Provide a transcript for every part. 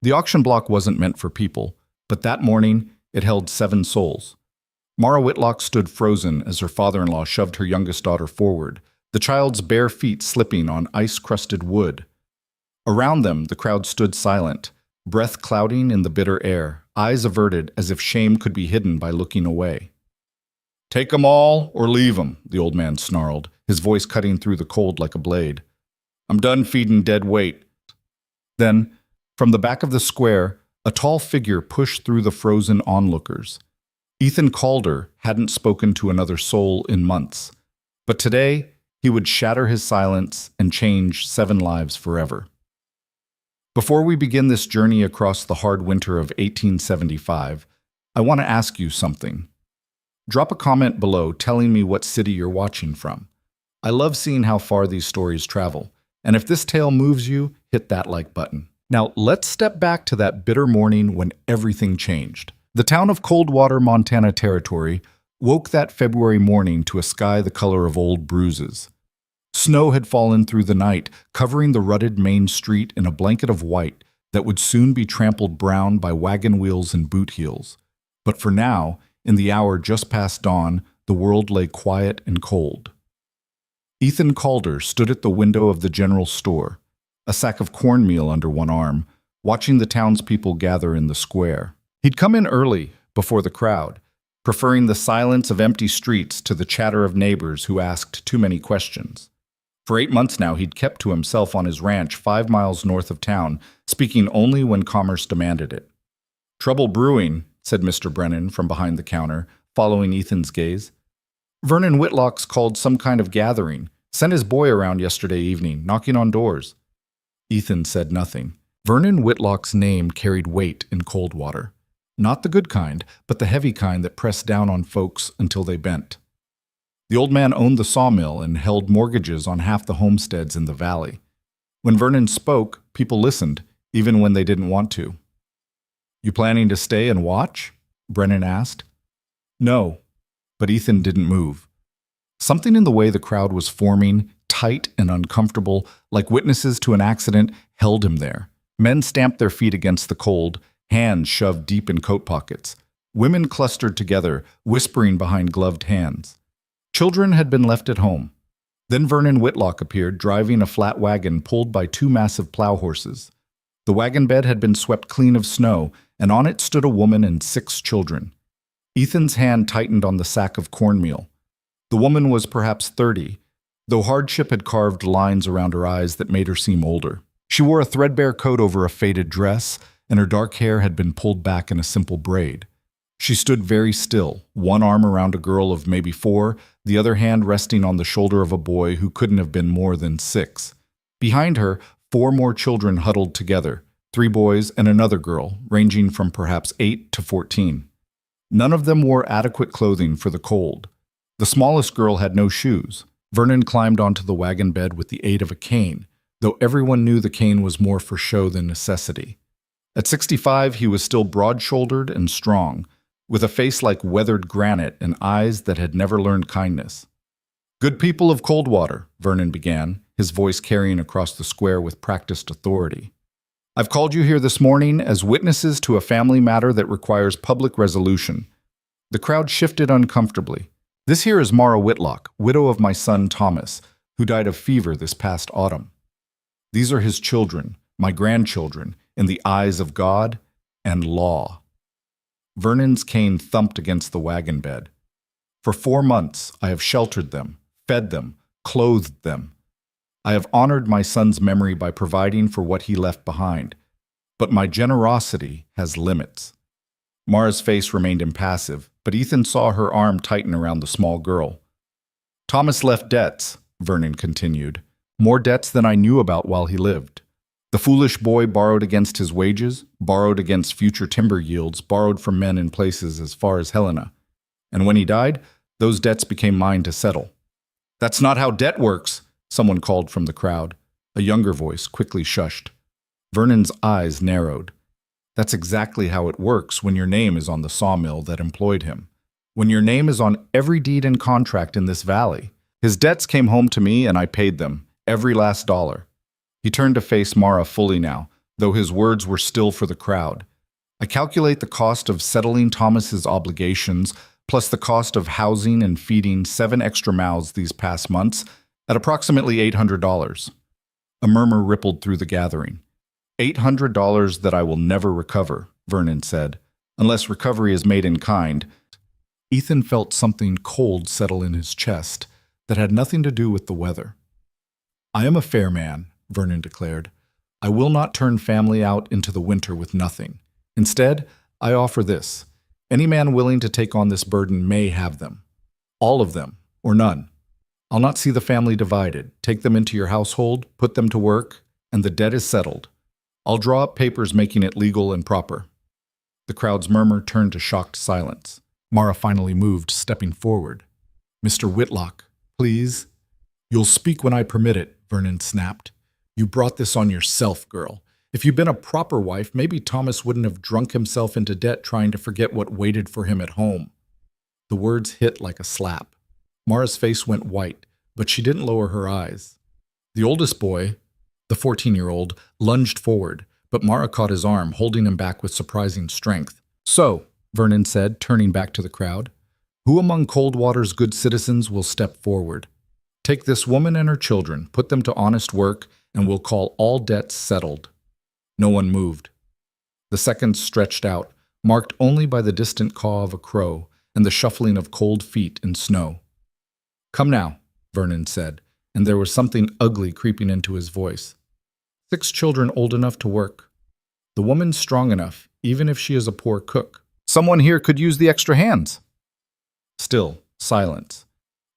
The auction block wasn't meant for people, but that morning it held 7 souls. Mara Whitlock stood frozen as her father-in-law shoved her youngest daughter forward, the child's bare feet slipping on ice-crusted wood. Around them, the crowd stood silent, breath clouding in the bitter air, eyes averted as if shame could be hidden by looking away. "Take 'em all or leave 'em," the old man snarled, his voice cutting through the cold like a blade. "I'm done feeding dead weight." Then, from the back of the square, a tall figure pushed through the frozen onlookers. Ethan Calder hadn't spoken to another soul in months, but today he would shatter his silence and change 7 lives forever. Before we begin this journey across the hard winter of 1875, I want to ask you something. Drop a comment below telling me what city you're watching from. I love seeing how far these stories travel, and if this tale moves you, hit that like button. Now, let's step back to that bitter morning when everything changed. The town of Coldwater, Montana Territory woke that February morning to a sky the color of old bruises. Snow had fallen through the night, covering the rutted main street in a blanket of white that would soon be trampled brown by wagon wheels and boot heels. But for now, in the hour just past dawn, the world lay quiet and cold. Ethan Calder stood at the window of the general store, a sack of cornmeal under one arm, watching the townspeople gather in the square. He'd come in early, before the crowd, preferring the silence of empty streets to the chatter of neighbors who asked too many questions. For 8 months now, he'd kept to himself on his ranch 5 miles north of town, speaking only when commerce demanded it. "Trouble brewing," said Mr. Brennan from behind the counter, following Ethan's gaze. "Vernon Whitlock's called some kind of gathering. Sent his boy around yesterday evening, knocking on doors." Ethan said nothing. Vernon Whitlock's name carried weight in Coldwater. Not the good kind, but the heavy kind that pressed down on folks until they bent. The old man owned the sawmill and held mortgages on half the homesteads in the valley. When Vernon spoke, people listened, even when they didn't want to. "You planning to stay and watch?" Brennan asked. "No," but Ethan didn't move. Something in the way the crowd was forming, tight and uncomfortable, like witnesses to an accident, held him there. Men stamped their feet against the cold, hands shoved deep in coat pockets. Women clustered together, whispering behind gloved hands. Children had been left at home. Then Vernon Whitlock appeared, driving a flat wagon pulled by 2 massive plow horses. The wagon bed had been swept clean of snow, and on it stood a woman and 6 children. Ethan's hand tightened on the sack of cornmeal. The woman was perhaps 30, though hardship had carved lines around her eyes that made her seem older. She wore a threadbare coat over a faded dress, and her dark hair had been pulled back in a simple braid. She stood very still, one arm around a girl of maybe 4, the other hand resting on the shoulder of a boy who couldn't have been more than 6. Behind her, 4 more children huddled together, 3 boys and another girl, ranging from perhaps 8 to 14. None of them wore adequate clothing for the cold. The smallest girl had no shoes. Vernon climbed onto the wagon bed with the aid of a cane, though everyone knew the cane was more for show than necessity. At 65, he was still broad-shouldered and strong, with a face like weathered granite and eyes that had never learned kindness. "Good people of Coldwater," Vernon began, his voice carrying across the square with practiced authority. "I've called you here this morning as witnesses to a family matter that requires public resolution." The crowd shifted uncomfortably. "This here is Mara Whitlock, widow of my son Thomas, who died of fever this past autumn. These are his children, my grandchildren, in the eyes of God and law." Vernon's cane thumped against the wagon bed. "For 4 months I have sheltered them, fed them, clothed them. I have honored my son's memory by providing for what he left behind. But my generosity has limits." Mara's face remained impassive, but Ethan saw her arm tighten around the small girl. "Thomas left debts," Vernon continued, "more debts than I knew about while he lived. The foolish boy borrowed against his wages, borrowed against future timber yields, borrowed from men in places as far as Helena. And when he died, those debts became mine to settle." "That's not how debt works," someone called from the crowd. A younger voice quickly shushed. Vernon's eyes narrowed. "That's exactly how it works when your name is on the sawmill that employed him. When your name is on every deed and contract in this valley. His debts came home to me and I paid them, every last dollar." He turned to face Mara fully now, though his words were still for the crowd. I calculate the cost of settling Thomas's obligations, plus the cost of housing and feeding 7 extra mouths these past months, at approximately $800. A murmur rippled through the gathering. $800 that I will never recover, Vernon said, unless recovery is made in kind. Ethan felt something cold settle in his chest that had nothing to do with the weather. I am a fair man, Vernon declared. I will not turn family out into the winter with nothing. Instead, I offer this. Any man willing to take on this burden may have them. All of them, or none. I'll not see the family divided. Take them into your household, put them to work, and the debt is settled. I'll draw up papers making it legal and proper. The crowd's murmur turned to shocked silence. Mara finally moved, stepping forward. Mr. Whitlock, please. You'll speak when I permit it, Vernon snapped. You brought this on yourself, girl. If you'd been a proper wife, maybe Thomas wouldn't have drunk himself into debt trying to forget what waited for him at home. The words hit like a slap. Mara's face went white, but she didn't lower her eyes. The oldest boy, the 14-year-old, lunged forward, but Mara caught his arm, holding him back with surprising strength. So, Vernon said, turning back to the crowd, who among Coldwater's good citizens will step forward? Take this woman and her children, put them to honest work, and we'll call all debts settled. No one moved. The seconds stretched out, marked only by the distant caw of a crow and the shuffling of cold feet in snow. Come now, Vernon said, and there was something ugly creeping into his voice. 6 children old enough to work. The woman strong enough, even if she is a poor cook. Someone here could use the extra hands. Still, silence.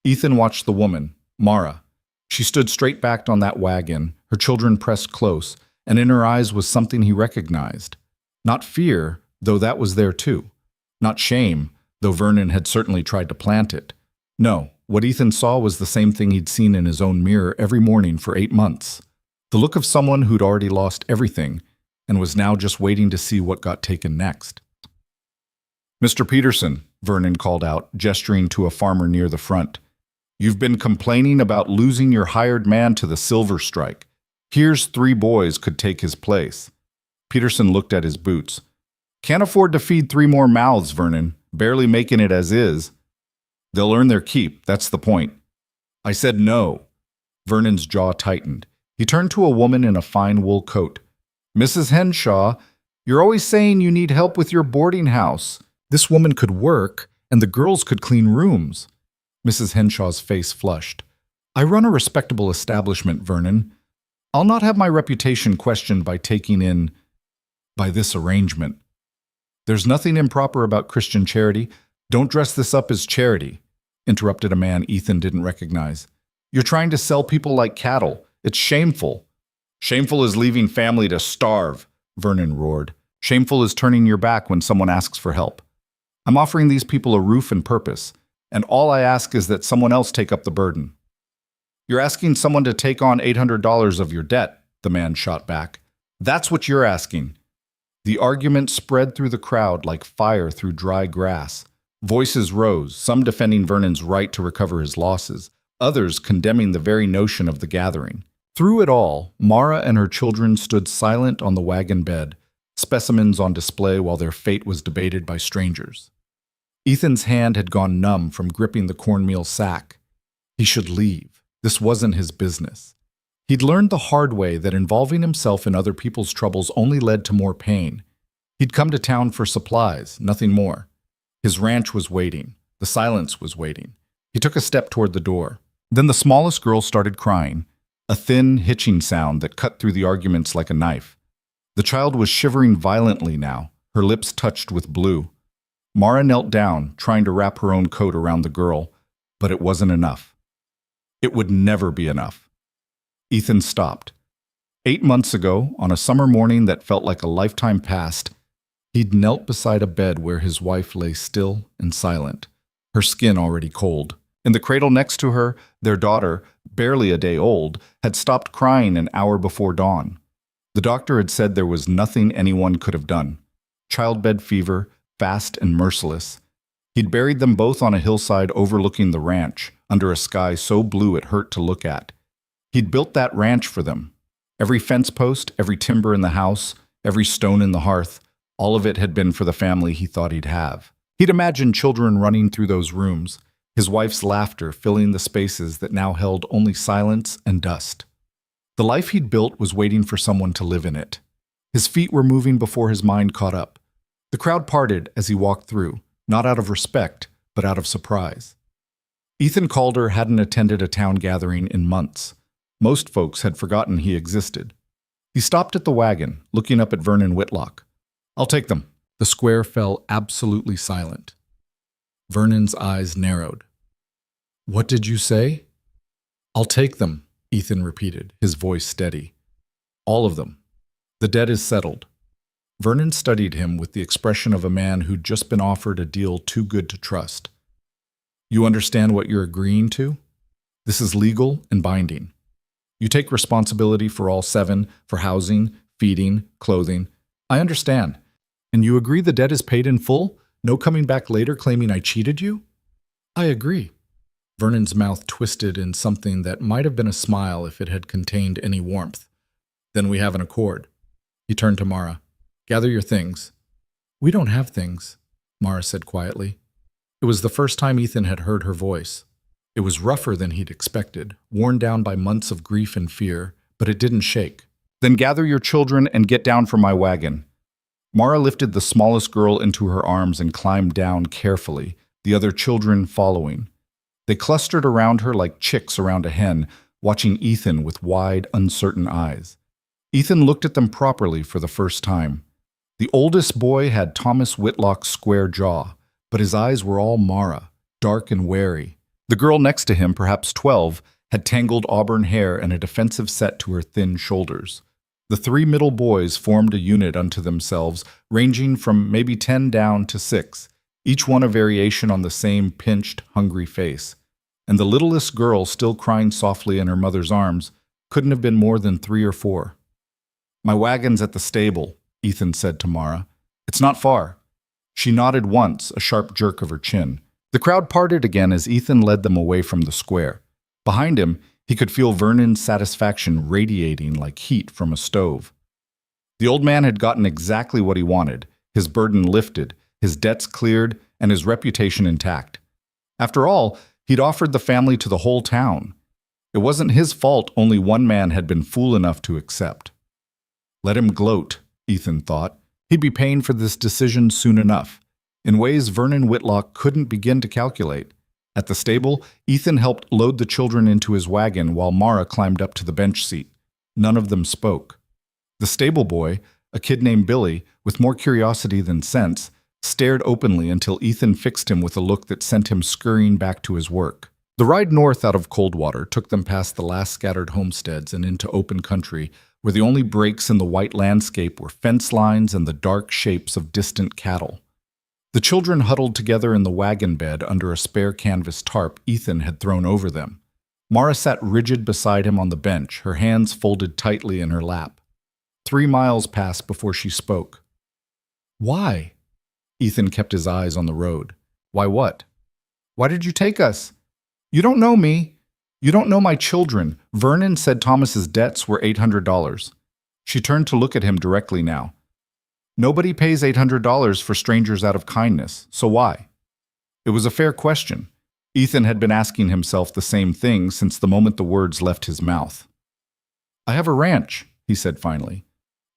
Ethan watched the woman, Mara. She stood straight-backed on that wagon, her children pressed close, and in her eyes was something he recognized. Not fear, though that was there too. Not shame, though Vernon had certainly tried to plant it. No, what Ethan saw was the same thing he'd seen in his own mirror every morning for 8 months. The look of someone who'd already lost everything and was now just waiting to see what got taken next. Mr. Peterson, Vernon called out, gesturing to a farmer near the front. You've been complaining about losing your hired man to the silver strike. Here's 3 boys could take his place. Peterson looked at his boots. Can't afford to feed 3 more mouths, Vernon, barely making it as is. They'll earn their keep, that's the point. I said no. Vernon's jaw tightened. He turned to a woman in a fine wool coat. Mrs. Henshaw, you're always saying you need help with your boarding house. This woman could work, and the girls could clean rooms. Mrs. Henshaw's face flushed. I run a respectable establishment, Vernon. I'll not have my reputation questioned by this arrangement. There's nothing improper about Christian charity. Don't dress this up as charity, interrupted a man Ethan didn't recognize. You're trying to sell people like cattle. It's shameful. Shameful is leaving family to starve, Vernon roared. Shameful is turning your back when someone asks for help. I'm offering these people a roof and purpose, and all I ask is that someone else take up the burden. You're asking someone to take on $800 of your debt, the man shot back. That's what you're asking. The argument spread through the crowd like fire through dry grass. Voices rose, some defending Vernon's right to recover his losses, others condemning the very notion of the gathering. Through it all, Mara and her children stood silent on the wagon bed, specimens on display while their fate was debated by strangers. Ethan's hand had gone numb from gripping the cornmeal sack. He should leave. This wasn't his business. He'd learned the hard way that involving himself in other people's troubles only led to more pain. He'd come to town for supplies, nothing more. His ranch was waiting. The silence was waiting. He took a step toward the door. Then the smallest girl started crying, a thin, hitching sound that cut through the arguments like a knife. The child was shivering violently now, her lips touched with blue. Mara knelt down, trying to wrap her own coat around the girl, but it wasn't enough. It would never be enough. Ethan stopped. 8 months ago, on a summer morning that felt like a lifetime past, he'd knelt beside a bed where his wife lay still and silent, her skin already cold. In the cradle next to her, their daughter, barely a day old, had stopped crying an hour before dawn. The doctor had said there was nothing anyone could have done. Childbed fever, fast and merciless. He'd buried them both on a hillside overlooking the ranch, under a sky so blue it hurt to look at. He'd built that ranch for them. Every fence post, every timber in the house, every stone in the hearth, all of it had been for the family he thought he'd have. He'd imagined children running through those rooms, his wife's laughter filling the spaces that now held only silence and dust. The life he'd built was waiting for someone to live in it. His feet were moving before his mind caught up. The crowd parted as he walked through, not out of respect, but out of surprise. Ethan Calder hadn't attended a town gathering in months. Most folks had forgotten he existed. He stopped at the wagon, looking up at Vernon Whitlock. "I'll take them." The square fell absolutely silent. Vernon's eyes narrowed. "What did you say?" "I'll take them," Ethan repeated, his voice steady. "All of them. The debt is settled." Vernon studied him with the expression of a man who'd just been offered a deal too good to trust. "You understand what you're agreeing to? This is legal and binding. You take responsibility for all 7, for housing, feeding, clothing. I understand. And you agree the debt is paid in full? No coming back later claiming I cheated you?" "I agree." Vernon's mouth twisted in something that might have been a smile if it had contained any warmth. "Then we have an accord." He turned to Mara. "Gather your things." "We don't have things," Mara said quietly. It was the first time Ethan had heard her voice. It was rougher than he'd expected, worn down by months of grief and fear, but it didn't shake. "Then gather your children and get down from my wagon." Mara lifted the smallest girl into her arms and climbed down carefully, the other children following. They clustered around her like chicks around a hen, watching Ethan with wide, uncertain eyes. Ethan looked at them properly for the first time. The oldest boy had Thomas Whitlock's square jaw, but his eyes were all Mara, dark and wary. The girl next to him, perhaps 12, had tangled auburn hair and a defensive set to her thin shoulders. The 3 middle boys formed a unit unto themselves, ranging from maybe 10 down to 6, each one a variation on the same pinched, hungry face. And the littlest girl, still crying softly in her mother's arms, couldn't have been more than 3 or 4. "My wagon's at the stable," Ethan said to Mara. "It's not far." She nodded once, a sharp jerk of her chin. The crowd parted again as Ethan led them away from the square. Behind him, he could feel Vernon's satisfaction radiating like heat from a stove. The old man had gotten exactly what he wanted, his burden lifted, his debts cleared, and his reputation intact. After all, he'd offered the family to the whole town. It wasn't his fault only one man had been fool enough to accept. Let him gloat, Ethan thought. He'd be paying for this decision soon enough, in ways Vernon Whitlock couldn't begin to calculate. At the stable, Ethan helped load the children into his wagon while Mara climbed up to the bench seat. None of them spoke. The stable boy, a kid named Billy, with more curiosity than sense, stared openly until Ethan fixed him with a look that sent him scurrying back to his work. The ride north out of Coldwater took them past the last scattered homesteads and into open country, where the only breaks in the white landscape were fence lines and the dark shapes of distant cattle. The children huddled together in the wagon bed under a spare canvas tarp Ethan had thrown over them. Mara sat rigid beside him on the bench, her hands folded tightly in her lap. 3 miles passed before she spoke. "Why?" Ethan kept his eyes on the road. "Why what?" "Why did you take us?" "You don't know me. You don't know my children. Vernon said Thomas's debts were $800. She turned to look at him directly now. "Nobody pays $800 for strangers out of kindness, so why?" It was a fair question. Ethan had been asking himself the same thing since the moment the words left his mouth. "I have a ranch," he said finally.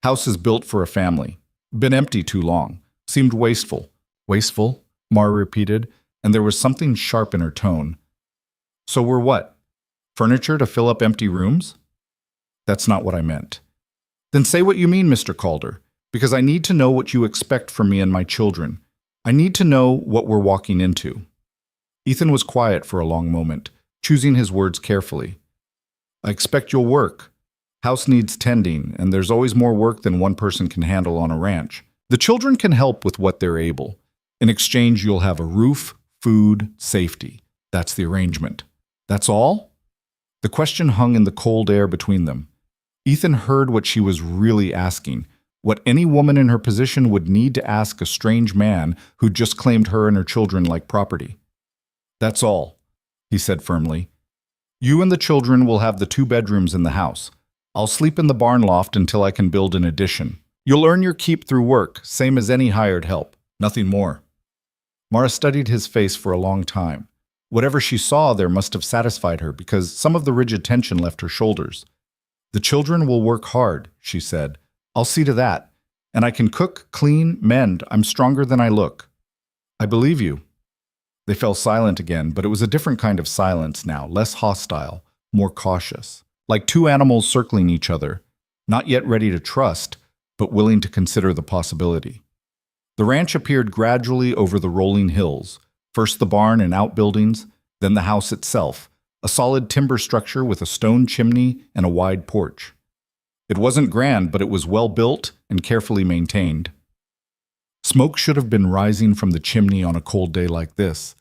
"House is built for a family. Been empty too long. Seemed wasteful." "Wasteful?" Mara repeated, and there was something sharp in her tone. "So we're what? Furniture to fill up empty rooms?" "That's not what I meant." "Then say what you mean, Mr. Calder, because I need to know what you expect from me and my children. I need to know what we're walking into." Ethan was quiet for a long moment, choosing his words carefully. "I expect you'll work. House needs tending, and there's always more work than one person can handle on a ranch. The children can help with what they're able. In exchange, you'll have a roof, food, safety. That's the arrangement." "That's all?" The question hung in the cold air between them. Ethan heard what she was really asking, what any woman in her position would need to ask a strange man who'd just claimed her and her children like property. "That's all," he said firmly. "You and the children will have the 2 bedrooms in the house. I'll sleep in the barn loft until I can build an addition. You'll earn your keep through work, same as any hired help. Nothing more. Mara studied his face for a long time. Whatever she saw there must have satisfied her because some of the rigid tension left her shoulders. The children will work hard, she said. I'll see to that. And I can cook, clean, mend. I'm stronger than I look. I believe you. They fell silent again, but it was a different kind of silence now, less hostile, more cautious. Like two animals circling each other, not yet ready to trust, but willing to consider the possibility. The ranch appeared gradually over the rolling hills, first the barn and outbuildings, then the house itself, a solid timber structure with a stone chimney and a wide porch. It wasn't grand, but it was well built and carefully maintained. Smoke should have been rising from the chimney on a cold day like this,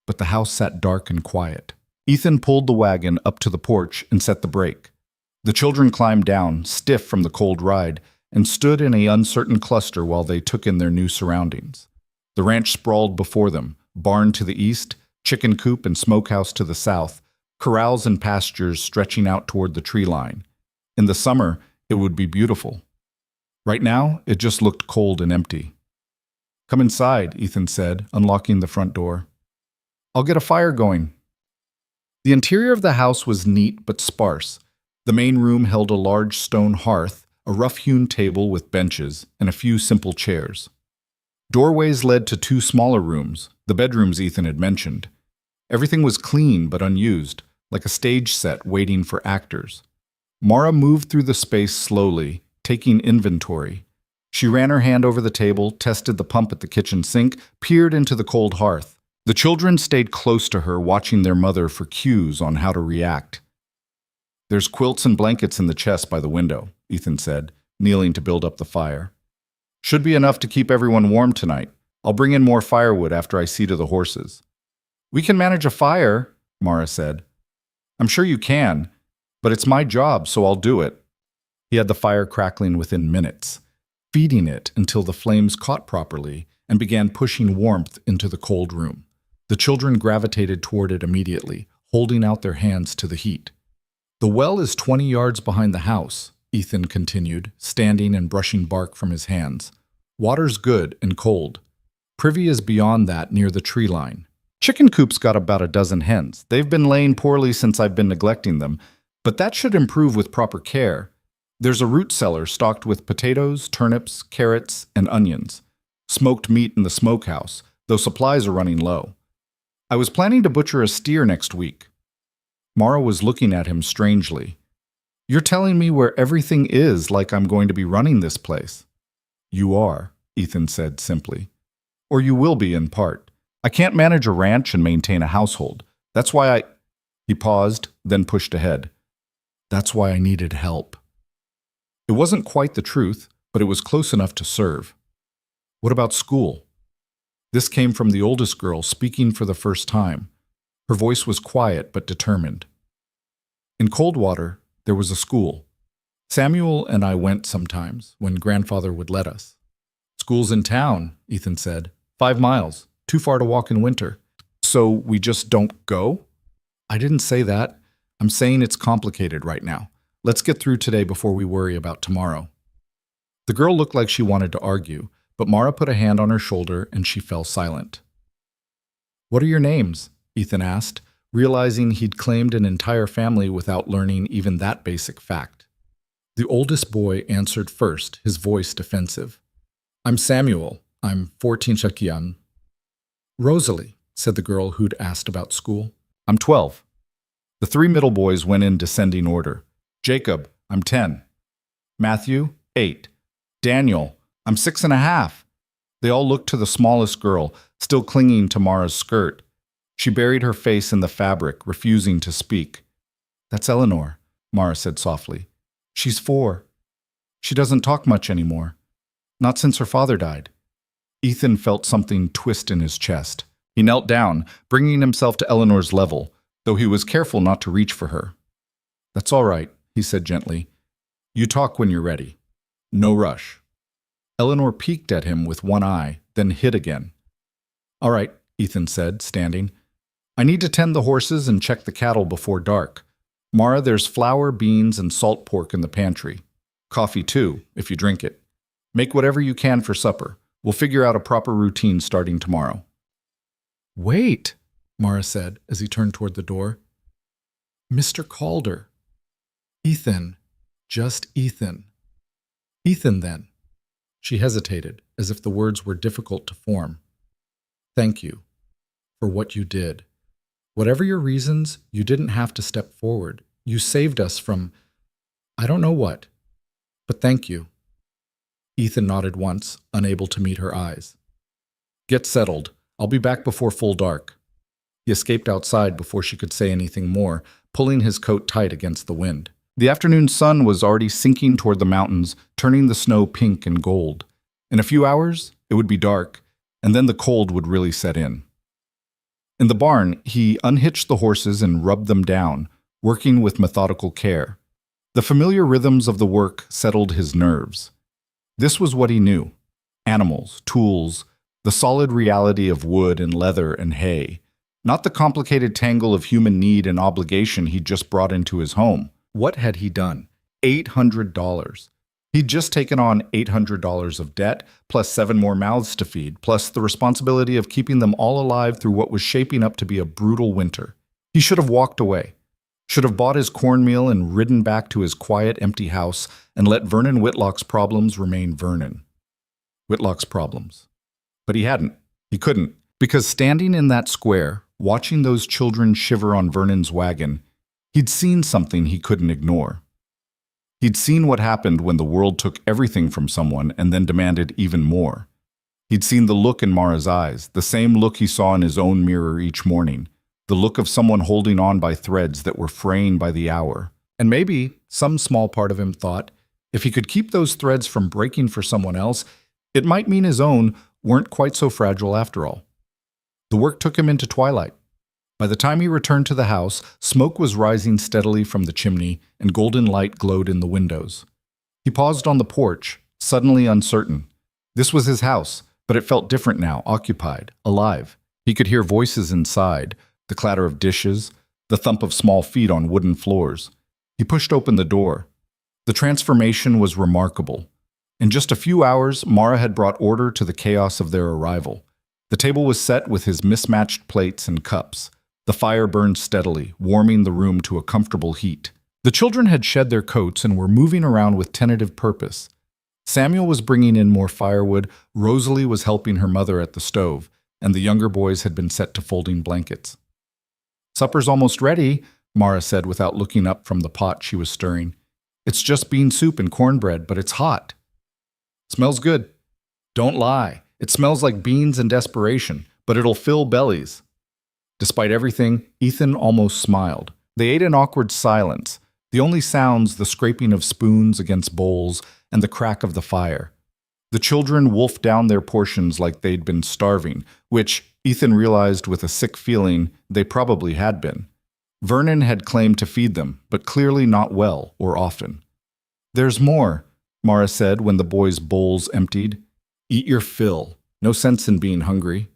but the house sat dark and quiet. Ethan pulled the wagon up to the porch and set the brake. The children climbed down, stiff from the cold ride, and stood in an uncertain cluster while they took in their new surroundings. The ranch sprawled before them, barn to the east, chicken coop and smokehouse to the south, corrals and pastures stretching out toward the tree line. In the summer, it would be beautiful. Right now, it just looked cold and empty. Come inside, Ethan said, unlocking the front door. I'll get a fire going. The interior of the house was neat but sparse. The main room held a large stone hearth, a rough-hewn table with benches, and a few simple chairs. Doorways led to two smaller rooms, the bedrooms Ethan had mentioned. Everything was clean but unused, like a stage set waiting for actors. Mara moved through the space slowly, taking inventory. She ran her hand over the table, tested the pump at the kitchen sink, peered into the cold hearth. The children stayed close to her, watching their mother for cues on how to react. There's quilts and blankets in the chest by the window, Ethan said, kneeling to build up the fire. Should be enough to keep everyone warm tonight. I'll bring in more firewood after I see to the horses. We can manage a fire, Mara said. I'm sure you can, but it's my job, so I'll do it. He had the fire crackling within minutes, feeding it until the flames caught properly and began pushing warmth into the cold room. The children gravitated toward it immediately, holding out their hands to the heat. The well is 20 yards behind the house, Ethan continued, standing and brushing bark from his hands. Water's good and cold. Privy is beyond that near the tree line. Chicken coop's got about a dozen hens. They've been laying poorly since I've been neglecting them, but that should improve with proper care. There's a root cellar stocked with potatoes, turnips, carrots, and onions. Smoked meat in the smokehouse, though supplies are running low. I was planning to butcher a steer next week. Mara was looking at him strangely. You're telling me where everything is like I'm going to be running this place. You are, Ethan said simply. Or you will be in part. I can't manage a ranch and maintain a household. That's why I... He paused, then pushed ahead. That's why I needed help. It wasn't quite the truth, but it was close enough to serve. What about school? This came from the oldest girl, speaking for the first time. Her voice was quiet but determined. In Coldwater, there was a school. Samuel and I went sometimes, when Grandfather would let us. School's in town, Ethan said. 5 miles, too far to walk in winter. So we just don't go? I didn't say that. I'm saying it's complicated right now. Let's get through today before we worry about tomorrow. The girl looked like she wanted to argue, but Mara put a hand on her shoulder and she fell silent. What are your names? Ethan asked, realizing he'd claimed an entire family without learning even that basic fact. The oldest boy answered first, his voice defensive. I'm Samuel. I'm 14 Shakian. Rosalie, said the girl who'd asked about school. I'm 12. The 3 middle boys went in descending order. Jacob, I'm 10. Matthew, 8. Daniel, I'm 6.5. They all looked to the smallest girl, still clinging to Mara's skirt. She buried her face in the fabric, refusing to speak. That's Eleanor, Mara said softly. She's 4. She doesn't talk much anymore. Not since her father died. Ethan felt something twist in his chest. He knelt down, bringing himself to Eleanor's level, though he was careful not to reach for her. That's all right, he said gently. You talk when you're ready. No rush. Eleanor peeked at him with one eye, then hid again. All right, Ethan said, standing. I need to tend the horses and check the cattle before dark. Mara, there's flour, beans, and salt pork in the pantry. Coffee too, if you drink it. Make whatever you can for supper. We'll figure out a proper routine starting tomorrow." "Wait," Mara said as he turned toward the door. "Mr. Calder. Ethan. Just Ethan. Ethan, then." She hesitated, as if the words were difficult to form. "Thank you for what you did. Whatever your reasons, you didn't have to step forward. You saved us from I don't know what. But thank you." Ethan nodded once, unable to meet her eyes. "Get settled. I'll be back before full dark." He escaped outside before she could say anything more, pulling his coat tight against the wind. The afternoon sun was already sinking toward the mountains, turning the snow pink and gold. In a few hours, it would be dark, and then the cold would really set in. In the barn, he unhitched the horses and rubbed them down, working with methodical care. The familiar rhythms of the work settled his nerves. This was what he knew: animals, tools, the solid reality of wood and leather and hay, not the complicated tangle of human need and obligation he'd just brought into his home. What had he done? $800. He'd just taken on $800 of debt, plus 7 more mouths to feed, plus the responsibility of keeping them all alive through what was shaping up to be a brutal winter. He should have walked away. Should have bought his cornmeal and ridden back to his quiet, empty house and let Vernon Whitlock's problems remain Vernon. Whitlock's problems. But he hadn't. He couldn't. Because standing in that square, watching those children shiver on Vernon's wagon, he'd seen something he couldn't ignore. He'd seen what happened when the world took everything from someone and then demanded even more. He'd seen the look in Mara's eyes, the same look he saw in his own mirror each morning, the look of someone holding on by threads that were fraying by the hour. And maybe some small part of him thought, if he could keep those threads from breaking for someone else, it might mean his own weren't quite so fragile after all. The work took him into twilight. By the time he returned to the house, smoke was rising steadily from the chimney and golden light glowed in the windows. He paused on the porch, suddenly uncertain. This was his house, but it felt different now, occupied, alive. He could hear voices inside, the clatter of dishes, the thump of small feet on wooden floors. He pushed open the door. The transformation was remarkable. In just a few hours, Mara had brought order to the chaos of their arrival. The table was set with his mismatched plates and cups. The fire burned steadily, warming the room to a comfortable heat. The children had shed their coats and were moving around with tentative purpose. Samuel was bringing in more firewood, Rosalie was helping her mother at the stove, and the younger boys had been set to folding blankets. "Supper's almost ready," Mara said without looking up from the pot she was stirring. "It's just bean soup and cornbread, but it's hot." "Smells good." "Don't lie. It smells like beans and desperation, but it'll fill bellies." Despite everything, Ethan almost smiled. They ate in awkward silence, the only sounds the scraping of spoons against bowls and the crack of the fire. The children wolfed down their portions like they'd been starving, which, Ethan realized with a sick feeling, they probably had been. Vernon had claimed to feed them, but clearly not well or often. "There's more," Mara said when the boys' bowls emptied. "Eat your fill. No sense in being hungry."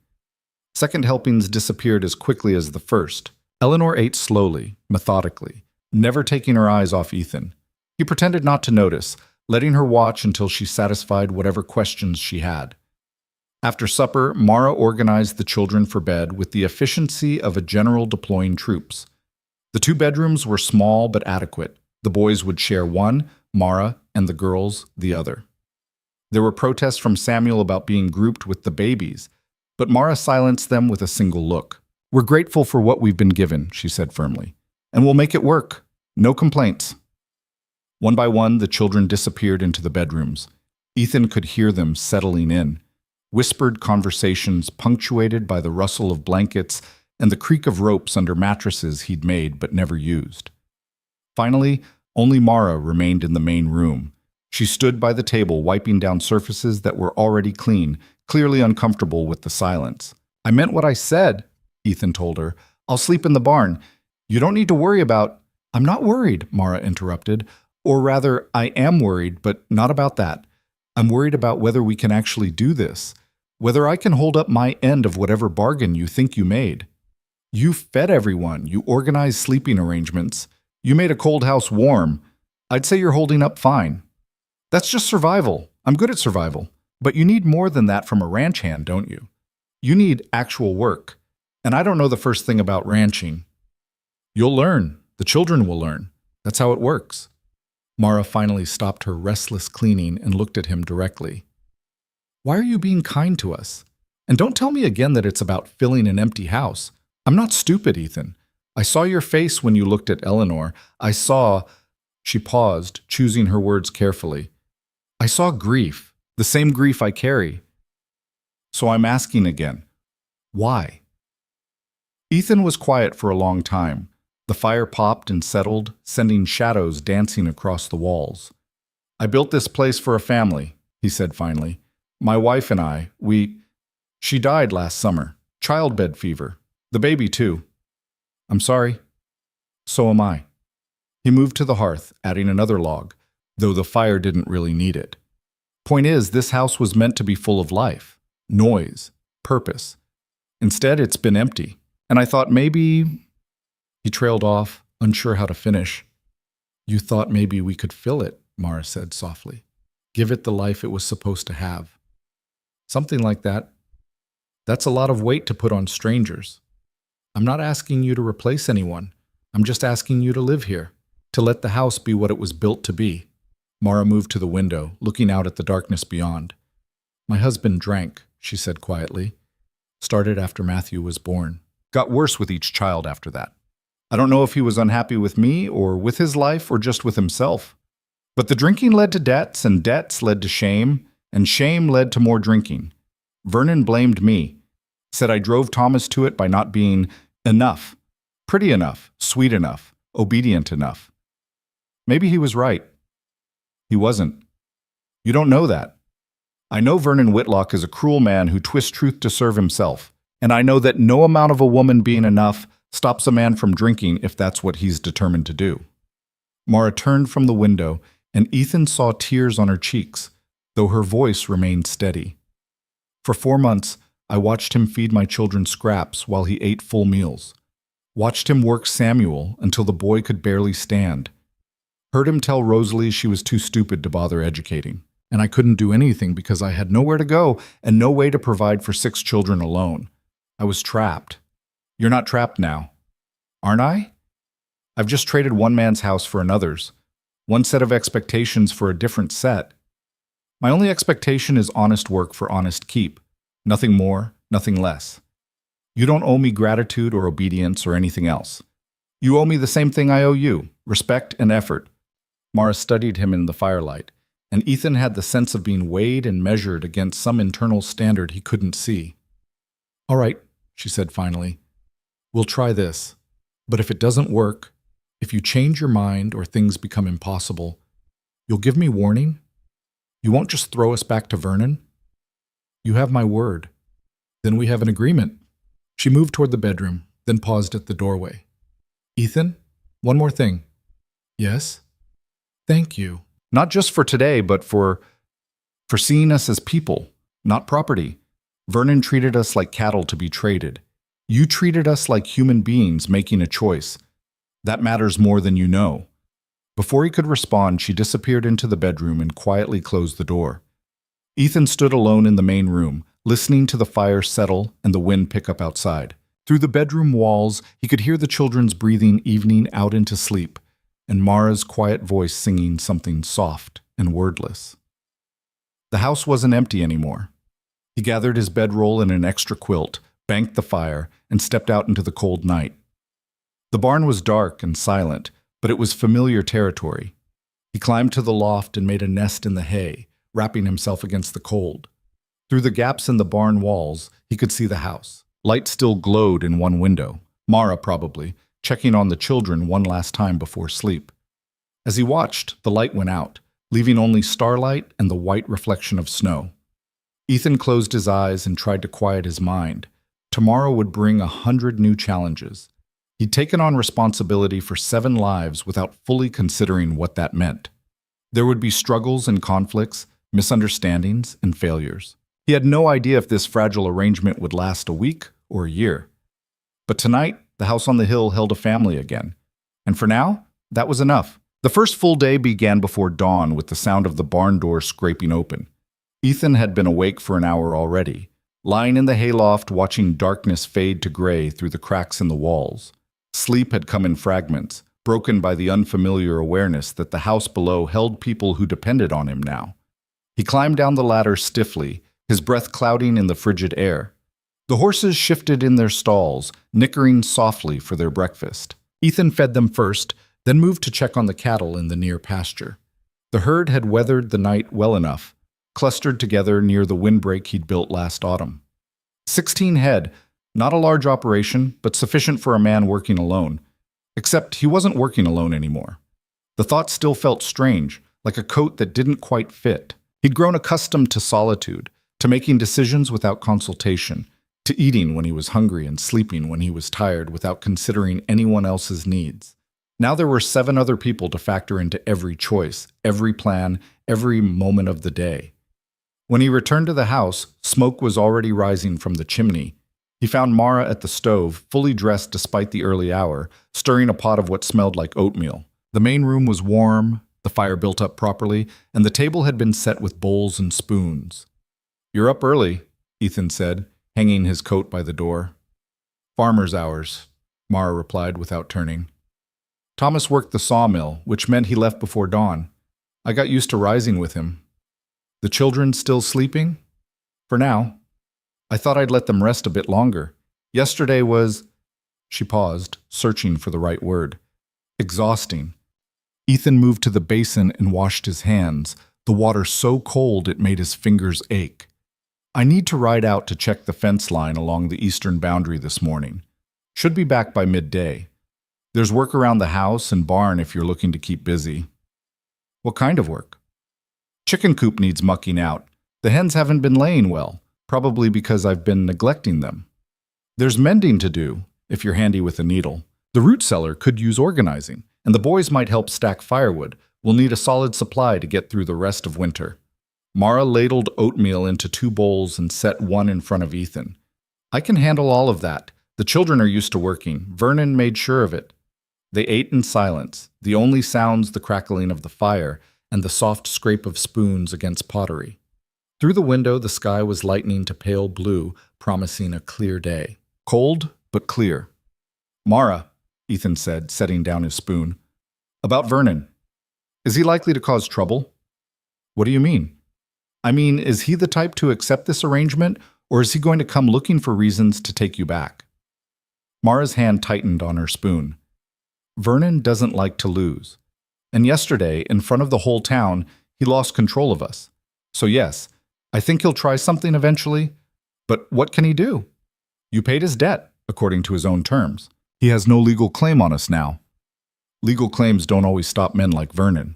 Second helpings disappeared as quickly as the first. Eleanor ate slowly, methodically, never taking her eyes off Ethan. He pretended not to notice, letting her watch until she satisfied whatever questions she had. After supper, Mara organized the children for bed with the efficiency of a general deploying troops. The 2 bedrooms were small but adequate. The boys would share one, Mara, and the girls the other. There were protests from Samuel about being grouped with the babies, but Mara silenced them with a single look. "We're grateful for what we've been given," she said firmly, "and we'll make it work. No complaints." One by one, the children disappeared into the bedrooms. Ethan could hear them settling in. Whispered conversations punctuated by the rustle of blankets and the creak of ropes under mattresses he'd made but never used. Finally, only Mara remained in the main room. She stood by the table wiping down surfaces that were already clean, clearly uncomfortable with the silence. "I meant what I said," Ethan told her. "I'll sleep in the barn. You don't need to worry about—" "I'm not worried," Mara interrupted. "Or rather, I am worried, but not about that. I'm worried about whether we can actually do this, whether I can hold up my end of whatever bargain you think you made. You fed everyone, you organized sleeping arrangements. You made a cold house warm. I'd say you're holding up fine. That's just survival. I'm good at survival. But you need more than that from a ranch hand, don't you? You need actual work. And I don't know the first thing about ranching. You'll learn. The children will learn. That's how it works. Mara finally stopped her restless cleaning and looked at him directly. Why are you being kind to us? And don't tell me again that it's about filling an empty house. I'm not stupid, Ethan. I saw your face when you looked at Eleanor. I saw... She paused, choosing her words carefully. I saw grief, the same grief I carry. So I'm asking again, why? Ethan was quiet for a long time. The fire popped and settled, sending shadows dancing across the walls. I built this place for a family, he said finally. My wife and I, She died last summer. Childbed fever. The baby, too. I'm sorry. So am I. He moved to the hearth, adding another log, though the fire didn't really need it. Point is, this house was meant to be full of life, noise, purpose. Instead, it's been empty. And I thought maybe... He trailed off, unsure how to finish. You thought maybe we could fill it, Mara said softly. Give it the life it was supposed to have. Something like that. That's a lot of weight to put on strangers. I'm not asking you to replace anyone. I'm just asking you to live here, to let the house be what it was built to be. Mara moved to the window, looking out at the darkness beyond. My husband drank, she said quietly. Started after Matthew was born. Got worse with each child after that. I don't know if he was unhappy with me or with his life or just with himself. But the drinking led to debts, and debts led to shame, and shame led to more drinking. Vernon blamed me, said I drove Thomas to it by not being enough, pretty enough, sweet enough, obedient enough. Maybe he was right. He wasn't. You don't know that. I know Vernon Whitlock is a cruel man who twists truth to serve himself, and I know that no amount of a woman being enough stops a man from drinking if that's what he's determined to do. Mara turned from the window, and Ethan saw tears on her cheeks, though her voice remained steady. For 4 months, I watched him feed my children scraps while he ate full meals. Watched him work Samuel until the boy could barely stand. Heard him tell Rosalie she was too stupid to bother educating, and I couldn't do anything because I had nowhere to go and no way to provide for 6 children alone. I was trapped. You're not trapped now. Aren't I? I've just traded one man's house for another's. One set of expectations for a different set. My only expectation is honest work for honest keep. Nothing more, nothing less. You don't owe me gratitude or obedience or anything else. You owe me the same thing I owe you, respect and effort. Mara studied him in the firelight, and Ethan had the sense of being weighed and measured against some internal standard he couldn't see. All right, she said finally. We'll try this. But if it doesn't work, if you change your mind or things become impossible, you'll give me warning? You won't just throw us back to Vernon? You have my word. Then we have an agreement. She moved toward the bedroom, then paused at the doorway. Ethan, one more thing. Yes? Thank you. Not just for today, but for seeing us as people, not property. Vernon treated us like cattle to be traded. You treated us like human beings making a choice. That matters more than you know. Before he could respond, she disappeared into the bedroom and quietly closed the door. Ethan stood alone in the main room, listening to the fire settle and the wind pick up outside. Through the bedroom walls, he could hear the children's breathing evening out into sleep, and Mara's quiet voice singing something soft and wordless. The house wasn't empty anymore. He gathered his bedroll and an extra quilt, banked the fire, and stepped out into the cold night. The barn was dark and silent, but it was familiar territory. He climbed to the loft and made a nest in the hay, wrapping himself against the cold. Through the gaps in the barn walls, he could see the house. Light still glowed in one window, Mara probably, checking on the children one last time before sleep. As he watched, the light went out, leaving only starlight and the white reflection of snow. Ethan closed his eyes and tried to quiet his mind. Tomorrow would bring 100 new challenges. He'd taken on responsibility for 7 lives without fully considering what that meant. There would be struggles and conflicts, misunderstandings and failures. He had no idea if this fragile arrangement would last a week or a year. But tonight, the house on the hill held a family again. And for now, That was enough. The first full day began before dawn with the sound of the barn door scraping open. Ethan had been awake for an hour already, lying in the hayloft watching darkness fade to gray through the cracks in the walls. Sleep had come in fragments, broken by the unfamiliar awareness that the house below held people who depended on him now. He climbed down the ladder stiffly, his breath clouding in the frigid air. The horses shifted in their stalls, nickering softly for their breakfast. Ethan fed them first, then moved to check on the cattle in the near pasture. The herd had weathered the night well enough, clustered together near the windbreak he'd built last autumn. 16 head, not a large operation, but sufficient for a man working alone. Except he wasn't working alone anymore. The thought still felt strange, like a coat that didn't quite fit. He'd grown accustomed to solitude, to making decisions without consultation, to eating when he was hungry and sleeping when he was tired without considering anyone else's needs. Now there were 7 other people to factor into every choice, every plan, every moment of the day. When he returned to the house, smoke was already rising from the chimney. He found Mara at the stove, fully dressed despite the early hour, stirring a pot of what smelled like oatmeal. The main room was warm, the fire built up properly, and the table had been set with bowls and spoons. "You're up early," Ethan said, hanging his coat by the door. "Farmer's hours," Mara replied without turning. "Thomas worked the sawmill, which meant he left before dawn. I got used to rising with him." "The children still sleeping?" "For now. I thought I'd let them rest a bit longer. Yesterday was—" She paused, searching for the right word. "Exhausting." Ethan moved to the basin and washed his hands, the water so cold it made his fingers ache. "I need to ride out to check the fence line along the eastern boundary this morning. Should be back by midday. There's work around the house and barn if you're looking to keep busy." "What kind of work?" "Chicken coop needs mucking out. The hens haven't been laying well, probably because I've been neglecting them. There's mending to do, if you're handy with a needle. The root cellar could use organizing, and the boys might help stack firewood. We'll need a solid supply to get through the rest of winter." Mara ladled oatmeal into 2 bowls and set one in front of Ethan. "I can handle all of that. The children are used to working. Vernon made sure of it." They ate in silence, the only sounds the crackling of the fire and the soft scrape of spoons against pottery. Through the window, the sky was lightening to pale blue, promising a clear day. Cold, but clear. "Mara," Ethan said, setting down his spoon. "About Vernon. Is he likely to cause trouble?" "What do you mean?" "I mean, is he the type to accept this arrangement, or is he going to come looking for reasons to take you back?" Mara's hand tightened on her spoon. "Vernon doesn't like to lose. And yesterday, in front of the whole town, he lost control of us. So yes, I think he'll try something eventually. But what can he do? You paid his debt, according to his own terms. He has no legal claim on us now." "Legal claims don't always stop men like Vernon."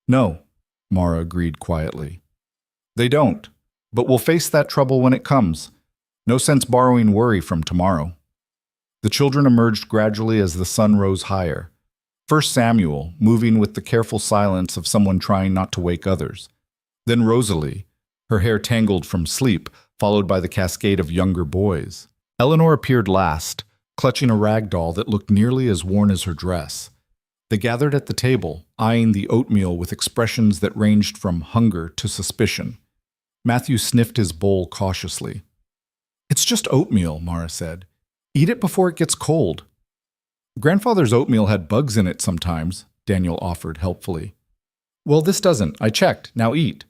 "No," Mara agreed quietly. "They don't, but we'll face that trouble when it comes. No sense borrowing worry from tomorrow." The children emerged gradually as the sun rose higher. First Samuel, moving with the careful silence of someone trying not to wake others. Then Rosalie, her hair tangled from sleep, followed by the cascade of younger boys. Eleanor appeared last, clutching a rag doll that looked nearly as worn as her dress. They gathered at the table, eyeing the oatmeal with expressions that ranged from hunger to suspicion. Matthew sniffed his bowl cautiously. "It's just oatmeal," Mara said. "Eat it before it gets cold." "Grandfather's oatmeal had bugs in it sometimes," Daniel offered helpfully. "Well, this doesn't. I checked. Now eat."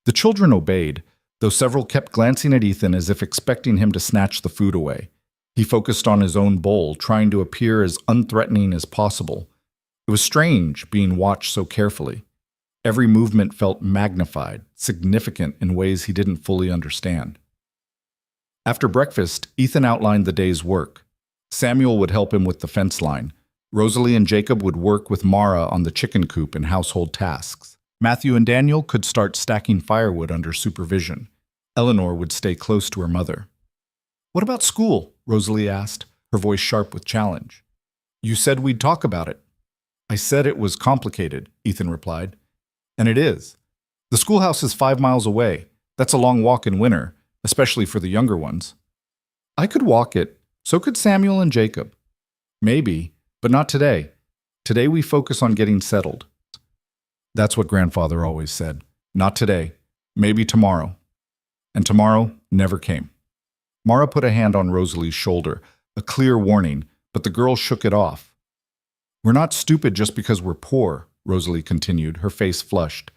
The children obeyed, though several kept glancing at Ethan as if expecting him to snatch the food away. He focused on his own bowl, trying to appear as unthreatening as possible. It was strange being watched so carefully. Every movement felt magnified, significant in ways he didn't fully understand. After breakfast, Ethan outlined the day's work. Samuel would help him with the fence line. Rosalie and Jacob would work with Mara on the chicken coop and household tasks. Matthew and Daniel could start stacking firewood under supervision. Eleanor would stay close to her mother. "What about school?" Rosalie asked, her voice sharp with challenge. "You said we'd talk about it." "I said it was complicated," Ethan replied. "And it is. The schoolhouse is 5 miles away. That's a long walk in winter, especially for the younger ones." "I could walk it. So could Samuel and Jacob." "Maybe, but not today. Today we focus on getting settled. That's what grandfather always said. Not today, maybe tomorrow. And tomorrow never came. Mara put a hand on Rosalie's shoulder, a clear warning, but the girl shook it off. We're not stupid just because we're poor, Rosalie continued, her face flushed.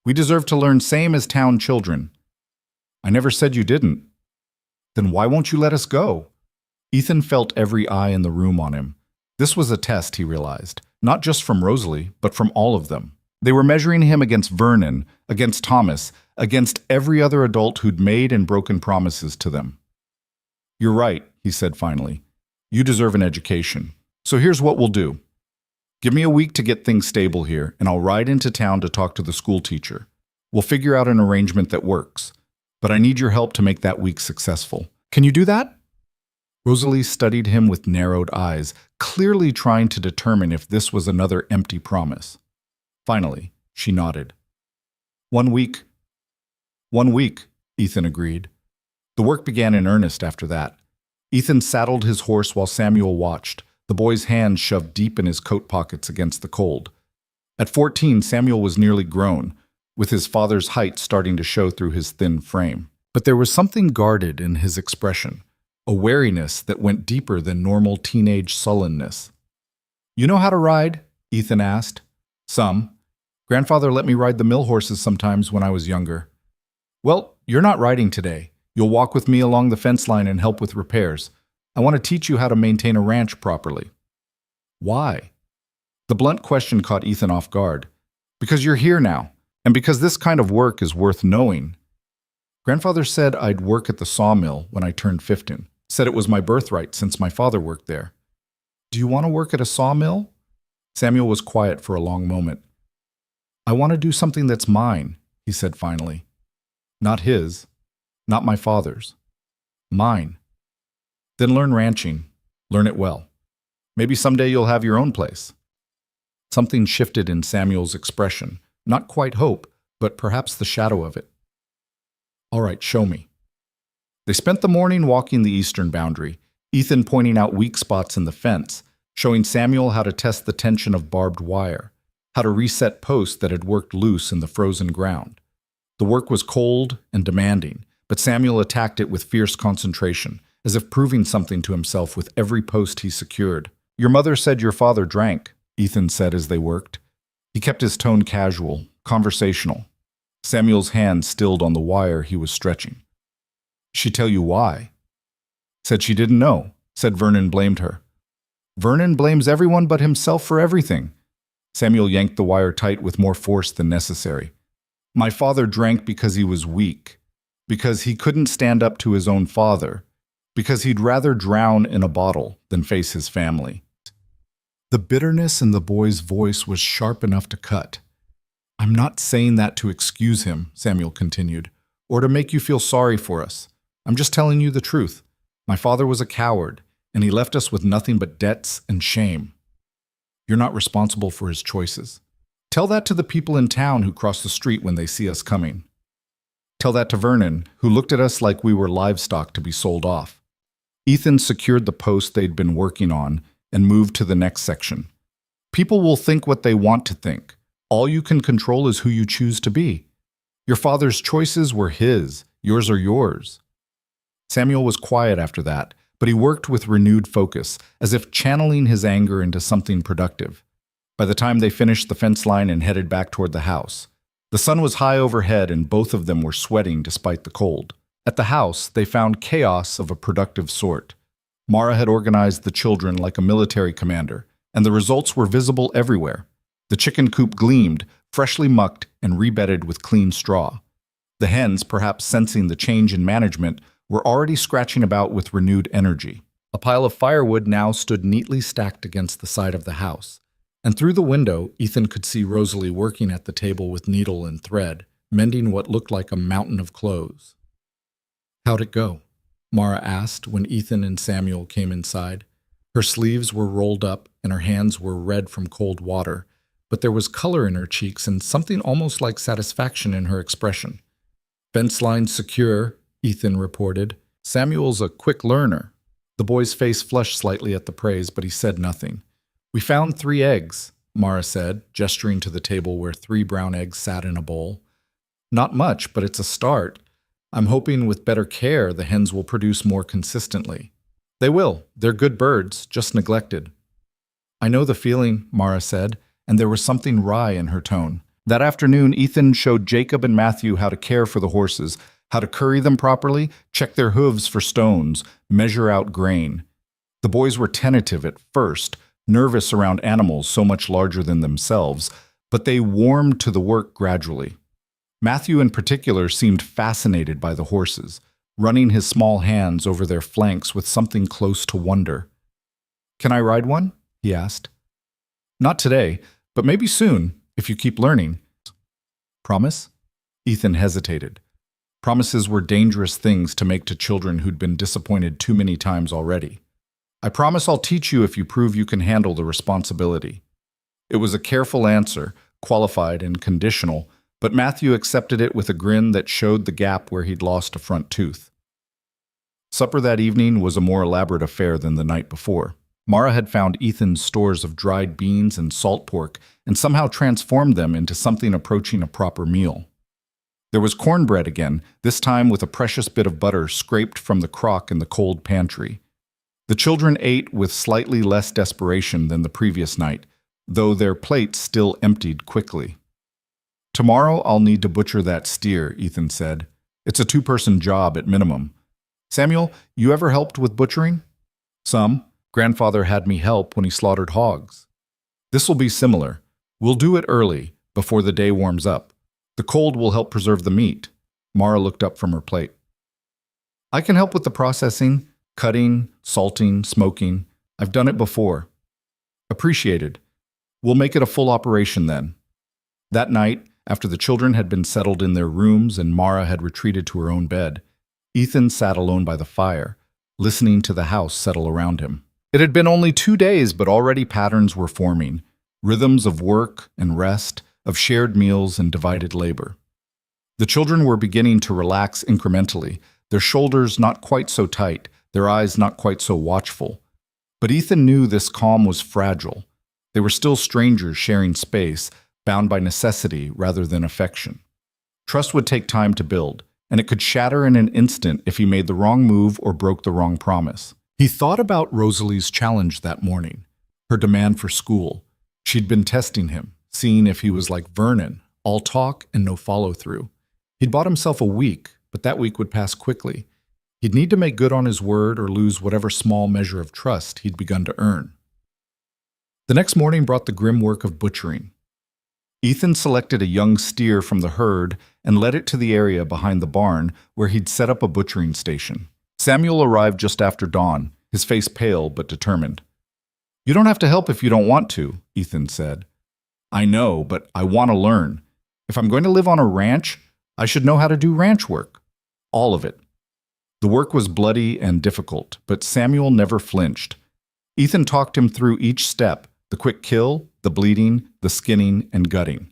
We deserve to learn same as town children. I never said you didn't. Then why won't you let us go? Ethan felt every eye in the room on him. This was a test, he realized, not just from Rosalie, but from all of them. They were measuring him against Vernon, against Thomas, against every other adult who'd made and broken promises to them. You're right, he said finally. You deserve an education. So here's what we'll do. Give me a week to get things stable here, and I'll ride into town to talk to the school teacher. We'll figure out an arrangement that works. But I need your help to make that week successful. Can you do that? Rosalie studied him with narrowed eyes, clearly trying to determine if this was another empty promise. Finally, she nodded. 1 week. 1 week, Ethan agreed. The work began in earnest after that. Ethan saddled his horse while Samuel watched, the boy's hands shoved deep in his coat pockets against the cold. At 14, Samuel was nearly grown, with his father's height starting to show through his thin frame. But there was something guarded in his expression, a wariness that went deeper than normal teenage sullenness. You know how to ride? Ethan asked. Some. Grandfather let me ride the mill horses sometimes when I was younger. Well, you're not riding today. You'll walk with me along the fence line and help with repairs. I want to teach you how to maintain a ranch properly. Why? The blunt question caught Ethan off guard. Because you're here now, and because this kind of work is worth knowing. Grandfather said I'd work at the sawmill when I turned 15. Said it was my birthright since my father worked there. Do you want to work at a sawmill? Samuel was quiet for a long moment. I want to do something that's mine, he said finally. Not his. Not my father's. Mine. Then learn ranching. Learn it well. Maybe someday you'll have your own place. Something shifted in Samuel's expression. Not quite hope, but perhaps the shadow of it. All right, show me. They spent the morning walking the eastern boundary, Ethan pointing out weak spots in the fence, showing Samuel how to test the tension of barbed wire, how to reset posts that had worked loose in the frozen ground. The work was cold and demanding, but Samuel attacked it with fierce concentration, as if proving something to himself with every post he secured. Your mother said your father drank, Ethan said as they worked. He kept his tone casual, conversational. Samuel's hand stilled on the wire he was stretching. She tell you why? Said she didn't know. Said Vernon blamed her. Vernon blames everyone but himself for everything. Samuel yanked the wire tight with more force than necessary. My father drank because he was weak, because he couldn't stand up to his own father, because he'd rather drown in a bottle than face his family. The bitterness in the boy's voice was sharp enough to cut. I'm not saying that to excuse him, Samuel continued, or to make you feel sorry for us. I'm just telling you the truth. My father was a coward, and he left us with nothing but debts and shame. You're not responsible for his choices. Tell that to the people in town who cross the street when they see us coming. Tell that to Vernon, who looked at us like we were livestock to be sold off. Ethan secured the post they'd been working on and moved to the next section. People will think what they want to think. All you can control is who you choose to be. Your father's choices were his, yours are yours. Samuel was quiet after that, but he worked with renewed focus, as if channeling his anger into something productive. By the time they finished the fence line and headed back toward the house, the sun was high overhead and both of them were sweating despite the cold. At the house, they found chaos of a productive sort. Mara had organized the children like a military commander, and the results were visible everywhere. The chicken coop gleamed, freshly mucked and rebedded with clean straw. The hens, perhaps sensing the change in management, were already scratching about with renewed energy. A pile of firewood now stood neatly stacked against the side of the house, and through the window, Ethan could see Rosalie working at the table with needle and thread, mending what looked like a mountain of clothes. How'd it go? Mara asked when Ethan and Samuel came inside. Her sleeves were rolled up and her hands were red from cold water, but there was color in her cheeks and something almost like satisfaction in her expression. Fence line secure, Ethan reported. Samuel's a quick learner. The boy's face flushed slightly at the praise, but he said nothing. We found 3 eggs, Mara said, gesturing to the table where 3 brown eggs sat in a bowl. Not much, but it's a start. I'm hoping with better care the hens will produce more consistently. They will. They're good birds, just neglected. I know the feeling, Mara said, and there was something wry in her tone. That afternoon, Ethan showed Jacob and Matthew how to care for the horses, how to curry them properly, check their hooves for stones, measure out grain. The boys were tentative at first, nervous around animals so much larger than themselves, but they warmed to the work gradually. Matthew in particular seemed fascinated by the horses, running his small hands over their flanks with something close to wonder. "Can I ride one?" he asked. "Not today, but maybe soon, if you keep learning." "Promise?" Ethan hesitated. Promises were dangerous things to make to children who'd been disappointed too many times already. "I promise I'll teach you if you prove you can handle the responsibility." It was a careful answer, qualified and conditional, but Matthew accepted it with a grin that showed the gap where he'd lost a front tooth. Supper that evening was a more elaborate affair than the night before. Mara had found Ethan's stores of dried beans and salt pork and somehow transformed them into something approaching a proper meal. There was cornbread again, this time with a precious bit of butter scraped from the crock in the cold pantry. The children ate with slightly less desperation than the previous night, though their plates still emptied quickly. "Tomorrow I'll need to butcher that steer," Ethan said. "It's a 2-person job at minimum. Samuel, you ever helped with butchering?" "Some. Grandfather had me help when he slaughtered hogs." "This will be similar. We'll do it early, before the day warms up. The cold will help preserve the meat." Mara looked up from her plate. "I can help with the processing, cutting, salting, smoking. I've done it before." "Appreciated. We'll make it a full operation then." That night, after the children had been settled in their rooms and Mara had retreated to her own bed, Ethan sat alone by the fire, listening to the house settle around him. It had been only 2 days, but already patterns were forming, rhythms of work and rest, of shared meals and divided labor. The children were beginning to relax incrementally, their shoulders not quite so tight, their eyes not quite so watchful. But Ethan knew this calm was fragile. They were still strangers sharing space, bound by necessity rather than affection. Trust would take time to build, and it could shatter in an instant if he made the wrong move or broke the wrong promise. He thought about Rosalie's challenge that morning, her demand for school. She'd been testing him, seeing if he was like Vernon, all talk and no follow-through. He'd bought himself a week, but that week would pass quickly. He'd need to make good on his word or lose whatever small measure of trust he'd begun to earn. The next morning brought the grim work of butchering. Ethan selected a young steer from the herd and led it to the area behind the barn where he'd set up a butchering station. Samuel arrived just after dawn, his face pale but determined. "You don't have to help if you don't want to," Ethan said. "I know, but I want to learn. If I'm going to live on a ranch, I should know how to do ranch work. All of it." The work was bloody and difficult, but Samuel never flinched. Ethan talked him through each step, the quick kill, the bleeding, the skinning, and gutting.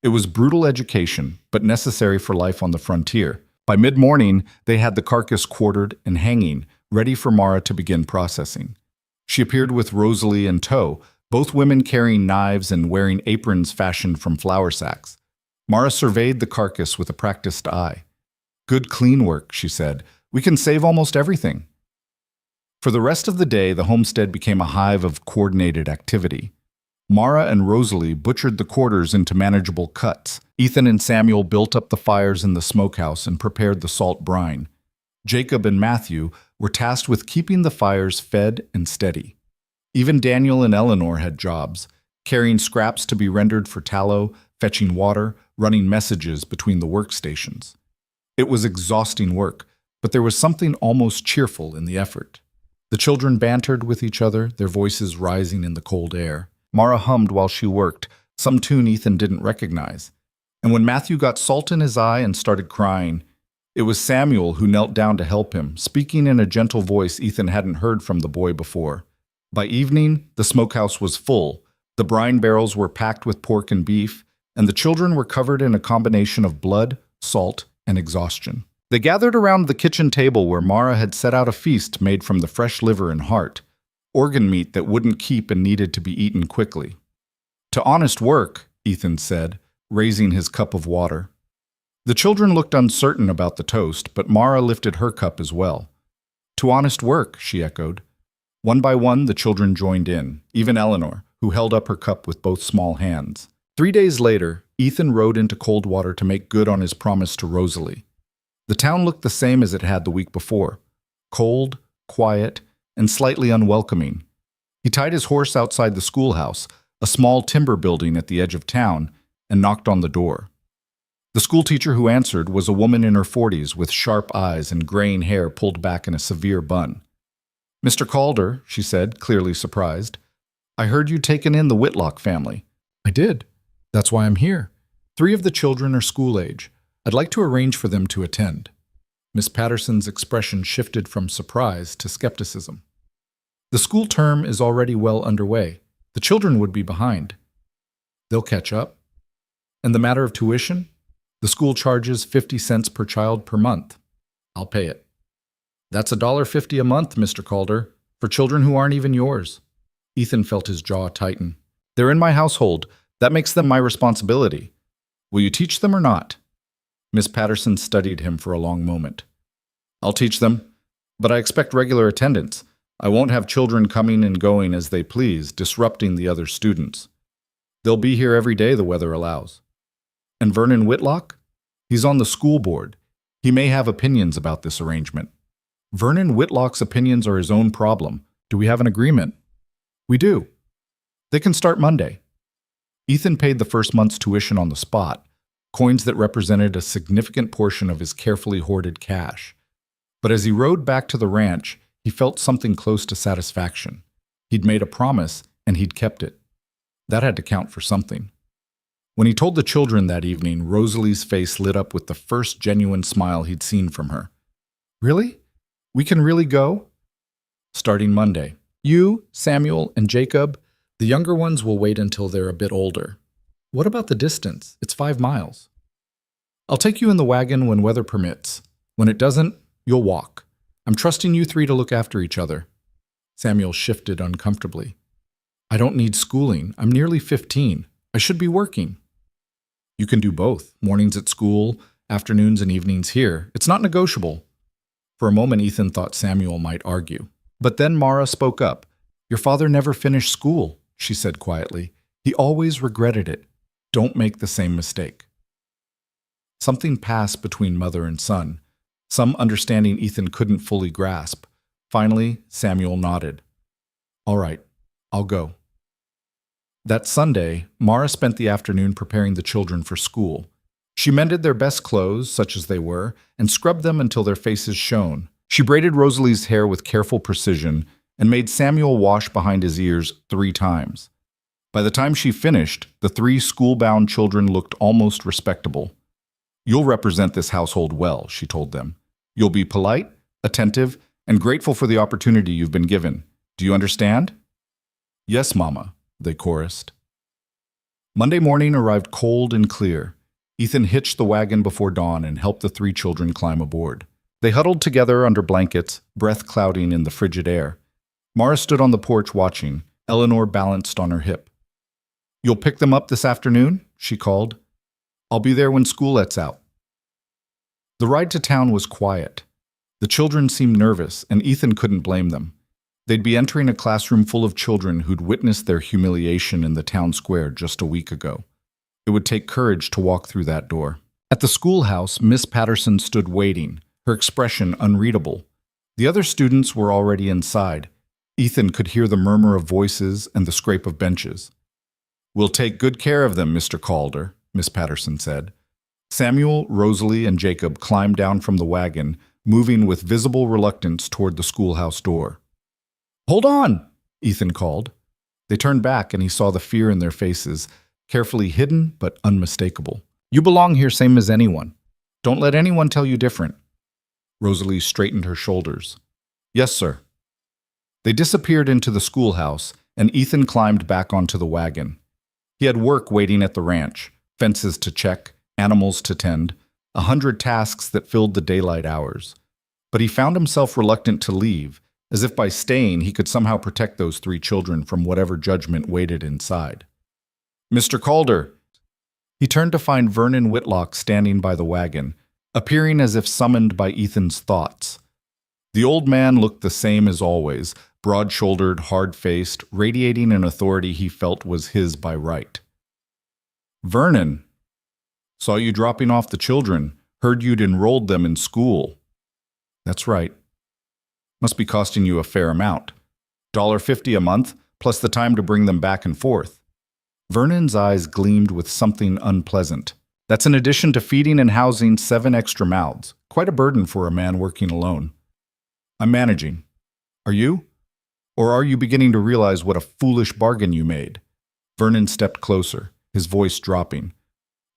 It was brutal education, but necessary for life on the frontier. By mid-morning, they had the carcass quartered and hanging, ready for Mara to begin processing. She appeared with Rosalie in tow, both women carrying knives and wearing aprons fashioned from flour sacks. Mara surveyed the carcass with a practiced eye. "Good clean work," she said. "We can save almost everything." For the rest of the day, the homestead became a hive of coordinated activity. Mara and Rosalie butchered the quarters into manageable cuts. Ethan and Samuel built up the fires in the smokehouse and prepared the salt brine. Jacob and Matthew were tasked with keeping the fires fed and steady. Even Daniel and Eleanor had jobs, carrying scraps to be rendered for tallow, fetching water, running messages between the workstations. It was exhausting work, but there was something almost cheerful in the effort. The children bantered with each other, their voices rising in the cold air. Mara hummed while she worked, some tune Ethan didn't recognize. And when Matthew got salt in his eye and started crying, it was Samuel who knelt down to help him, speaking in a gentle voice Ethan hadn't heard from the boy before. By evening, the smokehouse was full. The brine barrels were packed with pork and beef, and the children were covered in a combination of blood, salt, and exhaustion. They gathered around the kitchen table where Mara had set out a feast made from the fresh liver and heart. organ meat that wouldn't keep and needed to be eaten quickly. To honest work, Ethan said, raising his cup of water. The children looked uncertain about the toast, but Mara lifted her cup as well. To honest work, she echoed. One by one, the children joined in, even Eleanor, who held up her cup with both small hands. 3 days later, Ethan rode into Coldwater to make good on his promise to Rosalie. The town looked the same as it had the week before, cold, quiet, and slightly unwelcoming. He tied his horse outside the schoolhouse, a small timber building at the edge of town, and knocked on the door. The schoolteacher who answered was a woman in her 40s with sharp eyes and graying hair pulled back in a severe bun. "Mr. Calder," she said, clearly surprised, "I heard you'd taken in the Whitlock family." "I did. That's why I'm here. 3 of the children are school age. I'd like to arrange for them to attend." Miss Patterson's expression shifted from surprise to skepticism. "The school term is already well underway. The children would be behind." "They'll catch up." "And the matter of tuition? The school charges 50 cents per child per month. I'll pay it." "That's $1.50 a month, Mr. Calder, for children who aren't even yours." Ethan felt his jaw tighten. "They're in my household. That makes them my responsibility. Will you teach them or not?" Miss Patterson studied him for a long moment. "I'll teach them, but I expect regular attendance. I won't have children coming and going as they please, disrupting the other students. They'll be here every day the weather allows." "And Vernon Whitlock? He's on the school board. He may have opinions about this arrangement." "Vernon Whitlock's opinions are his own problem. Do we have an agreement?" "We do. They can start Monday." Ethan paid the first month's tuition on the spot, coins that represented a significant portion of his carefully hoarded cash. But as he rode back to the ranch, he felt something close to satisfaction. He'd made a promise, and he'd kept it. That had to count for something. When he told the children that evening, Rosalie's face lit up with the first genuine smile he'd seen from her. "Really? We can really go?" "Starting Monday. You, Samuel, and Jacob, the younger ones will wait until they're a bit older." "What about the distance? It's 5 miles." "I'll take you in the wagon when weather permits. When it doesn't, you'll walk. I'm trusting you 3 to look after each other." Samuel shifted uncomfortably. "I don't need schooling. I'm nearly 15. I should be working." "You can do both. Mornings at school, afternoons and evenings here. It's not negotiable." For a moment, Ethan thought Samuel might argue. But then Mara spoke up. "Your father never finished school," she said quietly. "He always regretted it. Don't make the same mistake." Something passed between mother and son, some understanding Ethan couldn't fully grasp. Finally, Samuel nodded. "All right, I'll go." That Sunday, Mara spent the afternoon preparing the children for school. She mended their best clothes, such as they were, and scrubbed them until their faces shone. She braided Rosalie's hair with careful precision and made Samuel wash behind his ears 3 times. By the time she finished, the 3 school-bound children looked almost respectable. "You'll represent this household well," she told them. "You'll be polite, attentive, and grateful for the opportunity you've been given. Do you understand?" "Yes, Mama," they chorused. Monday morning arrived cold and clear. Ethan hitched the wagon before dawn and helped the 3 children climb aboard. They huddled together under blankets, breath clouding in the frigid air. Mara stood on the porch watching, Eleanor balanced on her hip. "You'll pick them up this afternoon?" she called. "I'll be there when school lets out." The ride to town was quiet. The children seemed nervous, and Ethan couldn't blame them. They'd be entering a classroom full of children who'd witnessed their humiliation in the town square just a week ago. It would take courage to walk through that door. At the schoolhouse, Miss Patterson stood waiting, her expression unreadable. The other students were already inside. Ethan could hear the murmur of voices and the scrape of benches. "We'll take good care of them, Mr. Calder," Miss Patterson said. Samuel, Rosalie, and Jacob climbed down from the wagon, moving with visible reluctance toward the schoolhouse door. "Hold on!" Ethan called. They turned back, and he saw the fear in their faces, carefully hidden but unmistakable. "You belong here same as anyone. Don't let anyone tell you different." Rosalie straightened her shoulders. "Yes, sir." They disappeared into the schoolhouse, and Ethan climbed back onto the wagon. He had work waiting at the ranch, fences to check, animals to tend, 100 tasks that filled the daylight hours. But he found himself reluctant to leave, as if by staying he could somehow protect those 3 children from whatever judgment waited inside. "Mr. Calder!" He turned to find Vernon Whitlock standing by the wagon, appearing as if summoned by Ethan's thoughts. The old man looked the same as always, broad-shouldered, hard-faced, radiating an authority he felt was his by right. "Vernon, saw you dropping off the children. Heard you'd enrolled them in school." "That's right. Must be costing you a fair amount. $1.50 a month, plus the time to bring them back and forth." Vernon's eyes gleamed with something unpleasant. "That's in addition to feeding and housing 7 extra mouths. Quite a burden for a man working alone." "I'm managing. Are you? Or are you beginning to realize what a foolish bargain you made?" Vernon stepped closer, his voice dropping.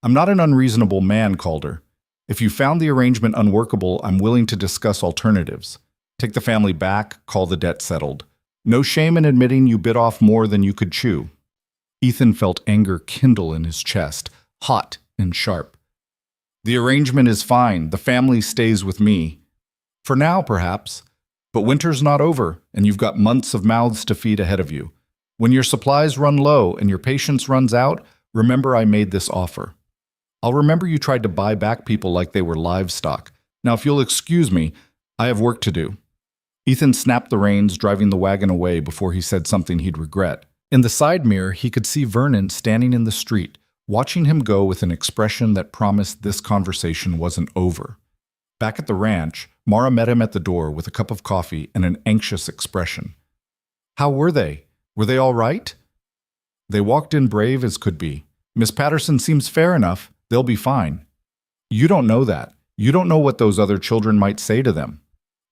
"I'm not an unreasonable man, Calder. If you found the arrangement unworkable, I'm willing to discuss alternatives. Take the family back, call the debt settled. No shame in admitting you bit off more than you could chew." Ethan felt anger kindle in his chest, hot and sharp. "The arrangement is fine. The family stays with me. For now, perhaps. But winter's not over, and you've got months of mouths to feed ahead of you. When your supplies run low and your patience runs out, remember I made this offer. I'll remember you tried to buy back people like they were livestock. Now, if you'll excuse me, I have work to do." Ethan snapped the reins, driving the wagon away before he said something he'd regret. In the side mirror, he could see Vernon standing in the street, watching him go with an expression that promised this conversation wasn't over. Back at the ranch, Mara met him at the door with a cup of coffee and an anxious expression. "How were they? Were they all right?" "They walked in brave as could be. Miss Patterson seems fair enough. They'll be fine." "You don't know that. You don't know what those other children might say to them."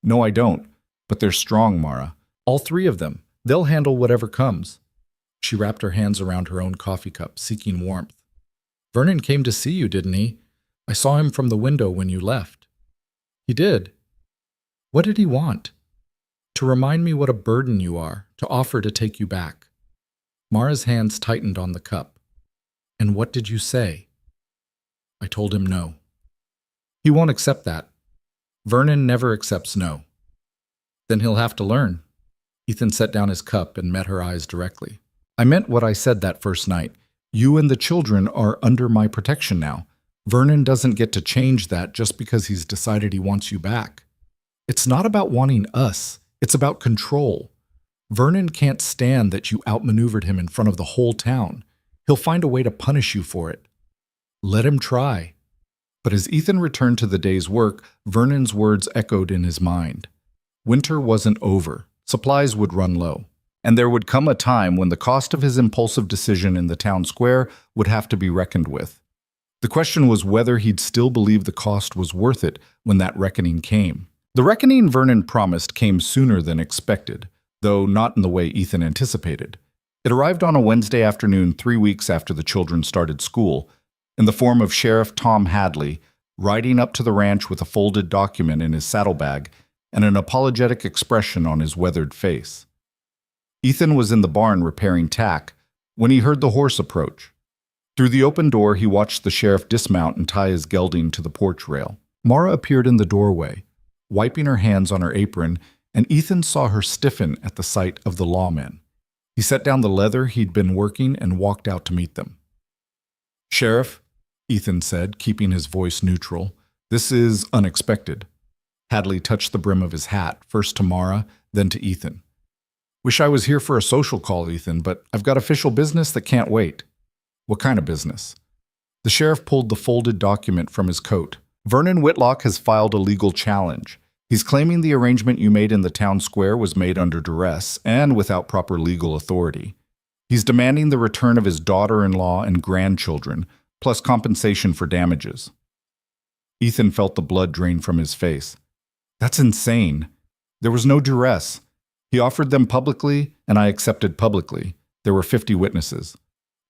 "No, I don't. But they're strong, Mara. All 3 of them. They'll handle whatever comes." She wrapped her hands around her own coffee cup, seeking warmth. "Vernon came to see you, didn't he? I saw him from the window when you left." "He did. What did he want?" "To remind me what a burden you are, to offer to take you back." Mara's hands tightened on the cup. "And what did you say?" "I told him no." "He won't accept that. Vernon never accepts no." "Then he'll have to learn." Ethan set down his cup and met her eyes directly. "I meant what I said that first night. You and the children are under my protection now. Vernon doesn't get to change that just because he's decided he wants you back. It's not about wanting us. It's about control. Vernon can't stand that you outmaneuvered him in front of the whole town. He'll find a way to punish you for it. Let him try." But as Ethan returned to the day's work, Vernon's words echoed in his mind. Winter wasn't over. Supplies would run low. And there would come a time when the cost of his impulsive decision in the town square would have to be reckoned with. The question was whether he'd still believe the cost was worth it when that reckoning came. The reckoning Vernon promised came sooner than expected, though not in the way Ethan anticipated. It arrived on a Wednesday afternoon 3 weeks after the children started school, in the form of Sheriff Tom Hadley, riding up to the ranch with a folded document in his saddlebag and an apologetic expression on his weathered face. Ethan was in the barn repairing tack when he heard the horse approach. Through the open door, he watched the sheriff dismount and tie his gelding to the porch rail. Mara appeared in the doorway, wiping her hands on her apron, and Ethan saw her stiffen at the sight of the lawmen. He set down the leather he'd been working and walked out to meet them. "Sheriff," Ethan said, keeping his voice neutral, "this is unexpected." Hadley touched the brim of his hat, first to Mara, then to Ethan. "Wish I was here for a social call, Ethan, but I've got official business that can't wait." "What kind of business?" The sheriff pulled the folded document from his coat. "Vernon Whitlock has filed a legal challenge. He's claiming the arrangement you made in the town square was made under duress and without proper legal authority. He's demanding the return of his daughter-in-law and grandchildren, plus compensation for damages." Ethan felt the blood drain from his face. "That's insane. There was no duress. He offered them publicly, and I accepted publicly. There were 50 witnesses.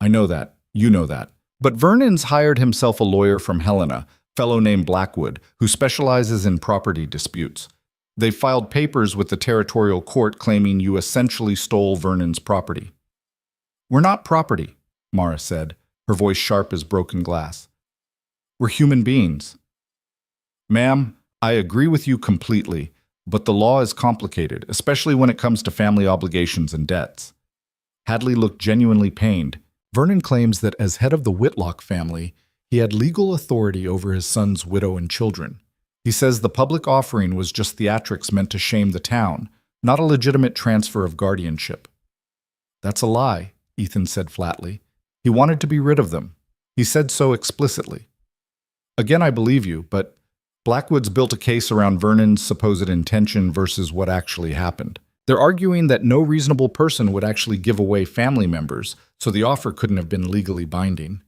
I know that. You know that. But Vernon's hired himself a lawyer from Helena, fellow named Blackwood, who specializes in property disputes. They filed papers with the territorial court claiming you essentially stole Vernon's property." "We're not property," Mara said, her voice sharp as broken glass. "We're human beings." "Ma'am, I agree with you completely, But the law is complicated, especially when it comes to family obligations and debts. Hadley looked genuinely pained. Vernon claims that as head of the Whitlock family, he had legal authority over his son's widow and children. He says the public offering was just theatrics meant to shame the town, not a legitimate transfer of guardianship. That's a lie, Ethan said flatly. He wanted to be rid of them. He said so explicitly. Again, I believe you, but Blackwood's built a case around Vernon's supposed intention versus what actually happened. They're arguing that no reasonable person would actually give away family members, so the offer couldn't have been legally binding.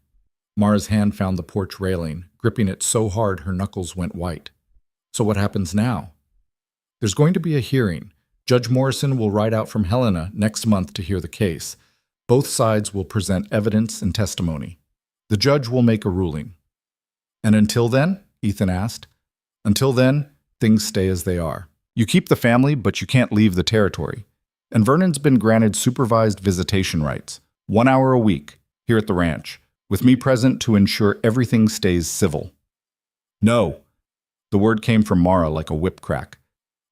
Mara's hand found the porch railing, gripping it so hard her knuckles went white. So what happens now? There's going to be a hearing. Judge Morrison will ride out from Helena next month to hear the case. Both sides will present evidence and testimony. The judge will make a ruling. And until then? Ethan asked. Until then, things stay as they are. You keep the family, but you can't leave the territory. And Vernon's been granted supervised visitation rights, 1 hour a week, here at the ranch, with me present to ensure everything stays civil. No. The word came from Mara like a whip crack.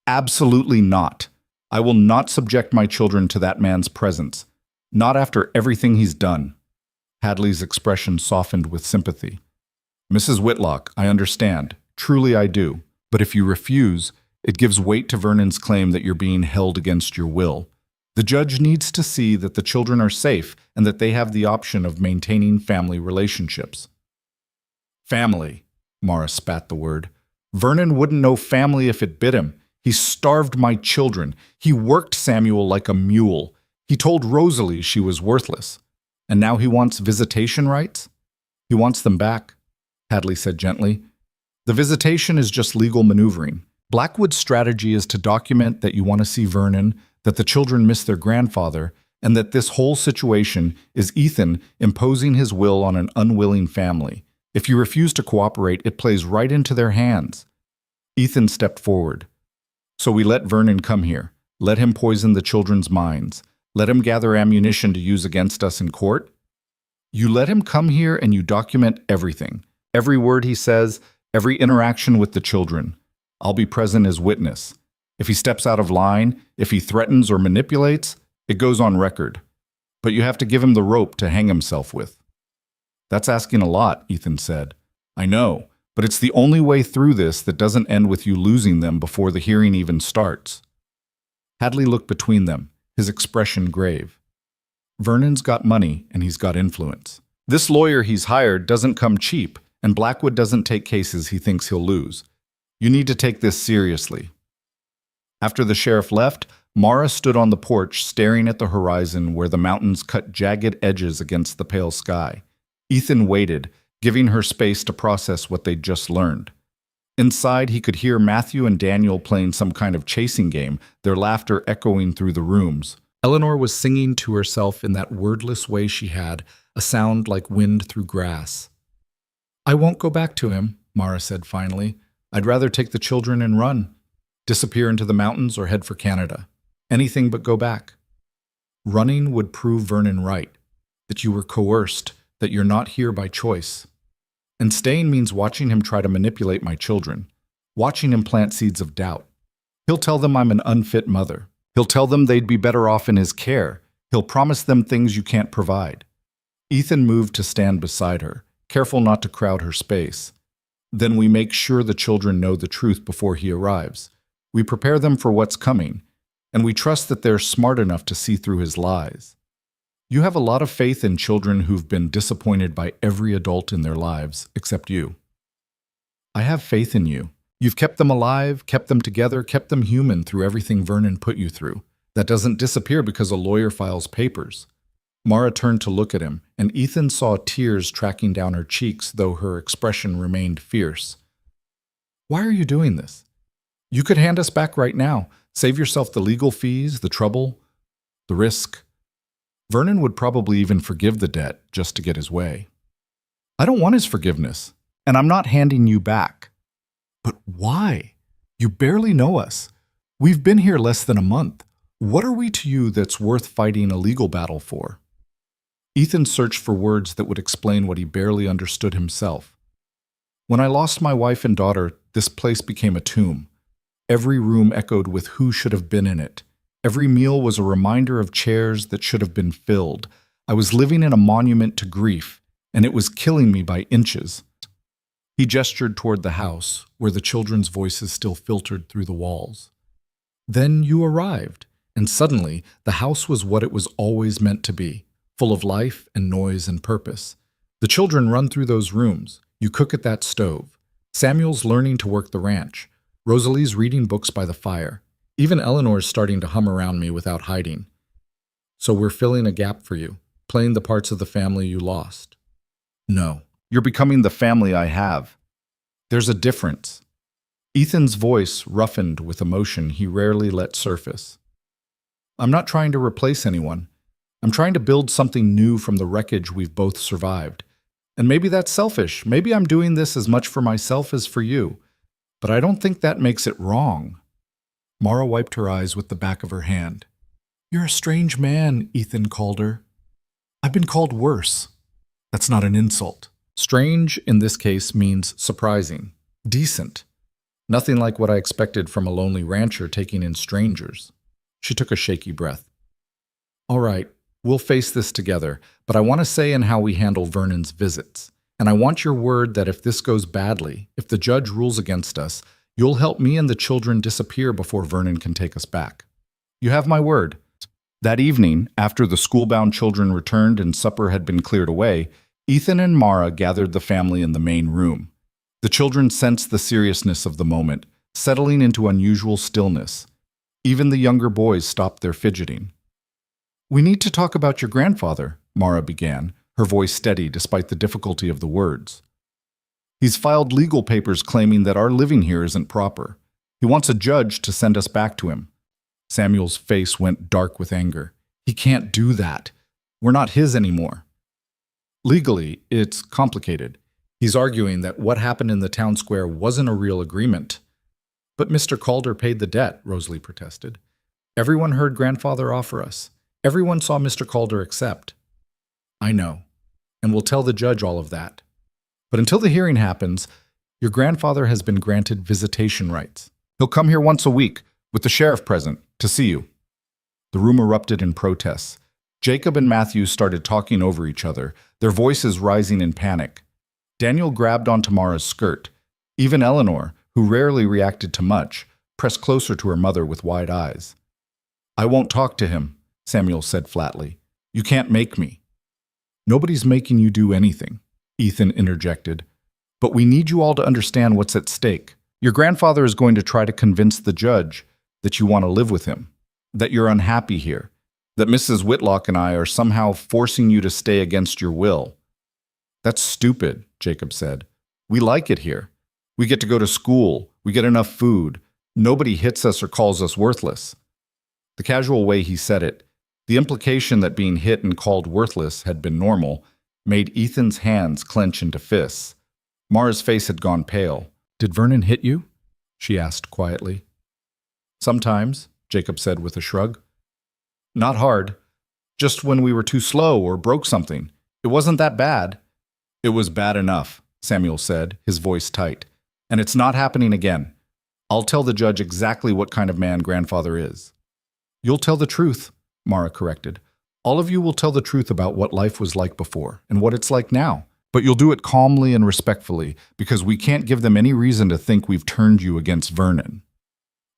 Absolutely not. I will not subject my children to that man's presence. Not after everything he's done. Hadley's expression softened with sympathy. Mrs. Whitlock, I understand. Truly I do. But if you refuse, it gives weight to Vernon's claim that you're being held against your will. The judge needs to see that the children are safe and that they have the option of maintaining family relationships. Family, Mara spat the word. Vernon wouldn't know family if it bit him. He starved my children. He worked Samuel like a mule. He told Rosalie she was worthless. And now he wants visitation rights? He wants them back, Hadley said gently. The visitation is just legal maneuvering. Blackwood's strategy is to document that you want to see Vernon, that the children miss their grandfather, and that this whole situation is Ethan imposing his will on an unwilling family. If you refuse to cooperate, it plays right into their hands. Ethan stepped forward. So we let Vernon come here. Let him poison the children's minds. Let him gather ammunition to use against us in court. You let him come here and you document everything. Every word he says, every interaction with the children. I'll be present as witness. If he steps out of line, if he threatens or manipulates, it goes on record. But you have to give him the rope to hang himself with. That's asking a lot, Ethan said. I know, but it's the only way through this that doesn't end with you losing them before the hearing even starts. Hadley looked between them, his expression grave. Vernon's got money and he's got influence. This lawyer he's hired doesn't come cheap, and Blackwood doesn't take cases he thinks he'll lose. You need to take this seriously. After the sheriff left, Mara stood on the porch staring at the horizon where the mountains cut jagged edges against the pale sky. Ethan waited, giving her space to process what they'd just learned. Inside, he could hear Matthew and Daniel playing some kind of chasing game, their laughter echoing through the rooms. Eleanor was singing to herself in that wordless way she had, a sound like wind through grass. I won't go back to him, Mara said finally. I'd rather take the children and run, disappear into the mountains or head for Canada. Anything but go back. Running would prove Vernon right, that you were coerced, that you're not here by choice. And staying means watching him try to manipulate my children, watching him plant seeds of doubt. He'll tell them I'm an unfit mother. He'll tell them they'd be better off in his care. He'll promise them things you can't provide. Ethan moved to stand beside her, careful not to crowd her space. Then we make sure the children know the truth before he arrives. We prepare them for what's coming, and we trust that they're smart enough to see through his lies. You have a lot of faith in children who've been disappointed by every adult in their lives, except you. I have faith in you. You've kept them alive, kept them together, kept them human through everything Vernon put you through. That doesn't disappear because a lawyer files papers. Mara turned to look at him, and Ethan saw tears tracking down her cheeks, though her expression remained fierce. Why are you doing this? You could hand us back right now. Save yourself the legal fees, the trouble, the risk. Vernon would probably even forgive the debt just to get his way. I don't want his forgiveness, and I'm not handing you back. But why? You barely know us. We've been here less than a month. What are we to you that's worth fighting a legal battle for? Ethan searched for words that would explain what he barely understood himself. When I lost my wife and daughter, this place became a tomb. Every room echoed with who should have been in it. Every meal was a reminder of chairs that should have been filled. I was living in a monument to grief, and it was killing me by inches. He gestured toward the house, where the children's voices still filtered through the walls. Then you arrived, and suddenly the house was what it was always meant to be, full of life and noise and purpose. The children run through those rooms. You cook at that stove. Samuel's learning to work the ranch. Rosalie's reading books by the fire. Even Eleanor's starting to hum around me without hiding. So we're filling a gap for you, playing the parts of the family you lost. No, you're becoming the family I have. There's a difference. Ethan's voice roughened with emotion he rarely let surface. I'm not trying to replace anyone. I'm trying to build something new from the wreckage we've both survived. And maybe that's selfish. Maybe I'm doing this as much for myself as for you. But I don't think that makes it wrong. Mara wiped her eyes with the back of her hand. You're a strange man, Ethan called her. I've been called worse. That's not an insult. Strange, in this case, means surprising, decent. Nothing like what I expected from a lonely rancher taking in strangers. She took a shaky breath. All right, we'll face this together, but I want to say in how we handle Vernon's visits. And I want your word that if this goes badly, if the judge rules against us, you'll help me and the children disappear before Vernon can take us back. You have my word. That evening, after the school-bound children returned and supper had been cleared away, Ethan and Mara gathered the family in the main room. The children sensed the seriousness of the moment, settling into unusual stillness. Even the younger boys stopped their fidgeting. We need to talk about your grandfather, Mara began, her voice steady despite the difficulty of the words. He's filed legal papers claiming that our living here isn't proper. He wants a judge to send us back to him. Samuel's face went dark with anger. He can't do that. We're not his anymore. Legally, it's complicated. He's arguing that what happened in the town square wasn't a real agreement. But Mr. Calder paid the debt, Rosalie protested. Everyone heard grandfather offer us. Everyone saw Mr. Calder accept. I know, and we'll tell the judge all of that. But until the hearing happens, your grandfather has been granted visitation rights. He'll come here once a week, with the sheriff present, to see you. The room erupted in protests. Jacob and Matthew started talking over each other, their voices rising in panic. Daniel grabbed onto Mara's skirt. Even Eleanor, who rarely reacted to much, pressed closer to her mother with wide eyes. I won't talk to him, Samuel said flatly. You can't make me. Nobody's making you do anything, Ethan interjected. But we need you all to understand what's at stake. Your grandfather is going to try to convince the judge that you want to live with him, that you're unhappy here, that Mrs. Whitlock and I are somehow forcing you to stay against your will. That's stupid, Jacob said. We like it here. We get to go to school. We get enough food. Nobody hits us or calls us worthless. The casual way he said it, the implication that being hit and called worthless had been normal, made Ethan's hands clench into fists. Mara's face had gone pale. Did Vernon hit you? She asked quietly. Sometimes, Jacob said with a shrug. Not hard. Just when we were too slow or broke something. It wasn't that bad. It was bad enough, Samuel said, his voice tight. And it's not happening again. I'll tell the judge exactly what kind of man grandfather is. You'll tell the truth, Mara corrected. All of you will tell the truth about what life was like before and what it's like now. But you'll do it calmly and respectfully, because we can't give them any reason to think we've turned you against Vernon.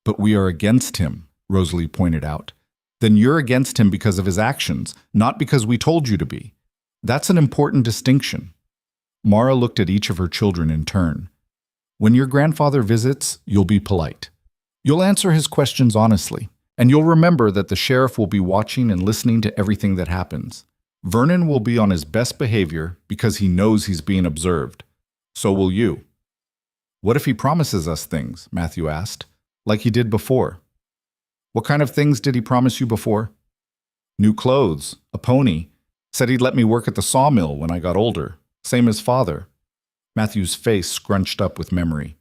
But we are against him, Rosalie pointed out. Then you're against him because of his actions, not because we told you to be. That's an important distinction. Mara looked at each of her children in turn. When your grandfather visits, you'll be polite. You'll answer his questions honestly. And you'll remember that the sheriff will be watching and listening to everything that happens. Vernon will be on his best behavior because he knows he's being observed. So will you. What if he promises us things? Matthew asked, like he did before. What kind of things did he promise you before? New clothes, a pony. Said he'd let me work at the sawmill when I got older. Same as father. Matthew's face scrunched up with memory.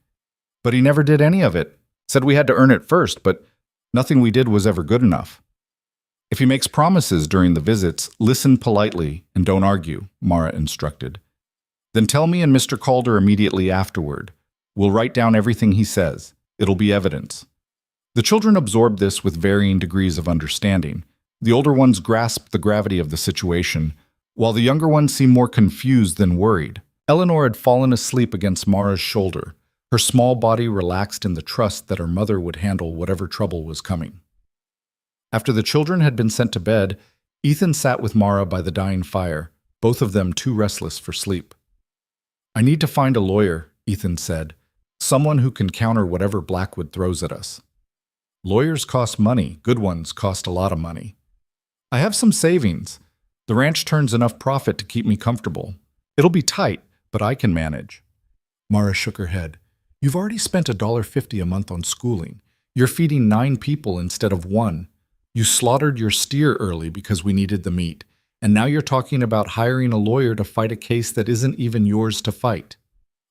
But he never did any of it. Said we had to earn it first, but nothing we did was ever good enough. If he makes promises during the visits, listen politely and don't argue, Mara instructed. Then tell me and Mr. Calder immediately afterward. We'll write down everything he says. It'll be evidence. The children absorbed this with varying degrees of understanding. The older ones grasped the gravity of the situation, while the younger ones seemed more confused than worried. Eleanor had fallen asleep against Mara's shoulder, her small body relaxed in the trust that her mother would handle whatever trouble was coming. After the children had been sent to bed, Ethan sat with Mara by the dying fire, both of them too restless for sleep. "I need to find a lawyer," Ethan said, "someone who can counter whatever Blackwood throws at us. Lawyers cost money, good ones cost a lot of money. I have some savings. The ranch turns enough profit to keep me comfortable. It'll be tight, but I can manage." Mara shook her head. "You've already spent $1.50 a month on schooling. You're feeding 9 people instead of 1. You slaughtered your steer early because we needed the meat, and now you're talking about hiring a lawyer to fight a case that isn't even yours to fight.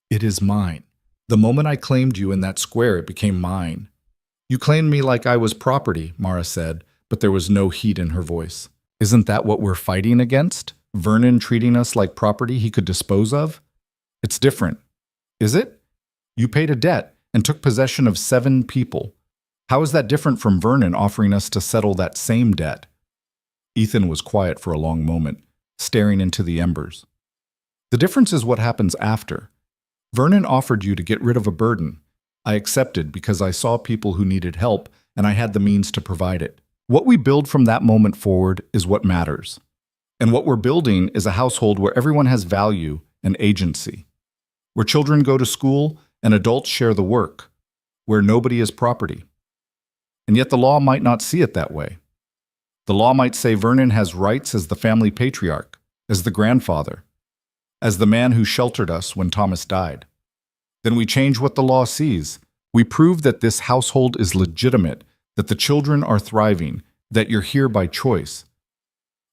It is mine. The moment I claimed you in that square, it became mine." "You claimed me like I was property," Mara said, but there was no heat in her voice. "Isn't that what we're fighting against? Vernon treating us like property he could dispose of? It's different. Is it? You paid a debt and took possession of 7 people. How is that different from Vernon offering us to settle that same debt?" Ethan was quiet for a long moment, staring into the embers. "The difference is what happens after. Vernon offered you to get rid of a burden. I accepted because I saw people who needed help and I had the means to provide it. What we build from that moment forward is what matters. And what we're building is a household where everyone has value and agency, where children go to school and adults share the work, where nobody is property. And yet the law might not see it that way. The law might say Vernon has rights as the family patriarch, as the grandfather, as the man who sheltered us when Thomas died. Then we change what the law sees. We prove that this household is legitimate, that the children are thriving, that you're here by choice."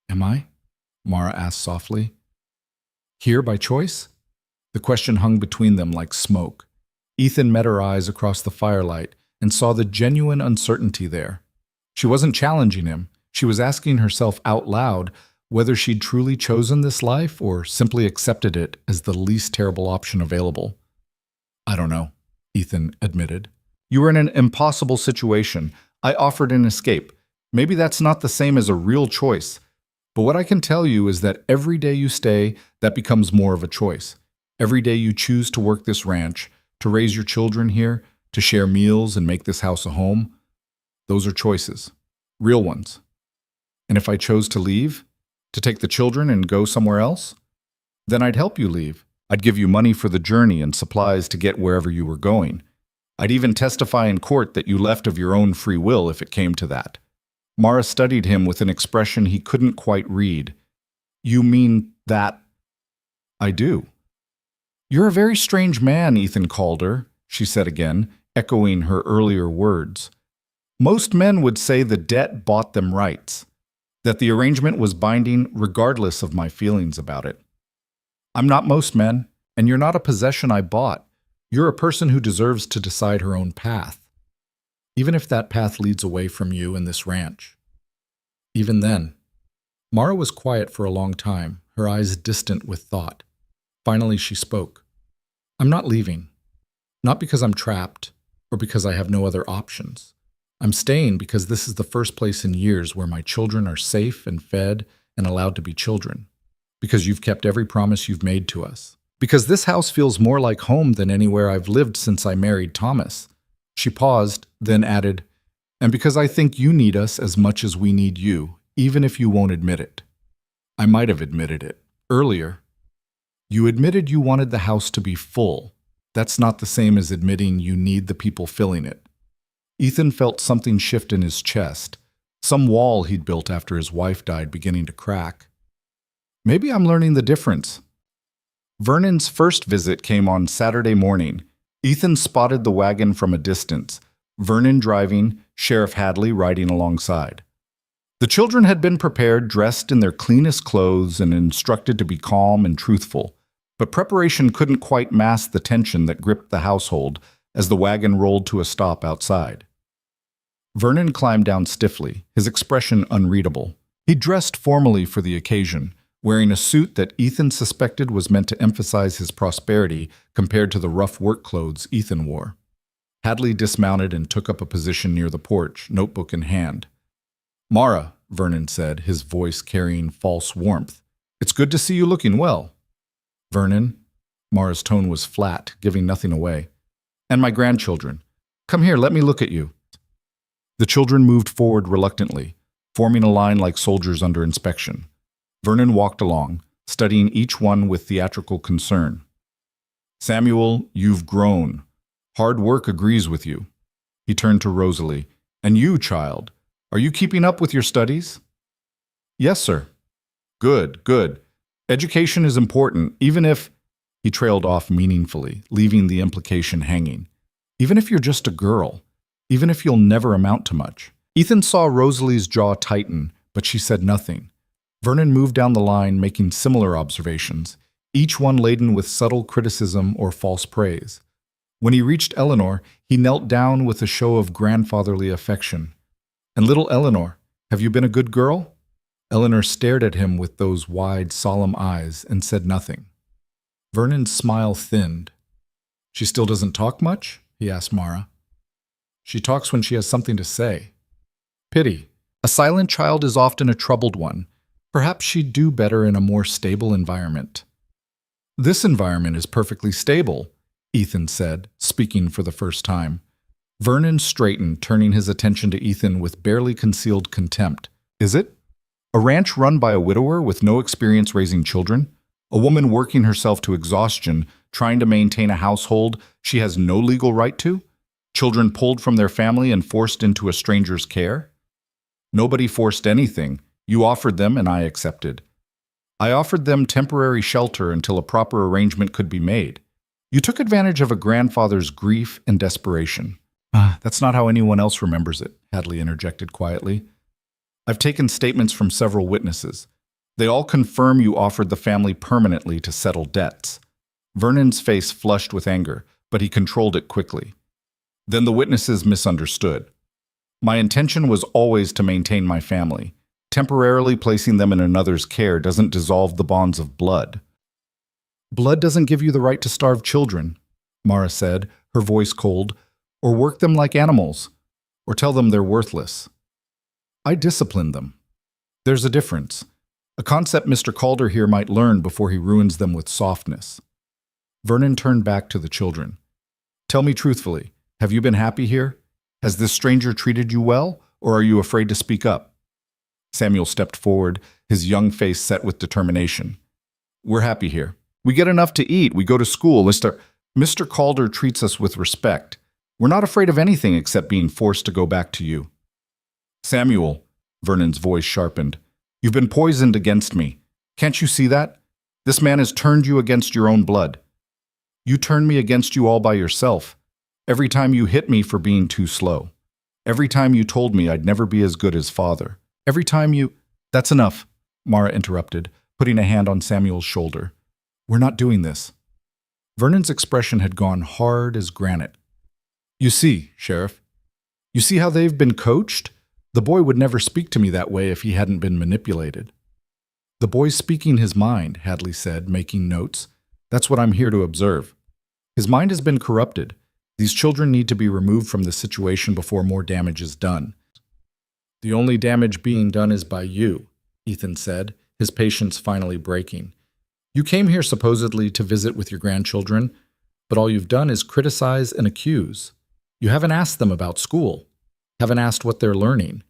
"Am I?" Mara asked softly. "Here by choice?" The question hung between them like smoke. Ethan met her eyes across the firelight and saw the genuine uncertainty there. She wasn't challenging him. She was asking herself out loud whether she'd truly chosen this life or simply accepted it as the least terrible option available. "I don't know," Ethan admitted. "You were in an impossible situation. I offered an escape. Maybe that's not the same as a real choice. But what I can tell you is that every day you stay, that becomes more of a choice. Every day you choose to work this ranch, to raise your children here, to share meals and make this house a home, those are choices. Real ones. And if I chose to leave, to take the children and go somewhere else, then I'd help you leave. I'd give you money for the journey and supplies to get wherever you were going. I'd even testify in court that you left of your own free will if it came to that." Mara studied him with an expression he couldn't quite read. "You mean that?" "I do." "You're a very strange man, Ethan Calder," she said again, echoing her earlier words. "Most men would say the debt bought them rights, that the arrangement was binding regardless of my feelings about it. I'm not most men, and you're not a possession I bought. You're a person who deserves to decide her own path, even if that path leads away from you and this ranch." Even then, Mara was quiet for a long time, her eyes distant with thought. Finally, she spoke. "I'm not leaving. Not because I'm trapped, or because I have no other options. I'm staying because this is the first place in years where my children are safe and fed and allowed to be children. Because you've kept every promise you've made to us. Because this house feels more like home than anywhere I've lived since I married Thomas." She paused, then added, "And because I think you need us as much as we need you, even if you won't admit it." "I might have admitted it. Earlier. You admitted you wanted the house to be full. That's not the same as admitting you need the people filling it." Ethan felt something shift in his chest, some wall he'd built after his wife died beginning to crack. "Maybe I'm learning the difference." Vernon's first visit came on Saturday morning. Ethan spotted the wagon from a distance, Vernon driving, Sheriff Hadley riding alongside. The children had been prepared, dressed in their cleanest clothes and instructed to be calm and truthful, but preparation couldn't quite mask the tension that gripped the household as the wagon rolled to a stop outside. Vernon climbed down stiffly, his expression unreadable. He dressed formally for the occasion, wearing a suit that Ethan suspected was meant to emphasize his prosperity compared to the rough work clothes Ethan wore. Hadley dismounted and took up a position near the porch, notebook in hand. "Mara," Vernon said, his voice carrying false warmth, "it's good to see you looking well." "Vernon," Mara's tone was flat, giving nothing away. "And my grandchildren. Come here, let me look at you." The children moved forward reluctantly, forming a line like soldiers under inspection. Vernon walked along, studying each one with theatrical concern. "Samuel, you've grown. Hard work agrees with you." He turned to Rosalie. "And you, child, are you keeping up with your studies?" "Yes, sir." "Good, good. Education is important, even if—" He trailed off meaningfully, leaving the implication hanging. "Even if you're just a girl. Even if you'll never amount to much." Ethan saw Rosalie's jaw tighten, but she said nothing. Vernon moved down the line, making similar observations, each one laden with subtle criticism or false praise. When he reached Eleanor, he knelt down with a show of grandfatherly affection. "And little Eleanor, have you been a good girl?" Eleanor stared at him with those wide, solemn eyes and said nothing. Vernon's smile thinned. "She still doesn't talk much?" he asked Mara. "She talks when she has something to say." "Pity. A silent child is often a troubled one. Perhaps she'd do better in a more stable environment." "This environment is perfectly stable," Ethan said, speaking for the first time. Vernon straightened, turning his attention to Ethan with barely concealed contempt. "Is it? A ranch run by a widower with no experience raising children? A woman working herself to exhaustion, trying to maintain a household she has no legal right to? Children pulled from their family and forced into a stranger's care?" "Nobody forced anything. You offered them and I accepted. I offered them temporary shelter until a proper arrangement could be made. You took advantage of a grandfather's grief and desperation." "That's not how anyone else remembers it," Hadley interjected quietly. "I've taken statements from several witnesses. They all confirm you offered the family permanently to settle debts." Vernon's face flushed with anger, but he controlled it quickly. "Then the witnesses misunderstood. My intention was always to maintain my family. Temporarily placing them in another's care doesn't dissolve the bonds of blood." "Blood doesn't give you the right to starve children," Mara said, her voice cold, "or work them like animals, or tell them they're worthless. I discipline them. There's a difference. A concept Mr. Calder here might learn before he ruins them with softness." Vernon turned back to the children. "Tell me truthfully, have you been happy here? Has this stranger treated you well, or are you afraid to speak up?" Samuel stepped forward, his young face set with determination. "We're happy here. We get enough to eat. We go to school. Mr. Calder treats us with respect. We're not afraid of anything except being forced to go back to you." "Samuel," Vernon's voice sharpened, "you've been poisoned against me. Can't you see that? This man has turned you against your own blood. You turned me against you all by yourself. Every time you hit me for being too slow. Every time you told me I'd never be as good as father. Every time you—" "That's enough," Mara interrupted, putting a hand on Samuel's shoulder. "We're not doing this." Vernon's expression had gone hard as granite. "You see, Sheriff, you see how they've been coached? The boy would never speak to me that way if he hadn't been manipulated." "The boy's speaking his mind," Hadley said, making notes. "That's what I'm here to observe. His mind has been corrupted. These children need to be removed from the situation before more damage is done." "The only damage being done is by you," Ethan said, his patience finally breaking. "You came here supposedly to visit with your grandchildren, but all you've done is criticize and accuse. You haven't asked them about school, haven't asked what they're learning,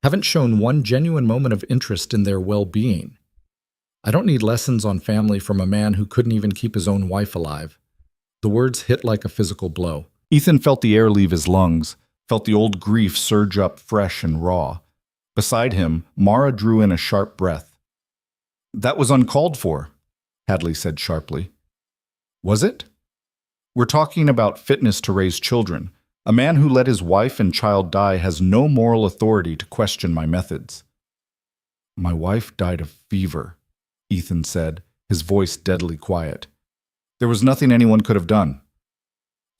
haven't shown one genuine moment of interest in their well-being. I don't need lessons on family from a man who couldn't even keep his own wife alive." The words hit like a physical blow. Ethan felt the air leave his lungs, felt the old grief surge up fresh and raw. Beside him, Mara drew in a sharp breath. "That was uncalled for," Hadley said sharply. "Was it? We're talking about fitness to raise children. A man who let his wife and child die has no moral authority to question my methods." "My wife died of fever," Ethan said, his voice deadly quiet. "There was nothing anyone could have done."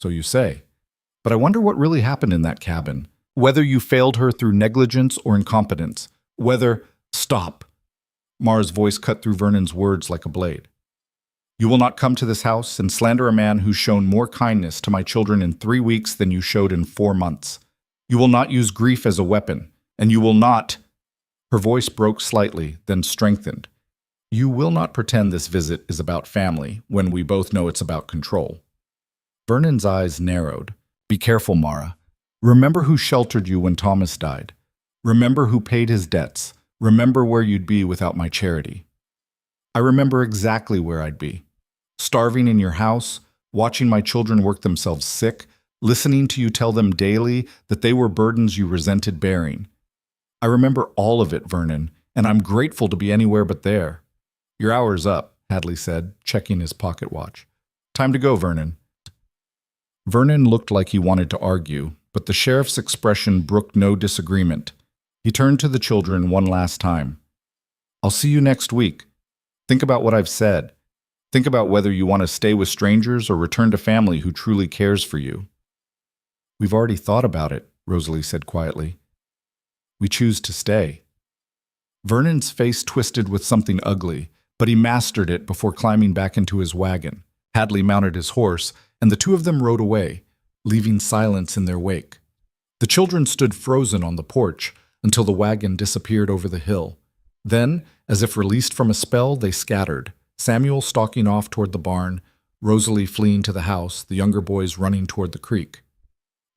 "So you say. But I wonder what really happened in that cabin. Whether you failed her through negligence or incompetence. Whether—" "Stop!" Mara's voice cut through Vernon's words like a blade. You will not come to this house and slander a man who's shown more kindness to my children in 3 weeks than you showed in 4 months. You will not use grief as a weapon, and you will not—" Her voice broke slightly, then strengthened. "You will not pretend this visit is about family when we both know it's about control." Vernon's eyes narrowed. "Be careful, Mara. Remember who sheltered you when Thomas died. Remember who paid his debts. Remember where you'd be without my charity." "I remember exactly where I'd be. Starving in your house, watching my children work themselves sick, listening to you tell them daily that they were burdens you resented bearing. I remember all of it, Vernon, and I'm grateful to be anywhere but there." "Your hour's up," Hadley said, checking his pocket watch. "Time to go, Vernon." Vernon looked like he wanted to argue, but the sheriff's expression brooked no disagreement. He turned to the children one last time. "I'll see you next week. Think about what I've said. Think about whether you want to stay with strangers or return to family who truly cares for you." "We've already thought about it," Rosalie said quietly. "We choose to stay." Vernon's face twisted with something ugly, but he mastered it before climbing back into his wagon. Hadley mounted his horse, and the two of them rode away, leaving silence in their wake. The children stood frozen on the porch until the wagon disappeared over the hill. Then, as if released from a spell, they scattered, Samuel stalking off toward the barn, Rosalie fleeing to the house, the younger boys running toward the creek.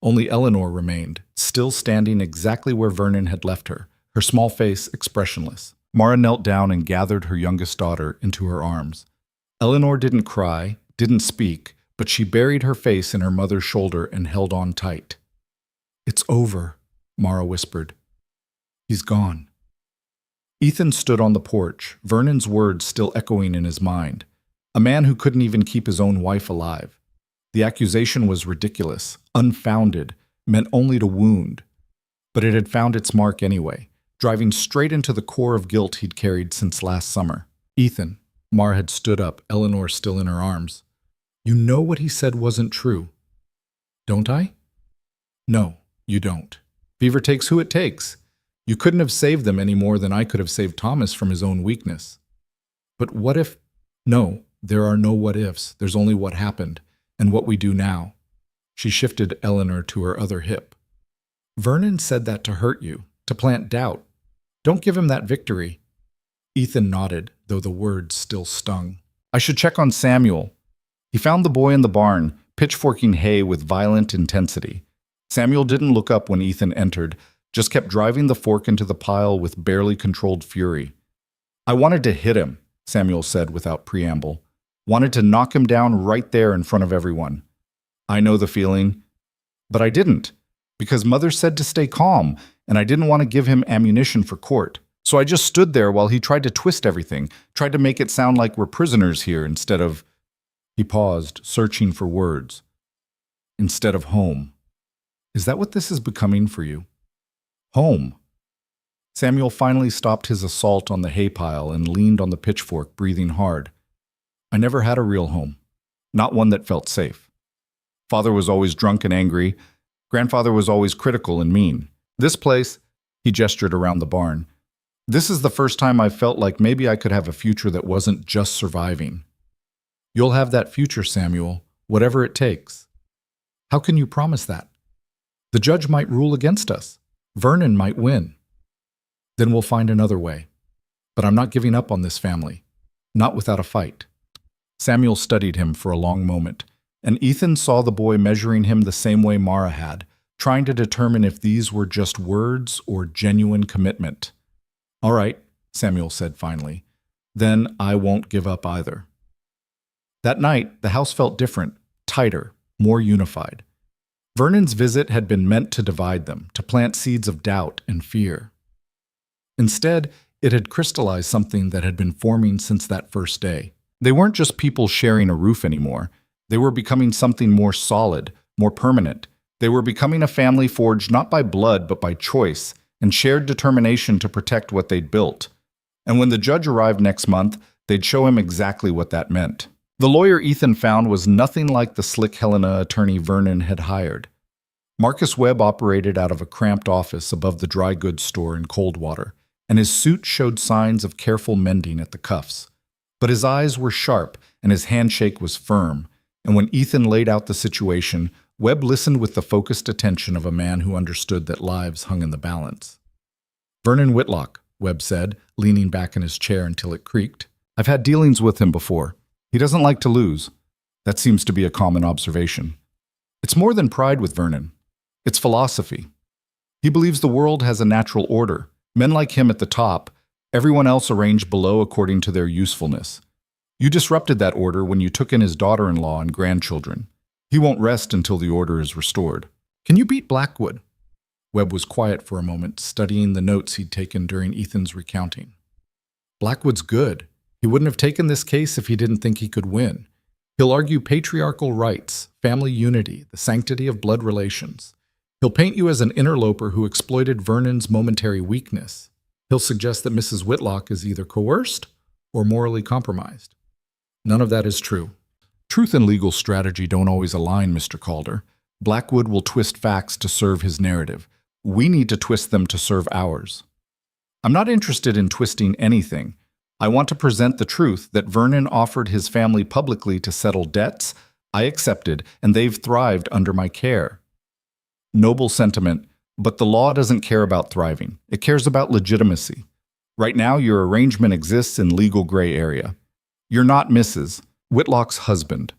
Only Eleanor remained, still standing exactly where Vernon had left her, her small face expressionless. Mara knelt down and gathered her youngest daughter into her arms. Eleanor didn't cry, didn't speak, but she buried her face in her mother's shoulder and held on tight. "It's over," Mara whispered. "He's gone." Ethan stood on the porch, Vernon's words still echoing in his mind. A man who couldn't even keep his own wife alive. The accusation was ridiculous, unfounded, meant only to wound. But it had found its mark anyway, driving straight into the core of guilt he'd carried since last summer. "Ethan," Mara had stood up, Eleanor still in her arms. "You know what he said wasn't true." "Don't I?" "No, you don't. Beaver takes who it takes. You couldn't have saved them any more than I could have saved Thomas from his own weakness." "But what if—" "No, there are no what ifs. There's only what happened, and what we do now." She shifted Eleanor to her other hip. "Vernon said that to hurt you, to plant doubt. Don't give him that victory." Ethan nodded, though the words still stung. "I should check on Samuel." He found the boy in the barn, pitchforking hay with violent intensity. Samuel didn't look up when Ethan entered, just kept driving the fork into the pile with barely controlled fury. "I wanted to hit him," Samuel said without preamble. "Wanted to knock him down right there in front of everyone. I know the feeling. But I didn't, because Mother said to stay calm, and I didn't want to give him ammunition for court. So I just stood there while he tried to twist everything, tried to make it sound like we're prisoners here instead of—" He paused, searching for words. "Instead of home. Is that what this is becoming for you? Home." Samuel finally stopped his assault on the hay pile and leaned on the pitchfork, breathing hard. "I never had a real home. Not one that felt safe. Father was always drunk and angry. Grandfather was always critical and mean. This place," he gestured around the barn, "this is the first time I've felt like maybe I could have a future that wasn't just surviving." "You'll have that future, Samuel, whatever it takes." "How can you promise that? The judge might rule against us. Vernon might win. Then we'll find another way. But I'm not giving up on this family. Not without a fight." Samuel studied him for a long moment, and Ethan saw the boy measuring him the same way Mara had, trying to determine if these were just words or genuine commitment. "All right," Samuel said finally. "Then I won't give up either." That night, the house felt different, tighter, more unified. Vernon's visit had been meant to divide them, to plant seeds of doubt and fear. Instead, it had crystallized something that had been forming since that first day. They weren't just people sharing a roof anymore. They were becoming something more solid, more permanent. They were becoming a family forged not by blood but by choice and shared determination to protect what they'd built. And when the judge arrived next month, they'd show him exactly what that meant. The lawyer Ethan found was nothing like the slick Helena attorney Vernon had hired. Marcus Webb operated out of a cramped office above the dry goods store in Coldwater, and his suit showed signs of careful mending at the cuffs. But his eyes were sharp and his handshake was firm, and when Ethan laid out the situation, Webb listened with the focused attention of a man who understood that lives hung in the balance. "Vernon Whitlock," Webb said, leaning back in his chair until it creaked. "I've had dealings with him before. He doesn't like to lose. That seems to be a common observation. It's more than pride with Vernon. It's philosophy. He believes the world has a natural order. Men like him at the top, everyone else arranged below according to their usefulness. You disrupted that order when you took in his daughter-in-law and grandchildren. He won't rest until the order is restored. Can you beat Blackwood?" Webb was quiet for a moment, studying the notes he'd taken during Ethan's recounting. "Blackwood's good. He wouldn't have taken this case if he didn't think he could win. He'll argue patriarchal rights, family unity, the sanctity of blood relations. He'll paint you as an interloper who exploited Vernon's momentary weakness. He'll suggest that Mrs. Whitlock is either coerced or morally compromised. None of that is true. Truth and legal strategy don't always align, Mr. Calder. Blackwood will twist facts to serve his narrative. We need to twist them to serve ours. I'm not interested in twisting anything. I want to present the truth that Vernon offered his family publicly to settle debts. I accepted, and they've thrived under my care. Noble sentiment, but the law doesn't care about thriving. It cares about legitimacy. Right now, your arrangement exists in legal gray area. You're not Mrs. Whitlock's husband.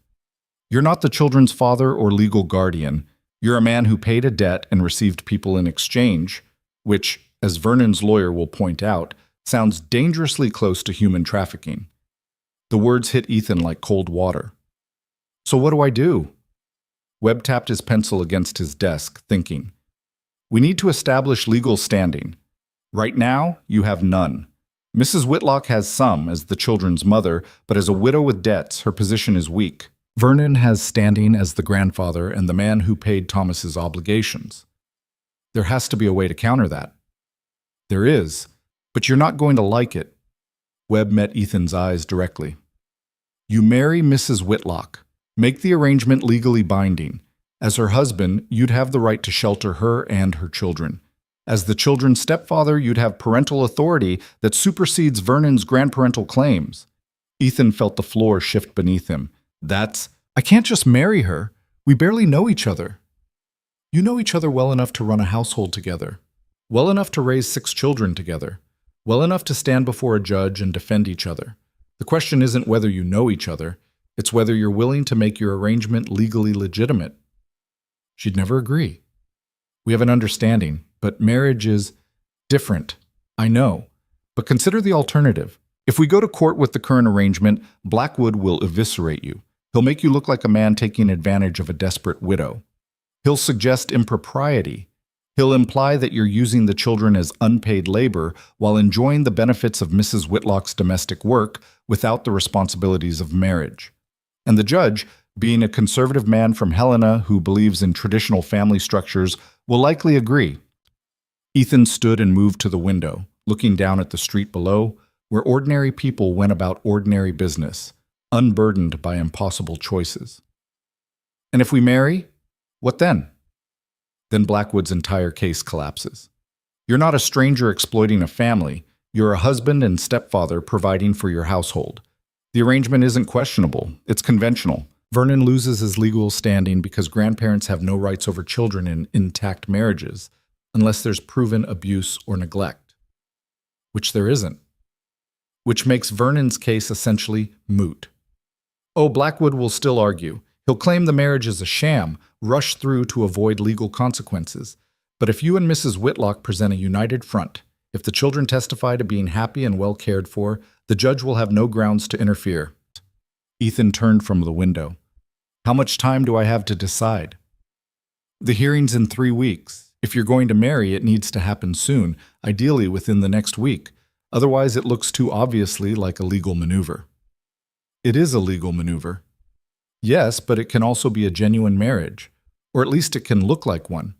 You're not the children's father or legal guardian. You're a man who paid a debt and received people in exchange, which, as Vernon's lawyer will point out, sounds dangerously close to human trafficking. The words hit Ethan like cold water. So what do I do? Webb tapped his pencil against his desk, thinking. We need to establish legal standing. Right now, you have none. Mrs. Whitlock has some as the children's mother, but as a widow with debts, her position is weak. Vernon has standing as the grandfather and the man who paid Thomas's obligations. There has to be a way to counter that. There is, but you're not going to like it. Webb met Ethan's eyes directly. You marry Mrs. Whitlock. Make the arrangement legally binding. As her husband, you'd have the right to shelter her and her children. As the children's stepfather, you'd have parental authority that supersedes Vernon's grandparental claims. Ethan felt the floor shift beneath him. I can't just marry her. We barely know each other. You know each other well enough to run a household together. Well enough to raise 6 children together. Well enough to stand before a judge and defend each other. The question isn't whether you know each other. It's whether you're willing to make your arrangement legally legitimate. She'd never agree. We have an understanding, but marriage is different. I know. But consider the alternative. If we go to court with the current arrangement, Blackwood will eviscerate you. He'll make you look like a man taking advantage of a desperate widow. He'll suggest impropriety. He'll imply that you're using the children as unpaid labor while enjoying the benefits of Mrs. Whitlock's domestic work without the responsibilities of marriage. And the judge, being a conservative man from Helena who believes in traditional family structures, will likely agree. Ethan stood and moved to the window, looking down at the street below, where ordinary people went about ordinary business, unburdened by impossible choices. And if we marry, what then? Then Blackwood's entire case collapses. You're not a stranger exploiting a family. You're a husband and stepfather providing for your household. The arrangement isn't questionable. It's conventional. Vernon loses his legal standing because grandparents have no rights over children in intact marriages unless there's proven abuse or neglect, which there isn't, which makes Vernon's case essentially moot. Oh, Blackwood will still argue. He'll claim the marriage is a sham, rush through to avoid legal consequences. But if you and Mrs. Whitlock present a united front, if the children testify to being happy and well cared for, the judge will have no grounds to interfere. Ethan turned from the window. How much time do I have to decide? The hearing's in 3 weeks. If you're going to marry, it needs to happen soon, ideally within the next week. Otherwise, it looks too obviously like a legal maneuver. It is a legal maneuver. Yes, but it can also be a genuine marriage, or at least it can look like one.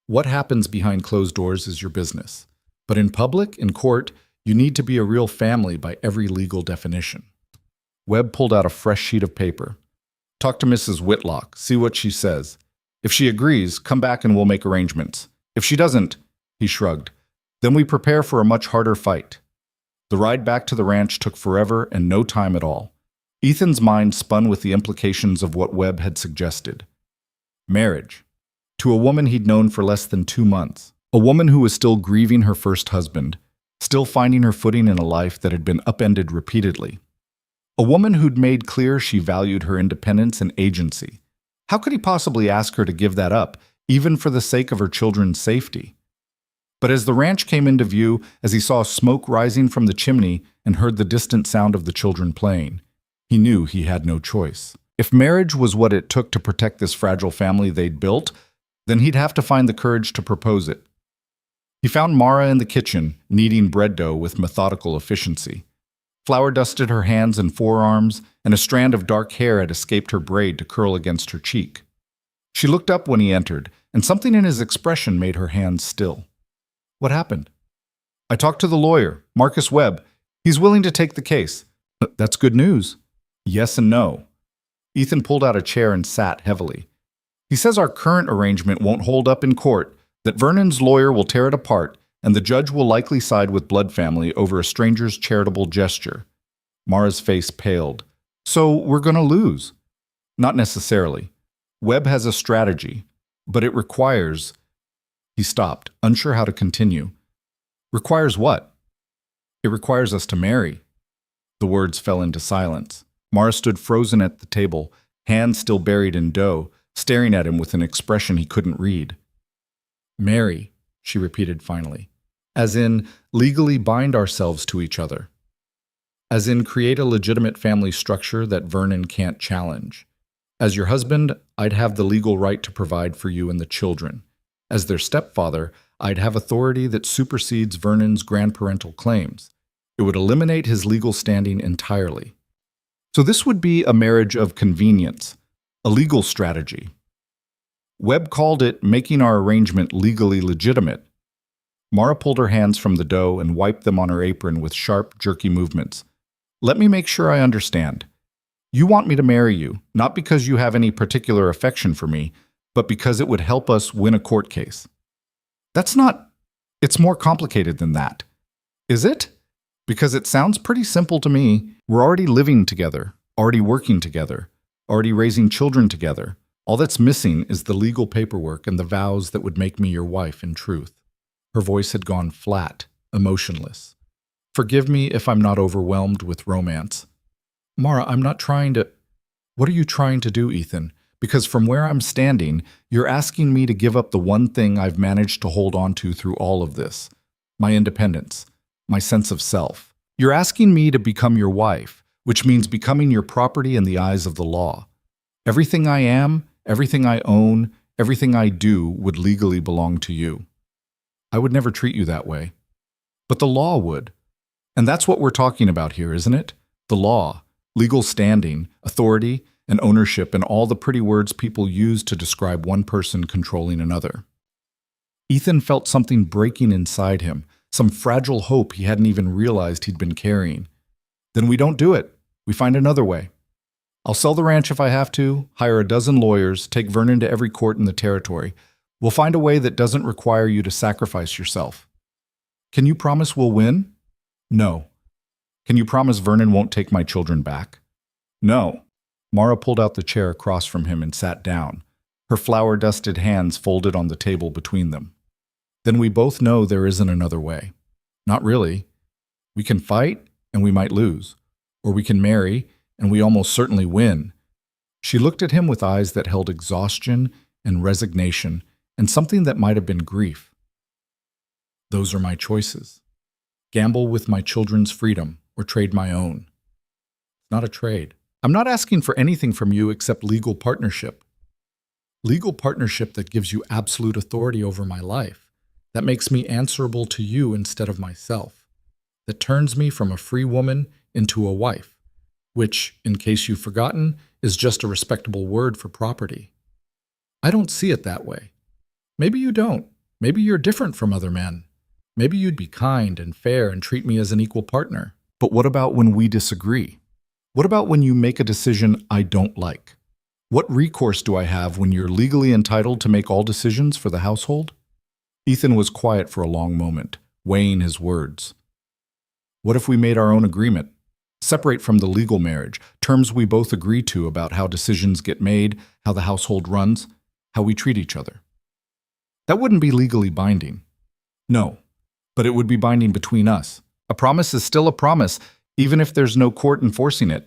What happens behind closed doors is your business. But in public, in court, you need to be a real family by every legal definition. Webb pulled out a fresh sheet of paper. Talk to Mrs. Whitlock, see what she says. If she agrees, come back and we'll make arrangements. If she doesn't, he shrugged, then we prepare for a much harder fight. The ride back to the ranch took forever and no time at all. Ethan's mind spun with the implications of what Webb had suggested. Marriage. To a woman he'd known for less than 2 months. A woman who was still grieving her first husband, still finding her footing in a life that had been upended repeatedly. A woman who'd made clear she valued her independence and agency. How could he possibly ask her to give that up, even for the sake of her children's safety? But as the ranch came into view, as he saw smoke rising from the chimney and heard the distant sound of the children playing, he knew he had no choice. If marriage was what it took to protect this fragile family they'd built, then he'd have to find the courage to propose it. He found Mara in the kitchen, kneading bread dough with methodical efficiency. Flour dusted her hands and forearms, and a strand of dark hair had escaped her braid to curl against her cheek. She looked up when he entered, and something in his expression made her hands still. What happened? I talked to the lawyer, Marcus Webb. He's willing to take the case. That's good news. Yes and no. Ethan pulled out a chair and sat heavily. He says our current arrangement won't hold up in court, that Vernon's lawyer will tear it apart, and the judge will likely side with Blood family over a stranger's charitable gesture. Mara's face paled. So we're going to lose? Not necessarily. Webb has a strategy, but it requires... He stopped, unsure how to continue. Requires what? It requires us to marry. The words fell into silence. Mara stood frozen at the table, hands still buried in dough, staring at him with an expression he couldn't read. Marry, she repeated finally. As in, legally bind ourselves to each other. As in, create a legitimate family structure that Vernon can't challenge. As your husband, I'd have the legal right to provide for you and the children. As their stepfather, I'd have authority that supersedes Vernon's grandparental claims. It would eliminate his legal standing entirely. So this would be a marriage of convenience, a legal strategy. Webb called it making our arrangement legally legitimate. Mara pulled her hands from the dough and wiped them on her apron with sharp, jerky movements. Let me make sure I understand. You want me to marry you, not because you have any particular affection for me, but because it would help us win a court case. That's not... It's more complicated than that. Is it? Because it sounds pretty simple to me. We're already living together, already working together, already raising children together. All that's missing is the legal paperwork and the vows that would make me your wife in truth. Her voice had gone flat, emotionless. Forgive me if I'm not overwhelmed with romance. Mara, I'm not trying to... What are you trying to do, Ethan? Because from where I'm standing, you're asking me to give up the one thing I've managed to hold on to through all of this. My independence, my sense of self. You're asking me to become your wife, which means becoming your property in the eyes of the law. Everything I am, everything I own, everything I do would legally belong to you. I would never treat you that way. But the law would. And that's what we're talking about here, isn't it? The law, legal standing, authority, and ownership, and all the pretty words people use to describe one person controlling another. Ethan felt something breaking inside him, some fragile hope he hadn't even realized he'd been carrying. Then we don't do it. We find another way. I'll sell the ranch if I have to, hire a dozen lawyers, take Vernon to every court in the territory. We'll find a way that doesn't require you to sacrifice yourself. Can you promise we'll win? No. Can you promise Vernon won't take my children back? No. Mara pulled out the chair across from him and sat down, her flour-dusted hands folded on the table between them. Then we both know there isn't another way. Not really. We can fight, and we might lose. Or we can marry, and we almost certainly win. She looked at him with eyes that held exhaustion and resignation, and something that might have been grief. Those are my choices. Gamble with my children's freedom, or trade my own. It's not a trade. I'm not asking for anything from you except legal partnership. Legal partnership that gives you absolute authority over my life, that makes me answerable to you instead of myself, that turns me from a free woman into a wife, which, in case you've forgotten, is just a respectable word for property. I don't see it that way. Maybe you don't. Maybe you're different from other men. Maybe you'd be kind and fair and treat me as an equal partner. But what about when we disagree? What about when you make a decision I don't like? What recourse do I have when you're legally entitled to make all decisions for the household? Ethan was quiet for a long moment, weighing his words. What if we made our own agreement? Separate from the legal marriage, terms we both agree to about how decisions get made, how the household runs, how we treat each other. That wouldn't be legally binding. No, but it would be binding between us. A promise is still a promise, even if there's no court enforcing it.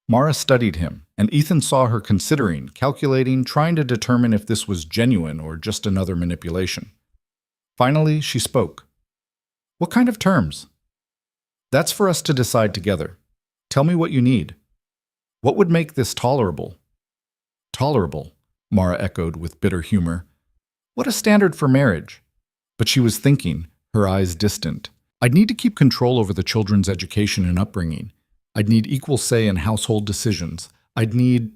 Mara studied him, and Ethan saw her considering, calculating, trying to determine if this was genuine or just another manipulation. Finally, she spoke. What kind of terms? That's for us to decide together. Tell me what you need. What would make this tolerable? Tolerable, Mara echoed with bitter humor. What a standard for marriage. But she was thinking, her eyes distant. I'd need to keep control over the children's education and upbringing. I'd need equal say in household decisions. I'd need...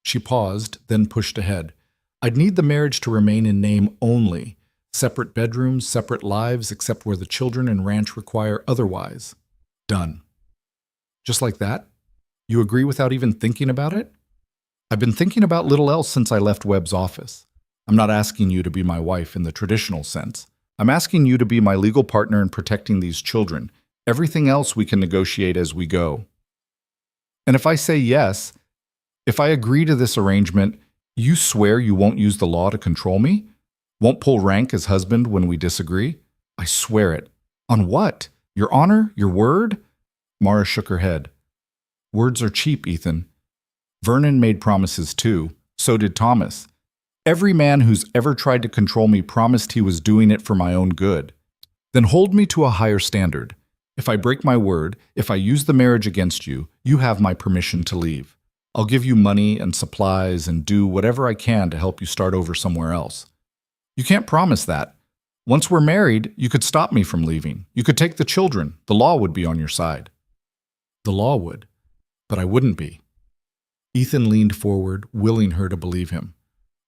She paused, then pushed ahead. I'd need the marriage to remain in name only. Separate bedrooms, separate lives, except where the children and ranch require otherwise. Done. Just like that? You agree without even thinking about it? I've been thinking about little else since I left Webb's office. I'm not asking you to be my wife in the traditional sense. I'm asking you to be my legal partner in protecting these children. Everything else we can negotiate as we go. And if I say yes, if I agree to this arrangement, you swear you won't use the law to control me? Won't pull rank as husband when we disagree? I swear it. On what? Your honor? Your word? Mara shook her head. Words are cheap, Ethan. Vernon made promises too. So did Thomas. Every man who's ever tried to control me promised he was doing it for my own good. Then hold me to a higher standard. If I break my word, if I use the marriage against you, you have my permission to leave. I'll give you money and supplies and do whatever I can to help you start over somewhere else. You can't promise that. Once we're married, you could stop me from leaving. You could take the children. The law would be on your side. The law would, but I wouldn't be. Ethan leaned forward, willing her to believe him.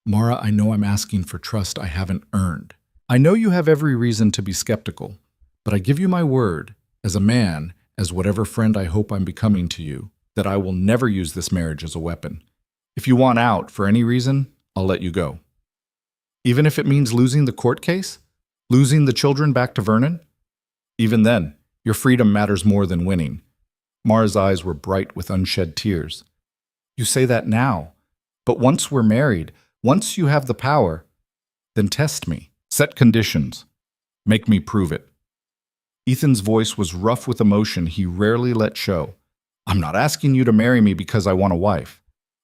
Mara, I know I'm asking for trust I haven't earned. I know you have every reason to be skeptical, but I give you my word, as a man, as whatever friend I hope I'm becoming to you, that I will never use this marriage as a weapon. If you want out for any reason, I'll let you go. Even if it means losing the court case? Losing the children back to Vernon? Even then, your freedom matters more than winning. Mara's eyes were bright with unshed tears. You say that now, but once we're married, once you have the power, then test me. Set conditions. Make me prove it. Ethan's voice was rough with emotion he rarely let show. I'm not asking you to marry me because I want a wife.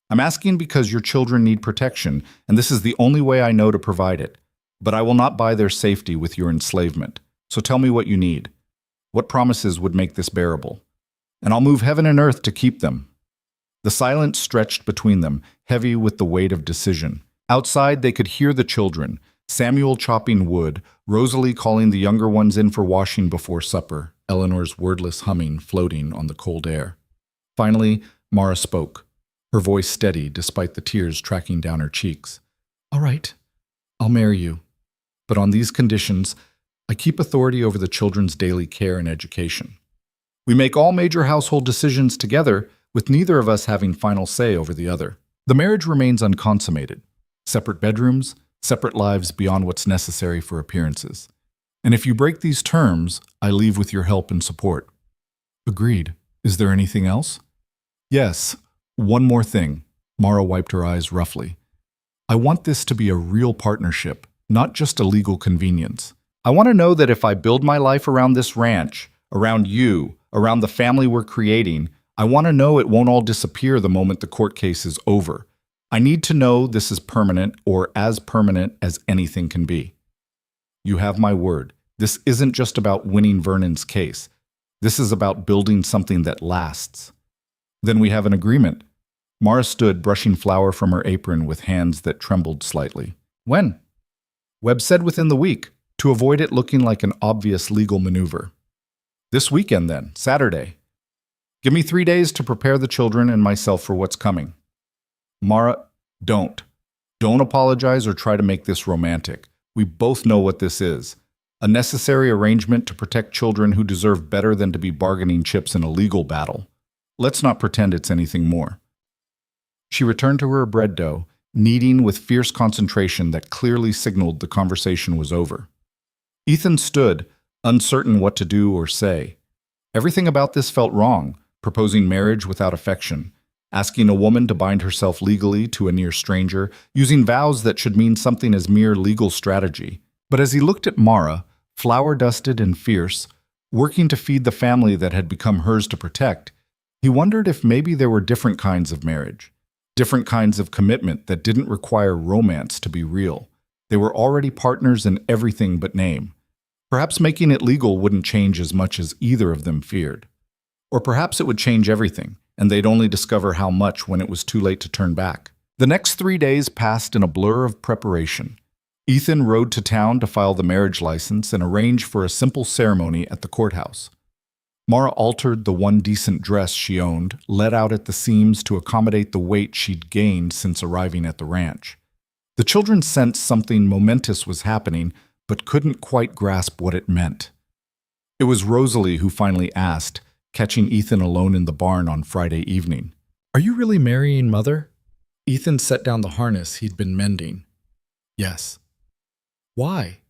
I'm asking because your children need protection, and this is the only way I know to provide it. But I will not buy their safety with your enslavement. So tell me what you need. What promises would make this bearable? And I'll move heaven and earth to keep them. The silence stretched between them, heavy with the weight of decision. Outside, they could hear the children, Samuel chopping wood, Rosalie calling the younger ones in for washing before supper, Eleanor's wordless humming floating on the cold air. Finally, Mara spoke, her voice steady despite the tears tracking down her cheeks. All right, I'll marry you. But on these conditions, I keep authority over the children's daily care and education. We make all major household decisions together, with neither of us having final say over the other. The marriage remains unconsummated. Separate bedrooms, separate lives beyond what's necessary for appearances. And if you break these terms, I leave with your help and support. Agreed. Is there anything else? Yes. One more thing. Mara wiped her eyes roughly. I want this to be a real partnership, not just a legal convenience. I want to know that if I build my life around this ranch, around you, around the family we're creating, I want to know it won't all disappear the moment the court case is over. I need to know this is permanent or as permanent as anything can be. You have my word. This isn't just about winning Vernon's case. This is about building something that lasts. Then we have an agreement. Mara stood, brushing flour from her apron with hands that trembled slightly. When? Webb said within the week, to avoid it looking like an obvious legal maneuver. This weekend then, Saturday. Give me 3 days to prepare the children and myself for what's coming. Mara, don't. Don't apologize or try to make this romantic. We both know what this is. A necessary arrangement to protect children who deserve better than to be bargaining chips in a legal battle. Let's not pretend it's anything more. She returned to her bread dough, kneading with fierce concentration that clearly signaled the conversation was over. Ethan stood, uncertain what to do or say. Everything about this felt wrong: proposing marriage without affection, asking a woman to bind herself legally to a near stranger, using vows that should mean something as mere legal strategy. But as he looked at Mara, flower-dusted and fierce, working to feed the family that had become hers to protect, he wondered if maybe there were different kinds of marriage, different kinds of commitment that didn't require romance to be real. They were already partners in everything but name. Perhaps making it legal wouldn't change as much as either of them feared. Or perhaps it would change everything, and they'd only discover how much when it was too late to turn back. The next 3 days passed in a blur of preparation. Ethan rode to town to file the marriage license and arrange for a simple ceremony at the courthouse. Mara altered the one decent dress she owned, let out at the seams to accommodate the weight she'd gained since arriving at the ranch. The children sensed something momentous was happening, but couldn't quite grasp what it meant. It was Rosalie who finally asked, catching Ethan alone in the barn on Friday evening. "Are you really marrying, Mother?" Ethan set down the harness he'd been mending. "Yes." "Why?"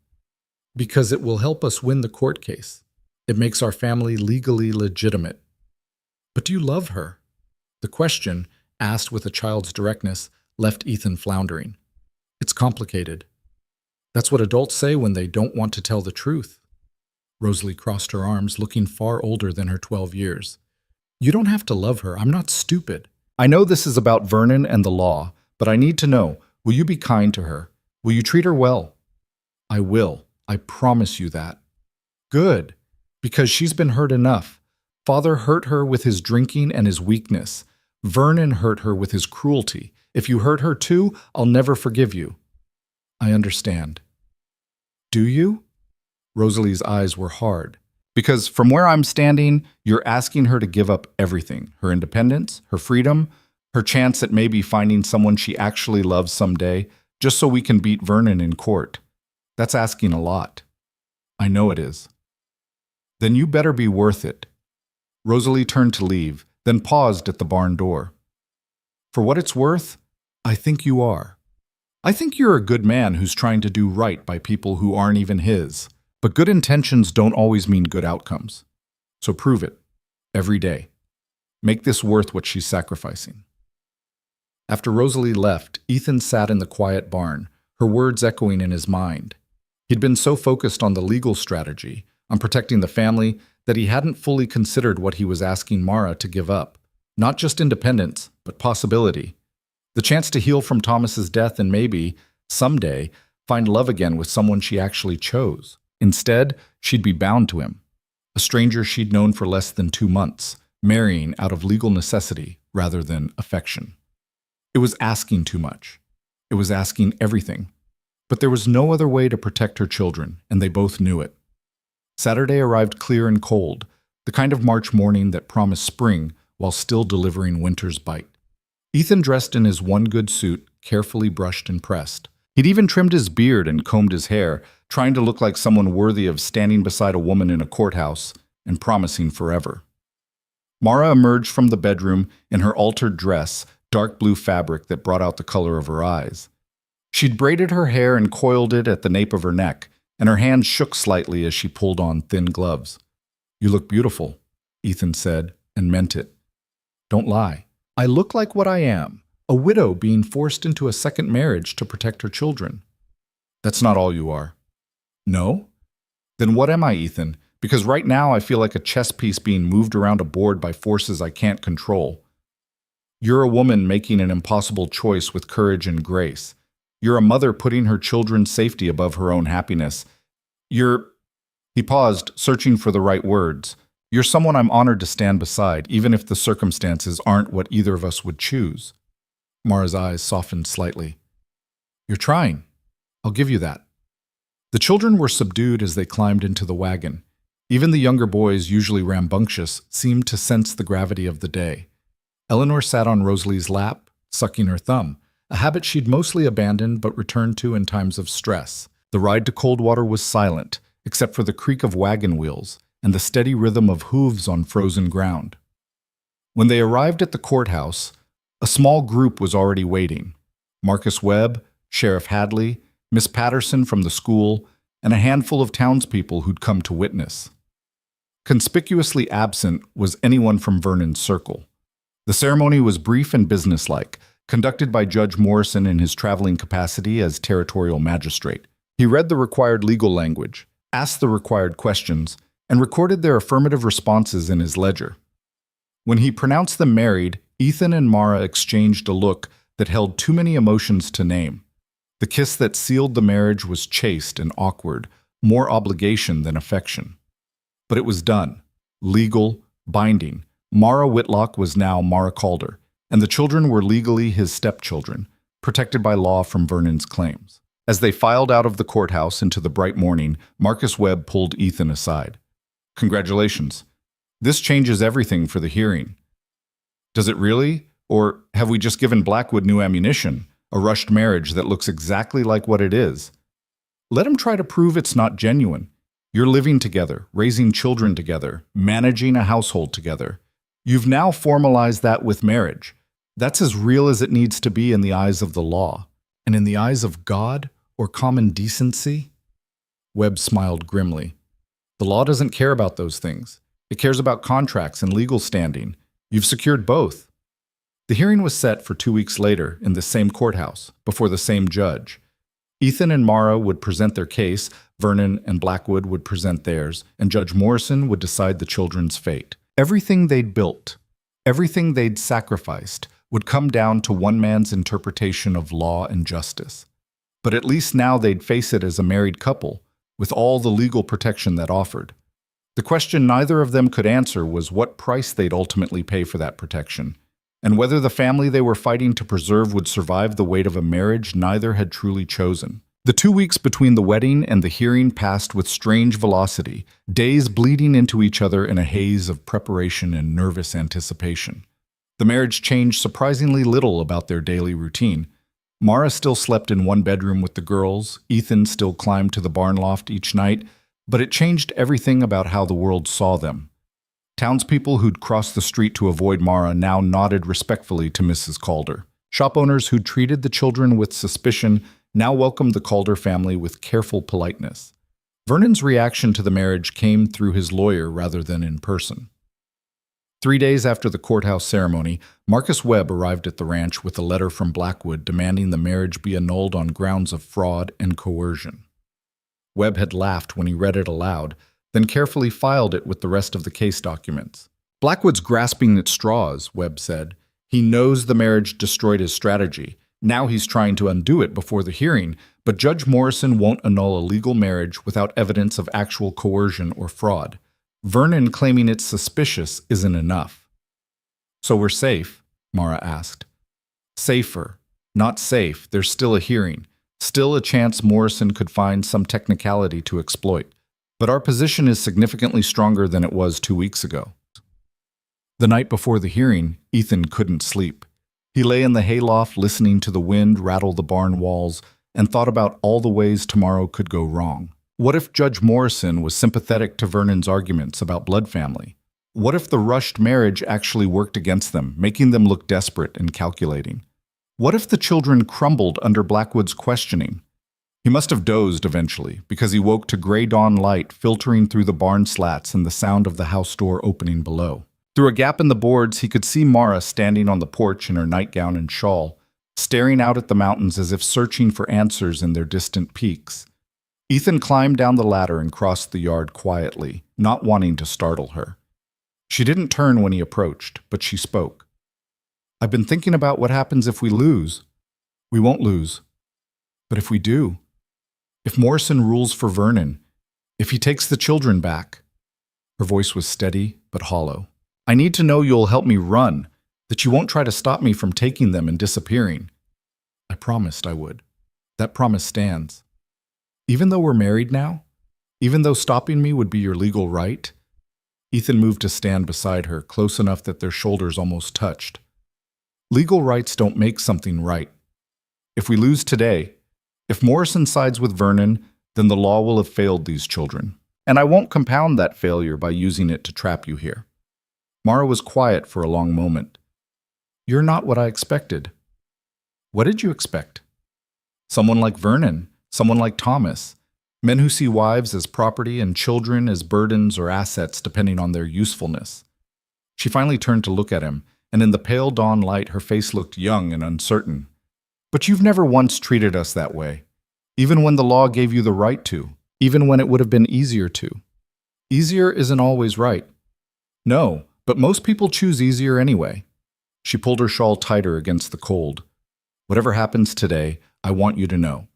"Because it will help us win the court case. It makes our family legally legitimate." "But do you love her?" The question, asked with a child's directness, left Ethan floundering. "It's complicated. That's what adults say when they don't want to tell the truth." Rosalie crossed her arms, looking far older than her 12 years. "You don't have to love her. I'm not stupid. I know this is about Vernon and the law, but I need to know, will you be kind to her? Will you treat her well?" "I will. I promise you that." "Good. Because she's been hurt enough. Father hurt her with his drinking and his weakness. Vernon hurt her with his cruelty. If you hurt her too, I'll never forgive you." "I understand." "Do you?" Rosalie's eyes were hard. "Because from where I'm standing, you're asking her to give up everything: her independence, her freedom, her chance at maybe finding someone she actually loves someday, just so we can beat Vernon in court. That's asking a lot." "I know it is." "Then you better be worth it." Rosalie turned to leave, then paused at the barn door. "For what it's worth, I think you are. I think you're a good man who's trying to do right by people who aren't even his. But good intentions don't always mean good outcomes. So prove it, every day. Make this worth what she's sacrificing." After Rosalie left, Ethan sat in the quiet barn, her words echoing in his mind. He'd been so focused on the legal strategy, on protecting the family, that he hadn't fully considered what he was asking Mara to give up. Not just independence, but possibility. The chance to heal from Thomas's death and maybe, someday, find love again with someone she actually chose. Instead, she'd be bound to him, a stranger she'd known for less than 2 months, marrying out of legal necessity rather than affection. It was asking too much. It was asking everything. But there was no other way to protect her children, and they both knew it. Saturday arrived clear and cold, the kind of March morning that promised spring while still delivering winter's bite. Ethan dressed in his one good suit, carefully brushed and pressed. He'd even trimmed his beard and combed his hair, trying to look like someone worthy of standing beside a woman in a courthouse and promising forever. Mara emerged from the bedroom in her altered dress, dark blue fabric that brought out the color of her eyes. She'd braided her hair and coiled it at the nape of her neck, and her hands shook slightly as she pulled on thin gloves. "You look beautiful," Ethan said, and meant it. "Don't lie. I look like what I am, a widow being forced into a second marriage to protect her children." "That's not all you are." "No? Then what am I, Ethan? Because right now I feel like a chess piece being moved around a board by forces I can't control." "You're a woman making an impossible choice with courage and grace. You're a mother putting her children's safety above her own happiness. You're—" He paused, searching for the right words. "You're someone I'm honored to stand beside, even if the circumstances aren't what either of us would choose." Mara's eyes softened slightly. "You're trying. I'll give you that." The children were subdued as they climbed into the wagon. Even the younger boys, usually rambunctious, seemed to sense the gravity of the day. Eleanor sat on Rosalie's lap, sucking her thumb, a habit she'd mostly abandoned but returned to in times of stress. The ride to Coldwater was silent, except for the creak of wagon wheels and the steady rhythm of hooves on frozen ground. When they arrived at the courthouse, a small group was already waiting. Marcus Webb, Sheriff Hadley, Miss Patterson from the school, and a handful of townspeople who'd come to witness. Conspicuously absent was anyone from Vernon's circle. The ceremony was brief and businesslike, conducted by Judge Morrison in his traveling capacity as territorial magistrate. He read the required legal language, asked the required questions, and recorded their affirmative responses in his ledger. When he pronounced them married, Ethan and Mara exchanged a look that held too many emotions to name. The kiss that sealed the marriage was chaste and awkward, more obligation than affection. But it was done, legal, binding. Mara Whitlock was now Mara Calder, and the children were legally his stepchildren, protected by law from Vernon's claims. As they filed out of the courthouse into the bright morning, Marcus Webb pulled Ethan aside. "Congratulations. This changes everything for the hearing." "Does it really? Or have we just given Blackwood new ammunition, a rushed marriage that looks exactly like what it is?" "Let him try to prove it's not genuine. You're living together, raising children together, managing a household together. You've now formalized that with marriage. That's as real as it needs to be in the eyes of the law. And in the eyes of God or common decency?" Webb smiled grimly. "The law doesn't care about those things. It cares about contracts and legal standing. You've secured both." The hearing was set for 2 weeks later in the same courthouse, before the same judge. Ethan and Mara would present their case, Vernon and Blackwood would present theirs, and Judge Morrison would decide the children's fate. Everything they'd built, everything they'd sacrificed, would come down to one man's interpretation of law and justice. But at least now they'd face it as a married couple, with all the legal protection that offered. The question neither of them could answer was what price they'd ultimately pay for that protection, and whether the family they were fighting to preserve would survive the weight of a marriage neither had truly chosen. The 2 weeks between the wedding and the hearing passed with strange velocity, days bleeding into each other in a haze of preparation and nervous anticipation. The marriage changed surprisingly little about their daily routine. Mara still slept in one bedroom with the girls, Ethan still climbed to the barn loft each night, but it changed everything about how the world saw them. Townspeople who'd crossed the street to avoid Mara now nodded respectfully to Mrs. Calder. Shop owners who'd treated the children with suspicion now welcomed the Calder family with careful politeness. Vernon's reaction to the marriage came through his lawyer rather than in person. 3 days after the courthouse ceremony, Marcus Webb arrived at the ranch with a letter from Blackwood demanding the marriage be annulled on grounds of fraud and coercion. Webb had laughed when he read it aloud, then carefully filed it with the rest of the case documents. "Blackwood's grasping at straws," Webb said. "He knows the marriage destroyed his strategy. Now he's trying to undo it before the hearing, but Judge Morrison won't annul a legal marriage without evidence of actual coercion or fraud. Vernon claiming it's suspicious isn't enough." "So we're safe?" Mara asked. "Safer. Not safe. There's still a hearing. Still a chance Morrison could find some technicality to exploit. But our position is significantly stronger than it was 2 weeks ago." The night before the hearing, Ethan couldn't sleep. He lay in the hayloft listening to the wind rattle the barn walls and thought about all the ways tomorrow could go wrong. What if Judge Morrison was sympathetic to Vernon's arguments about blood family? What if the rushed marriage actually worked against them, making them look desperate and calculating? What if the children crumbled under Blackwood's questioning? He must have dozed eventually, because he woke to gray dawn light filtering through the barn slats and the sound of the house door opening below. Through a gap in the boards, he could see Mara standing on the porch in her nightgown and shawl, staring out at the mountains as if searching for answers in their distant peaks. Ethan climbed down the ladder and crossed the yard quietly, not wanting to startle her. She didn't turn when he approached, but she spoke. "I've been thinking about what happens if we lose." "We won't lose." "But if we do? If Morrison rules for Vernon? If he takes the children back?" Her voice was steady but hollow. "I need to know you'll help me run, that you won't try to stop me from taking them and disappearing." "I promised I would. That promise stands." "Even though we're married now? Even though stopping me would be your legal right?" Ethan moved to stand beside her, close enough that their shoulders almost touched. "Legal rights don't make something right. If we lose today, if Morrison sides with Vernon, then the law will have failed these children. And I won't compound that failure by using it to trap you here." Mara was quiet for a long moment. "You're not what I expected." "What did you expect?" "Someone like Vernon. Someone like Thomas. Men who see wives as property and children as burdens or assets depending on their usefulness. She finally turned to look at him, and in the pale dawn light her face looked young and uncertain. But you've never once treated us that way, even when the law gave you the right to, even when it would have been easier to. Easier isn't always right. No, but most people choose easier anyway. She pulled her shawl tighter against the cold. Whatever happens today, I want you to know.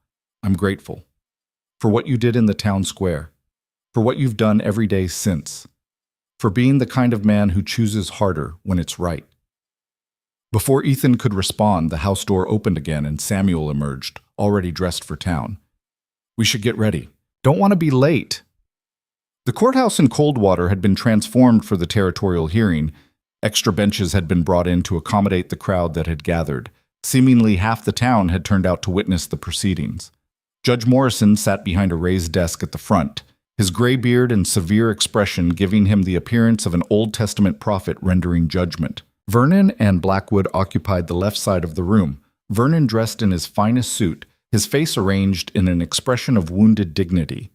I'm grateful. For what you did in the town square. For what you've done every day since. For being the kind of man who chooses harder when it's right. Before Ethan could respond, the house door opened again and Samuel emerged, already dressed for town. We should get ready. Don't want to be late. The courthouse in Coldwater had been transformed for the territorial hearing. Extra benches had been brought in to accommodate the crowd that had gathered. Seemingly half the town had turned out to witness the proceedings. Judge Morrison sat behind a raised desk at the front, his gray beard and severe expression giving him the appearance of an Old Testament prophet rendering judgment. Vernon and Blackwood occupied the left side of the room, Vernon dressed in his finest suit, his face arranged in an expression of wounded dignity.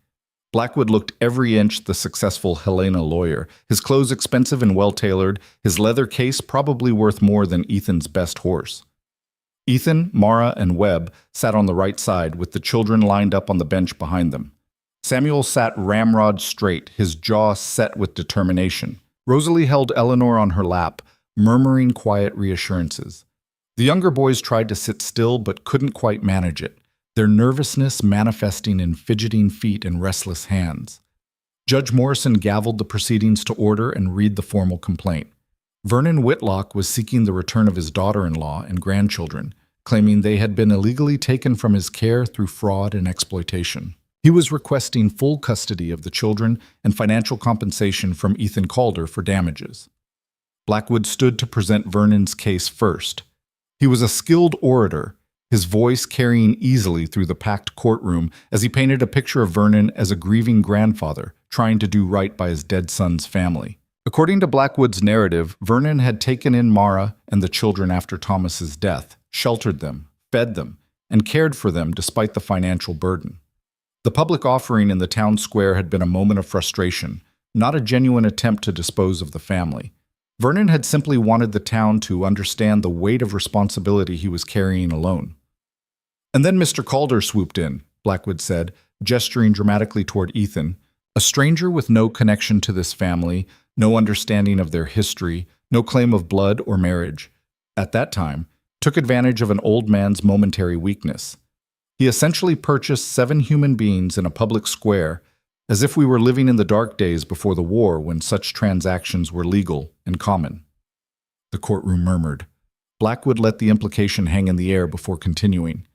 Blackwood looked every inch the successful Helena lawyer, his clothes expensive and well-tailored, his leather case probably worth more than Ethan's best horse. Ethan, Mara, and Webb sat on the right side with the children lined up on the bench behind them. Samuel sat ramrod straight, his jaw set with determination. Rosalie held Eleanor on her lap, murmuring quiet reassurances. The younger boys tried to sit still but couldn't quite manage it, their nervousness manifesting in fidgeting feet and restless hands. Judge Morrison gavelled the proceedings to order and read the formal complaint. Vernon Whitlock was seeking the return of his daughter-in-law and grandchildren, claiming they had been illegally taken from his care through fraud and exploitation. He was requesting full custody of the children and financial compensation from Ethan Calder for damages. Blackwood stood to present Vernon's case first. He was a skilled orator, his voice carrying easily through the packed courtroom as he painted a picture of Vernon as a grieving grandfather trying to do right by his dead son's family. According to Blackwood's narrative, Vernon had taken in Mara and the children after Thomas's death, sheltered them, fed them, and cared for them despite the financial burden. The public offering in the town square had been a moment of frustration, not a genuine attempt to dispose of the family. Vernon had simply wanted the town to understand the weight of responsibility he was carrying alone. And then Mr. Calder swooped in, Blackwood said, gesturing dramatically toward Ethan, a stranger with no connection to this family, no understanding of their history, no claim of blood or marriage. At that time, took advantage of an old man's momentary weakness. He essentially purchased 7 human beings in a public square, as if we were living in the dark days before the war when such transactions were legal and common. The courtroom murmured. Blackwood let the implication hang in the air before continuing.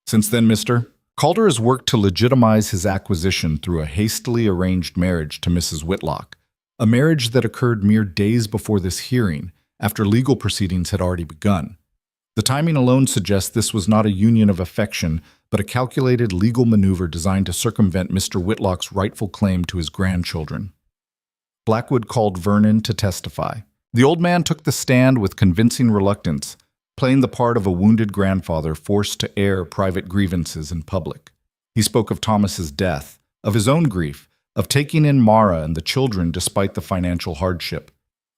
Since then, Mr. Calder has worked to legitimize his acquisition through a hastily arranged marriage to Mrs. Whitlock, a marriage that occurred mere days before this hearing, after legal proceedings had already begun. The timing alone suggests this was not a union of affection, but a calculated legal maneuver designed to circumvent Mr. Whitlock's rightful claim to his grandchildren. Blackwood called Vernon to testify. The old man took the stand with convincing reluctance, playing the part of a wounded grandfather forced to air private grievances in public. He spoke of Thomas's death, of his own grief, of taking in Mara and the children despite the financial hardship.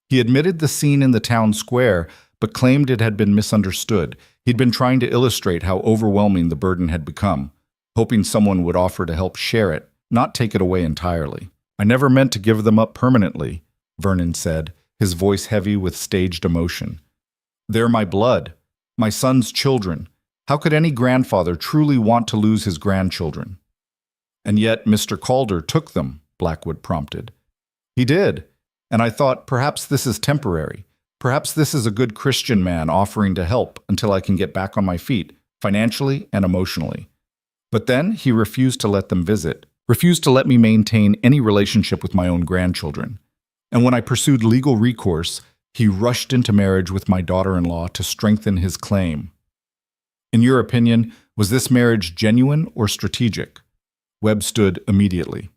He admitted the scene in the town square, but claimed it had been misunderstood. He'd been trying to illustrate how overwhelming the burden had become, hoping someone would offer to help share it, not take it away entirely. I never meant to give them up permanently, Vernon said, his voice heavy with staged emotion. They're my blood, my son's children. How could any grandfather truly want to lose his grandchildren? And yet Mr. Calder took them, Blackwood prompted. He did, and I thought perhaps this is temporary. Perhaps this is a good Christian man offering to help until I can get back on my feet, financially and emotionally. But then he refused to let them visit, refused to let me maintain any relationship with my own grandchildren. And when I pursued legal recourse, he rushed into marriage with my daughter-in-law to strengthen his claim. In your opinion, was this marriage genuine or strategic? Webb stood immediately.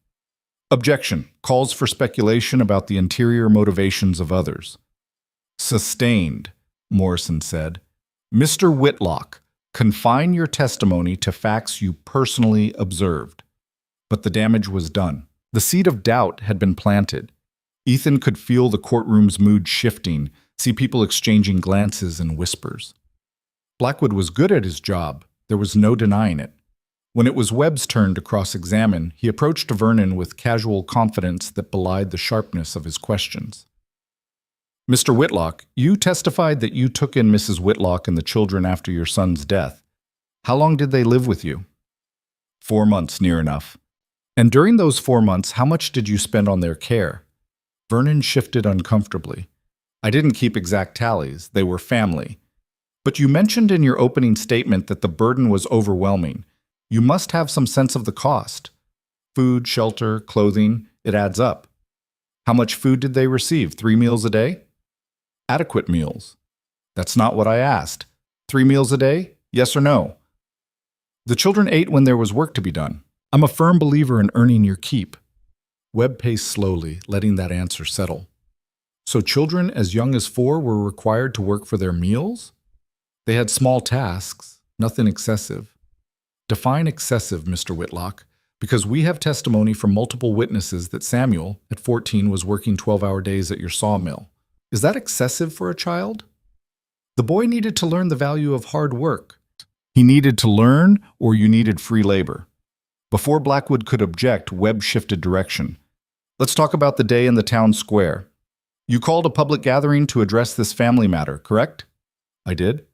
Objection. Calls for speculation about the interior motivations of others. Sustained, Morrison said. Mr. Whitlock, confine your testimony to facts you personally observed. But the damage was done. The seed of doubt had been planted. Ethan could feel the courtroom's mood shifting, see people exchanging glances and whispers. Blackwood was good at his job. There was no denying it. When it was Webb's turn to cross-examine, he approached Vernon with casual confidence that belied the sharpness of his questions. Mr. Whitlock, you testified that you took in Mrs. Whitlock and the children after your son's death. How long did they live with you? 4 months, near enough. And during those 4 months, how much did you spend on their care? Vernon shifted uncomfortably. I didn't keep exact tallies. They were family. But you mentioned in your opening statement that the burden was overwhelming. You must have some sense of the cost. Food, shelter, clothing, it adds up. How much food did they receive? 3 meals a day? Adequate meals. That's not what I asked. 3 meals a day? Yes or no? The children ate when there was work to be done. I'm a firm believer in earning your keep. Webb paced slowly, letting that answer settle. So children as young as 4 were required to work for their meals? They had small tasks, nothing excessive. Define excessive, Mr. Whitlock, because we have testimony from multiple witnesses that Samuel, at 14, was working 12-hour days at your sawmill. Is that excessive for a child? The boy needed to learn the value of hard work. He needed to learn, or you needed free labor. Before Blackwood could object, Webb shifted direction. Let's talk about the day in the town square. You called a public gathering to address this family matter, correct? I did.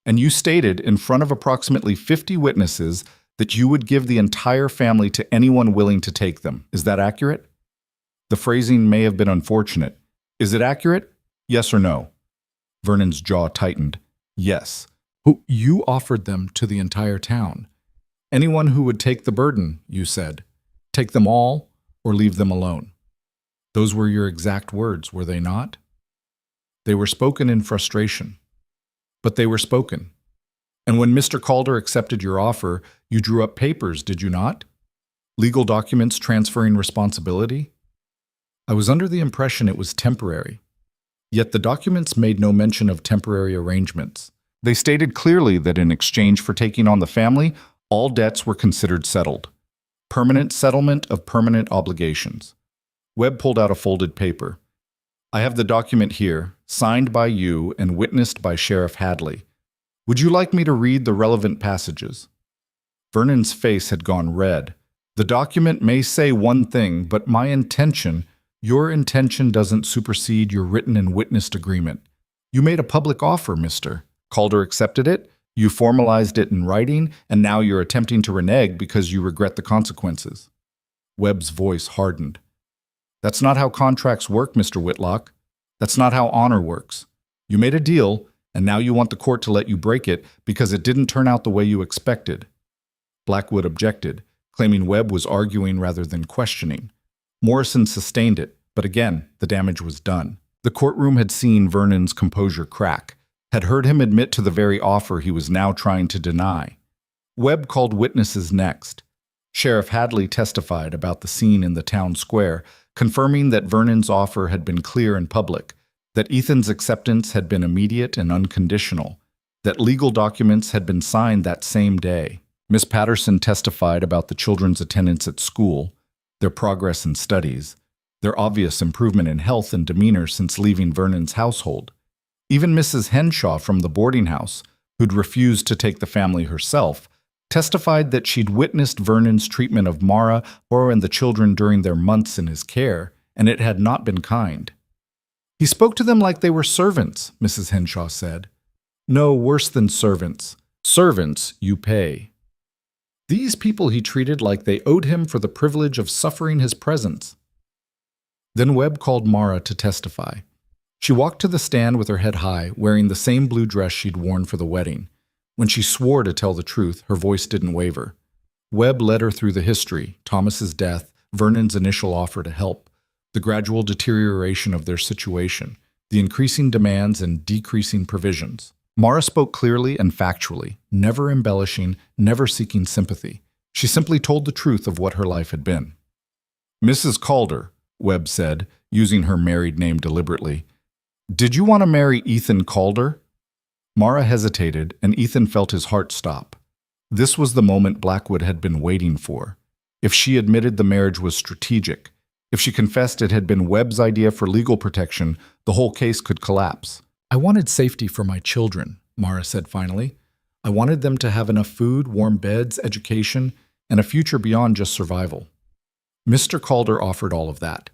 And you stated in front of approximately 50 witnesses that you would give the entire family to anyone willing to take them. Is that accurate? The phrasing may have been unfortunate. Is it accurate? Yes or no? Vernon's jaw tightened. Yes. You offered them to the entire town. Anyone who would take the burden, you said. Take them all or leave them alone. Those were your exact words, were they not? They were spoken in frustration. But they were spoken. And when Mr. Calder accepted your offer, you drew up papers, did you not? Legal documents transferring responsibility? I was under the impression it was temporary. Yet the documents made no mention of temporary arrangements. They stated clearly that in exchange for taking on the family, all debts were considered settled. Permanent settlement of permanent obligations. Webb pulled out a folded paper. I have the document here, signed by you and witnessed by Sheriff Hadley. Would you like me to read the relevant passages? Vernon's face had gone red. The document may say one thing, but your intention doesn't supersede your written and witnessed agreement. You made a public offer, mister. Calder accepted it, you formalized it in writing, and now you're attempting to renege because you regret the consequences. Webb's voice hardened. That's not how contracts work, Mr. Whitlock. That's not how honor works. You made a deal, and now you want the court to let you break it because it didn't turn out the way you expected. Blackwood objected, claiming Webb was arguing rather than questioning. Morrison sustained it, but again, the damage was done. The courtroom had seen Vernon's composure crack, had heard him admit to the very offer he was now trying to deny. Webb called witnesses next. Sheriff Hadley testified about the scene in the town square, confirming that Vernon's offer had been clear and public, that Ethan's acceptance had been immediate and unconditional, that legal documents had been signed that same day. Miss Patterson testified about the children's attendance at school, their progress in studies, their obvious improvement in health and demeanor since leaving Vernon's household. Even Mrs. Henshaw from the boarding house, who'd refused to take the family herself, testified that she'd witnessed Vernon's treatment of Mara and the children during their months in his care, and it had not been kind. He spoke to them like they were servants, Mrs. Henshaw said. No, worse than servants. Servants you pay. These people he treated like they owed him for the privilege of suffering his presence. Then Webb called Mara to testify. She walked to the stand with her head high, wearing the same blue dress she'd worn for the wedding. When she swore to tell the truth, her voice didn't waver. Webb led her through the history, Thomas's death, Vernon's initial offer to help, the gradual deterioration of their situation, the increasing demands and decreasing provisions. Mara spoke clearly and factually, never embellishing, never seeking sympathy. She simply told the truth of what her life had been. Mrs. Calder, Webb said, using her married name deliberately, did you want to marry Ethan Calder? Mara hesitated, and Ethan felt his heart stop. This was the moment Blackwood had been waiting for. if she admitted the marriage was strategic, if she confessed it had been Webb's idea for legal protection, the whole case could collapse. "I wanted safety for my children," Mara said finally. "I wanted them to have enough food, warm beds, education, and a future beyond just survival." Mr. Calder offered all of that.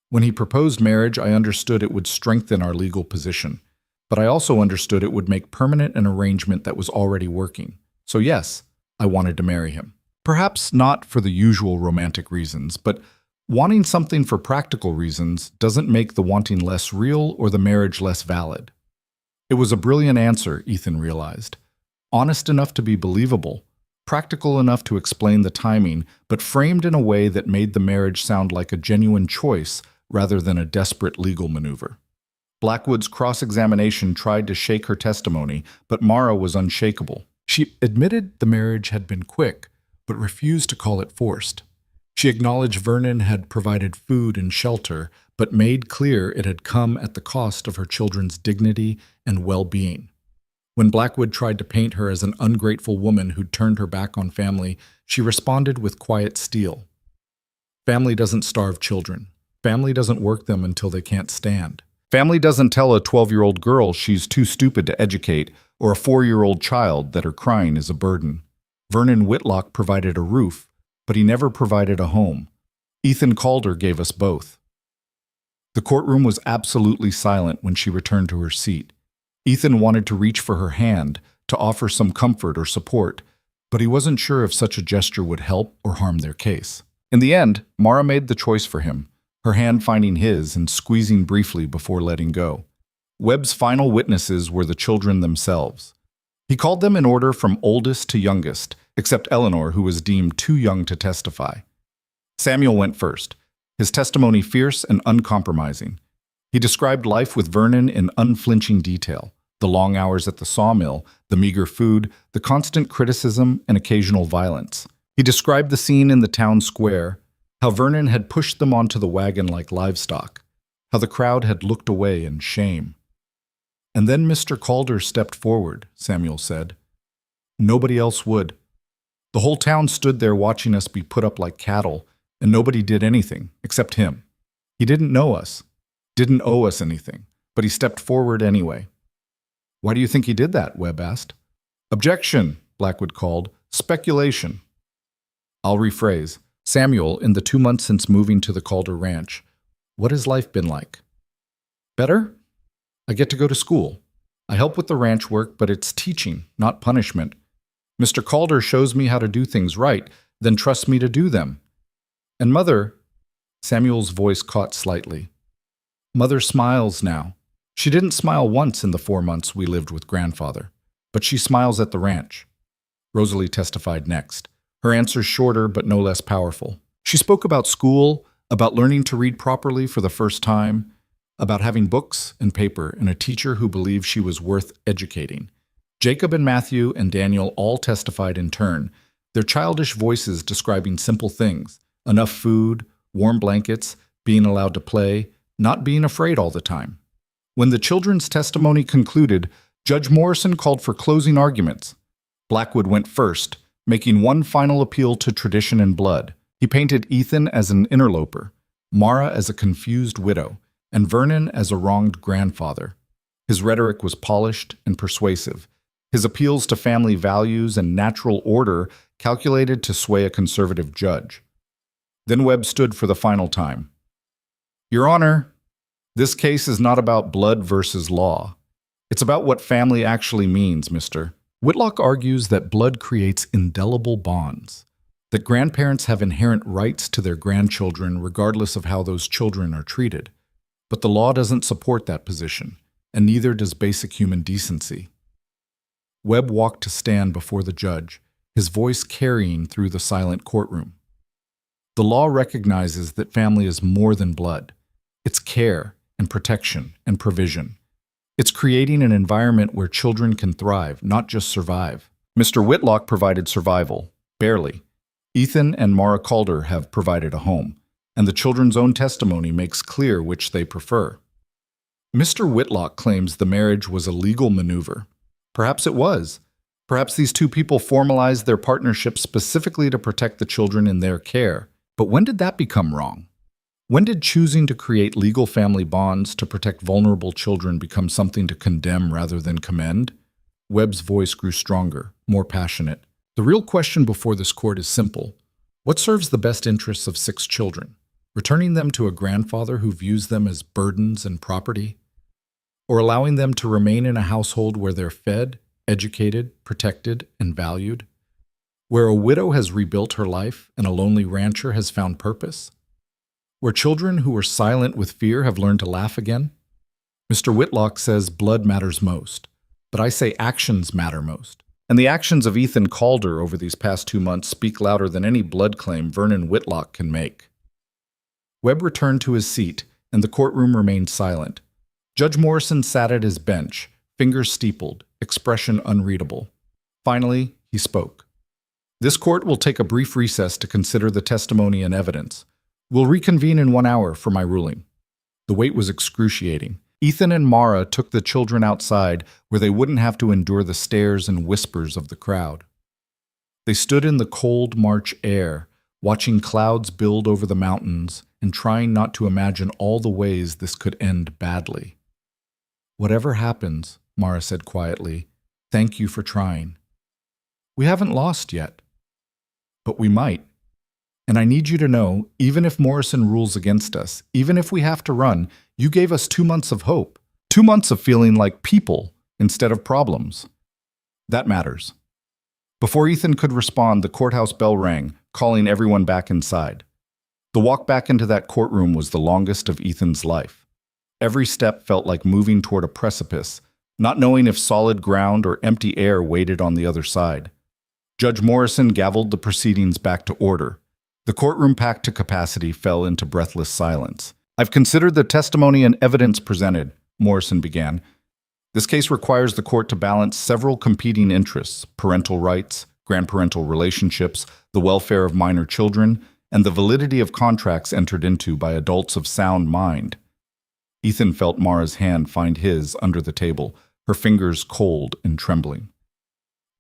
When he proposed marriage, I understood it would strengthen our legal position, but I also understood it would make permanent an arrangement that was already working. So yes, I wanted to marry him. Perhaps not for the usual romantic reasons, but wanting something for practical reasons doesn't make the wanting less real or the marriage less valid. It was a brilliant answer, Ethan realized. Honest enough to be believable, practical enough to explain the timing, but framed in a way that made the marriage sound like a genuine choice rather than a desperate legal maneuver. Blackwood's cross-examination tried to shake her testimony, but Mara was unshakable. She admitted the marriage had been quick, but refused to call it forced. She acknowledged Vernon had provided food and shelter, but made clear it had come at the cost of her children's dignity and well-being. When Blackwood tried to paint her as an ungrateful woman who'd turned her back on family, she responded with quiet steel. Family doesn't starve children. Family doesn't work them until they can't stand. Family doesn't tell a 12-year-old girl she's too stupid to educate or a 4-year-old child that her crying is a burden. Vernon Whitlock provided a roof, but he never provided a home. Ethan Calder gave us both. The courtroom was absolutely silent when she returned to her seat. Ethan wanted to reach for her hand, to offer some comfort or support, but he wasn't sure if such a gesture would help or harm their case. In the end, Mara made the choice for him, her hand finding his and squeezing briefly before letting go. Webb's final witnesses were the children themselves. He called them in order from oldest to youngest, except Eleanor, who was deemed too young to testify. Samuel went first, his testimony fierce and uncompromising. He described life with Vernon in unflinching detail, the long hours at the sawmill, the meager food, the constant criticism and occasional violence. He described the scene in the town square, how Vernon had pushed them onto the wagon like livestock, how the crowd had looked away in shame. "And then Mr. Calder stepped forward," Samuel said. "Nobody else would. The whole town stood there watching us be put up like cattle, and nobody did anything, except him. He didn't know us, didn't owe us anything, but he stepped forward anyway." "Why do you think he did that?" Webb asked. "Objection," Blackwood called. "Speculation." I'll rephrase. "Samuel, in the 2 months since moving to the Calder Ranch, what has life been like?" "Better? I get to go to school. I help with the ranch work, but it's teaching, not punishment. Mr. Calder shows me how to do things right, then trusts me to do them. And Mother," Samuel's voice caught slightly, "Mother smiles now. She didn't smile once in the 4 months we lived with Grandfather, but she smiles at the ranch." Rosalie testified next, her answers shorter but no less powerful. She spoke about school, about learning to read properly for the first time, about having books and paper and a teacher who believed she was worth educating. Jacob and Matthew and Daniel all testified in turn, their childish voices describing simple things: enough food, warm blankets, being allowed to play, not being afraid all the time. When the children's testimony concluded, Judge Morrison called for closing arguments. Blackwood went first, making one final appeal to tradition and blood. He painted Ethan as an interloper, Mara as a confused widow, and Vernon as a wronged grandfather. His rhetoric was polished and persuasive, his appeals to family values and natural order calculated to sway a conservative judge. Then Webb stood for the final time. "Your Honor, this case is not about blood versus law. It's about what family actually means, Mr. Whitlock argues that blood creates indelible bonds, that grandparents have inherent rights to their grandchildren regardless of how those children are treated. But the law doesn't support that position, and neither does basic human decency." Webb walked to stand before the judge, his voice carrying through the silent courtroom. "The law recognizes that family is more than blood. It's care and protection and provision. It's creating an environment where children can thrive, not just survive. Mr. Whitlock provided survival, barely. Ethan and Mara Calder have provided a home, and the children's own testimony makes clear which they prefer. Mr. Whitlock claims the marriage was a legal maneuver. Perhaps it was, Perhaps these two people formalized their partnership specifically to protect the children in their care. But when did that become wrong? When did choosing to create legal family bonds to protect vulnerable children become something to condemn rather than commend? Webb's voice grew stronger, more passionate. The real question before this court is simple. What serves the best interests of 6 children? Returning them to a grandfather who views them as burdens and property? Or allowing them to remain in a household where they're fed, educated, protected, and valued? Where a widow has rebuilt her life and a lonely rancher has found purpose? Where children who were silent with fear have learned to laugh again? Mr. Whitlock says blood matters most, but I say actions matter most. And the actions of Ethan Calder over these past 2 months speak louder than any blood claim Vernon Whitlock can make. Webb returned to his seat, and the courtroom remained silent. Judge Morrison sat at his bench, fingers steepled, expression unreadable. Finally, he spoke. This court will take a brief recess to consider the testimony and evidence. We'll reconvene in 1 hour for my ruling. The wait was excruciating. Ethan and Mara took the children outside where they wouldn't have to endure the stares and whispers of the crowd. They stood in the cold March air, watching clouds build over the mountains and trying not to imagine all the ways this could end badly. Whatever happens, Mara said quietly, thank you for trying. We haven't lost yet, but we might. And I need you to know, even if Morrison rules against us, even if we have to run, you gave us 2 months of hope, 2 months of feeling like people instead of problems. That matters. Before Ethan could respond, the courthouse bell rang, calling everyone back inside. The walk back into that courtroom was the longest of Ethan's life. Every step felt like moving toward a precipice, not knowing if solid ground or empty air waited on the other side. Judge Morrison gavelled the proceedings back to order. The courtroom packed to capacity fell into breathless silence. I've considered the testimony and evidence presented, Morrison began. This case requires the court to balance several competing interests: parental rights, grandparental relationships, the welfare of minor children, and the validity of contracts entered into by adults of sound mind. Ethan felt Mara's hand find his under the table, her fingers cold and trembling.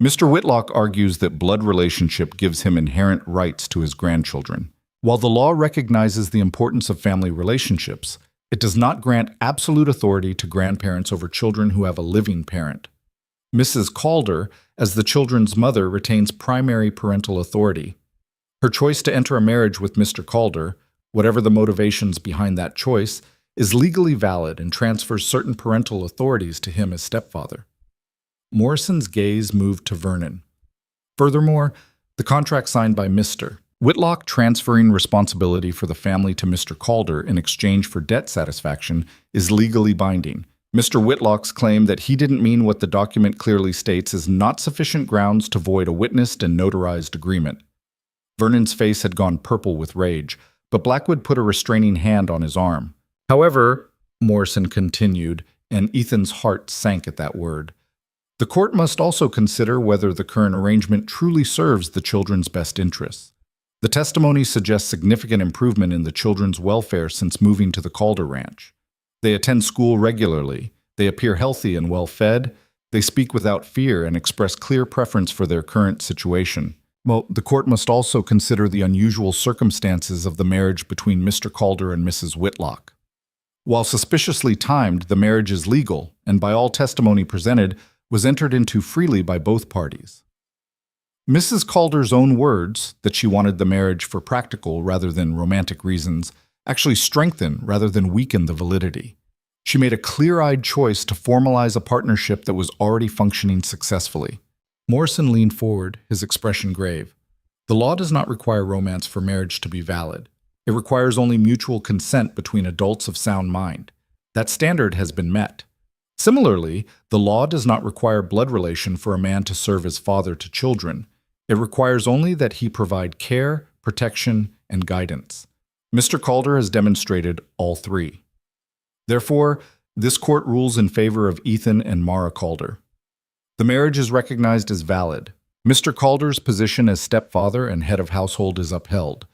Mr. Whitlock argues that blood relationship gives him inherent rights to his grandchildren. While the law recognizes the importance of family relationships, it does not grant absolute authority to grandparents over children who have a living parent. Mrs. Calder, as the children's mother, retains primary parental authority. Her choice to enter a marriage with Mr. Calder, whatever the motivations behind that choice, is legally valid and transfers certain parental authorities to him as stepfather. Morrison's gaze moved to Vernon. Furthermore, the contract signed by Mr. Whitlock transferring responsibility for the family to Mr. Calder in exchange for debt satisfaction is legally binding. Mr. Whitlock's claim that he didn't mean what the document clearly states is not sufficient grounds to void a witnessed and notarized agreement. Vernon's face had gone purple with rage, but Blackwood put a restraining hand on his arm. However, Morrison continued, and Ethan's heart sank at that word, the court must also consider whether the current arrangement truly serves the children's best interests. The testimony suggests significant improvement in the children's welfare since moving to the Calder Ranch. They attend school regularly, they appear healthy and well-fed, they speak without fear and express clear preference for their current situation. Well, the court must also consider the unusual circumstances of the marriage between Mr. Calder and Mrs. Whitlock. While suspiciously timed, the marriage is legal, and by all testimony presented, was entered into freely by both parties. Mrs. Calder's own words, that she wanted the marriage for practical rather than romantic reasons, actually strengthen rather than weaken the validity. She made a clear-eyed choice to formalize a partnership that was already functioning successfully. Morrison leaned forward, his expression grave. The law does not require romance for marriage to be valid. It requires only mutual consent between adults of sound mind. That standard has been met. Similarly, the law does not require blood relation for a man to serve as father to children. It requires only that he provide care, protection, and guidance. Mr. Calder has demonstrated all three. Therefore, this court rules in favor of Ethan and Mara Calder. The marriage is recognized as valid. Mr. Calder's position as stepfather and head of household is upheld.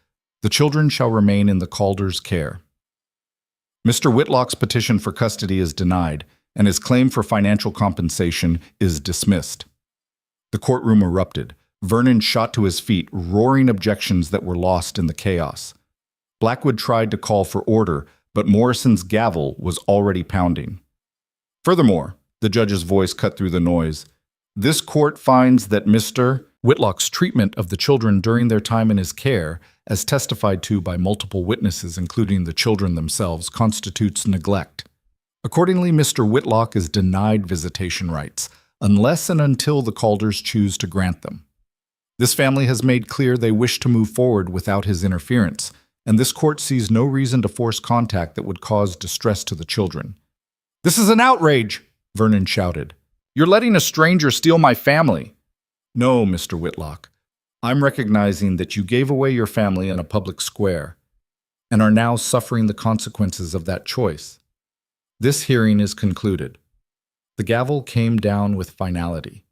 The children shall remain in the Calder's care. Mr. Whitlock's petition for custody is denied, and his claim for financial compensation is dismissed. The courtroom erupted. Vernon shot to his feet, roaring objections that were lost in the chaos. Blackwood tried to call for order, but Morrison's gavel was already pounding. Furthermore, the judge's voice cut through the noise, this court finds that Mr. Whitlock's treatment of the children during their time in his care, as testified to by multiple witnesses, including the children themselves, constitutes neglect. Accordingly, Mr. Whitlock is denied visitation rights, unless and until the Calders choose to grant them. This family has made clear they wish to move forward without his interference, and this court sees no reason to force contact that would cause distress to the children. "This is an outrage!" Vernon shouted. "You're letting a stranger steal my family." "No, Mr. Whitlock. I'm recognizing that you gave away your family in a public square and are now suffering the consequences of that choice. This hearing is concluded." The gavel came down with finality,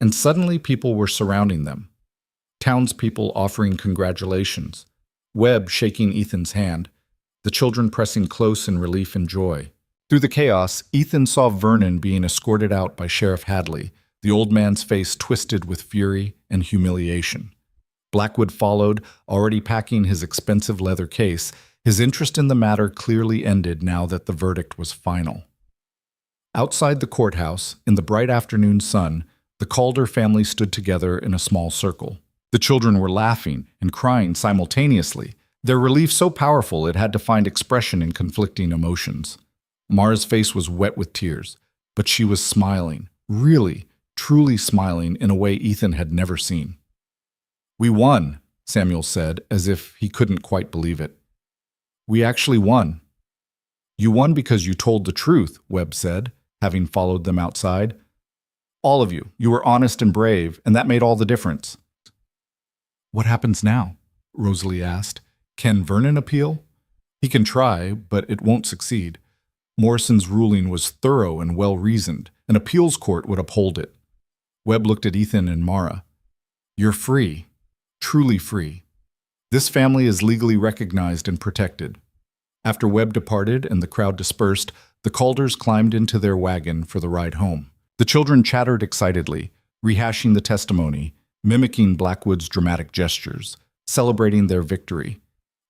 and suddenly people were surrounding them. Townspeople offering congratulations, Webb shaking Ethan's hand, the children pressing close in relief and joy. Through the chaos, Ethan saw Vernon being escorted out by Sheriff Hadley, the old man's face twisted with fury and humiliation. Blackwood followed, already packing his expensive leather case. His interest in the matter clearly ended now that the verdict was final. Outside the courthouse, in the bright afternoon sun, the Calder family stood together in a small circle. The children were laughing and crying simultaneously, their relief so powerful it had to find expression in conflicting emotions. Mara's face was wet with tears, but she was smiling, really, truly smiling in a way Ethan had never seen. "We won," Samuel said, as if he couldn't quite believe it. "We actually won." "You won because you told the truth," Webb said, having followed them outside. "All of you. You were honest and brave, and that made all the difference." "What happens now?" Rosalie asked. "Can Vernon appeal?" "He can try, but it won't succeed. Morrison's ruling was thorough and well-reasoned. An appeals court would uphold it." Webb looked at Ethan and Mara. "You're free, truly free. This family is legally recognized and protected." After Webb departed and the crowd dispersed, the Calders climbed into their wagon for the ride home. The children chattered excitedly, rehashing the testimony, mimicking Blackwood's dramatic gestures, celebrating their victory.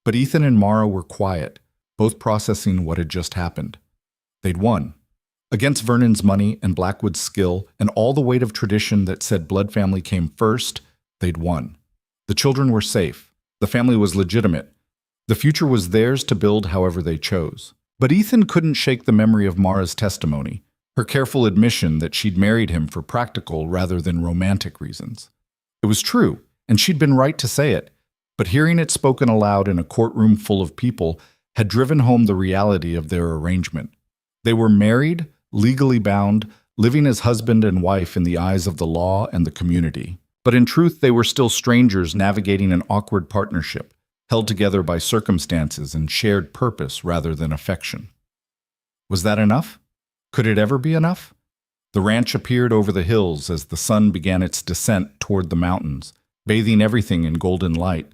But Ethan and Mara were quiet, both processing what had just happened. They'd won. Against Vernon's money and Blackwood's skill and all the weight of tradition that said blood family came first, they'd won. The children were safe. The family was legitimate. The future was theirs to build however they chose. But Ethan couldn't shake the memory of Mara's testimony, her careful admission that she'd married him for practical rather than romantic reasons. It was true, and she'd been right to say it, but hearing it spoken aloud in a courtroom full of people had driven home the reality of their arrangement. They were married, legally bound, living as husband and wife in the eyes of the law and the community. But in truth, they were still strangers navigating an awkward partnership, held together by circumstances and shared purpose rather than affection. Was that enough? Could it ever be enough? The ranch appeared over the hills as the sun began its descent toward the mountains, bathing everything in golden light.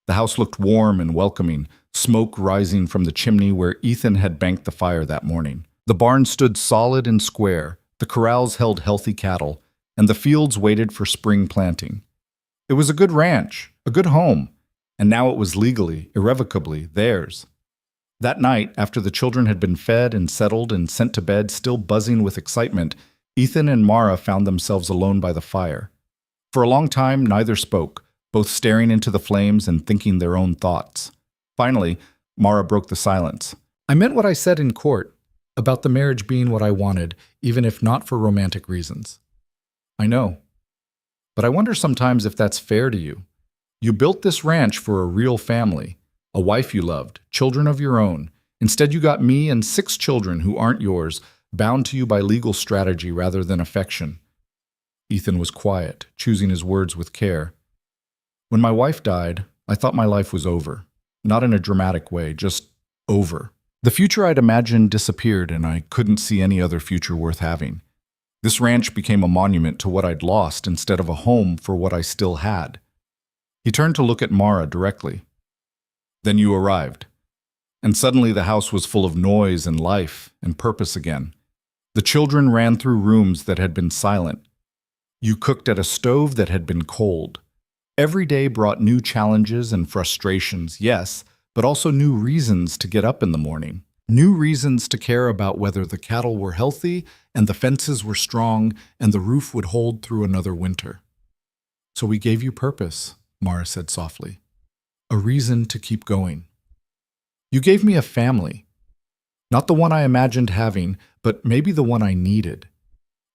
The house looked warm and welcoming, smoke rising from the chimney where Ethan had banked the fire that morning. The barn stood solid and square, the corrals held healthy cattle, and the fields waited for spring planting. It was a good ranch, a good home, and now it was legally, irrevocably theirs. That night, after the children had been fed and settled and sent to bed still buzzing with excitement, Ethan and Mara found themselves alone by the fire. For a long time, neither spoke, both staring into the flames and thinking their own thoughts. Finally, Mara broke the silence. "I meant what I said in court, about the marriage being what I wanted, even if not for romantic reasons. I know. But I wonder sometimes if that's fair to you. You built this ranch for a real family, a wife you loved, children of your own. Instead, you got me and 6 children who aren't yours, bound to you by legal strategy rather than affection." Ethan was quiet, choosing his words with care. "When my wife died, I thought my life was over. Not in a dramatic way, just over. The future I'd imagined disappeared, and I couldn't see any other future worth having. This ranch became a monument to what I'd lost instead of a home for what I still had." He turned to look at Mara directly. "Then you arrived. And suddenly the house was full of noise and life and purpose again. The children ran through rooms that had been silent. You cooked at a stove that had been cold. Every day brought new challenges and frustrations, yes, but also new reasons to get up in the morning. New reasons to care about whether the cattle were healthy and the fences were strong and the roof would hold through another winter. So we gave you purpose, Mara said softly. A reason to keep going. You gave me a family. Not the one I imagined having, but maybe the one I needed.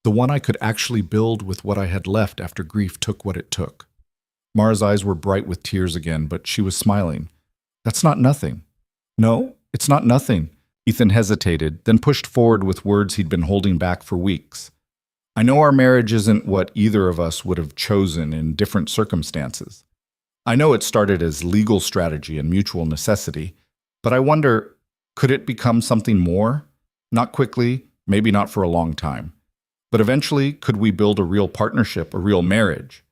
The one I could actually build with what I had left after grief took what it took. Mara's eyes were bright with tears again, but she was smiling. That's not nothing. No, it's not nothing. Ethan hesitated, then pushed forward with words he'd been holding back for weeks. I know our marriage isn't what either of us would have chosen in different circumstances. I know it started as legal strategy and mutual necessity, but I wonder, could it become something more? Not quickly, maybe not for a long time. But eventually, could we build a real partnership, a real marriage?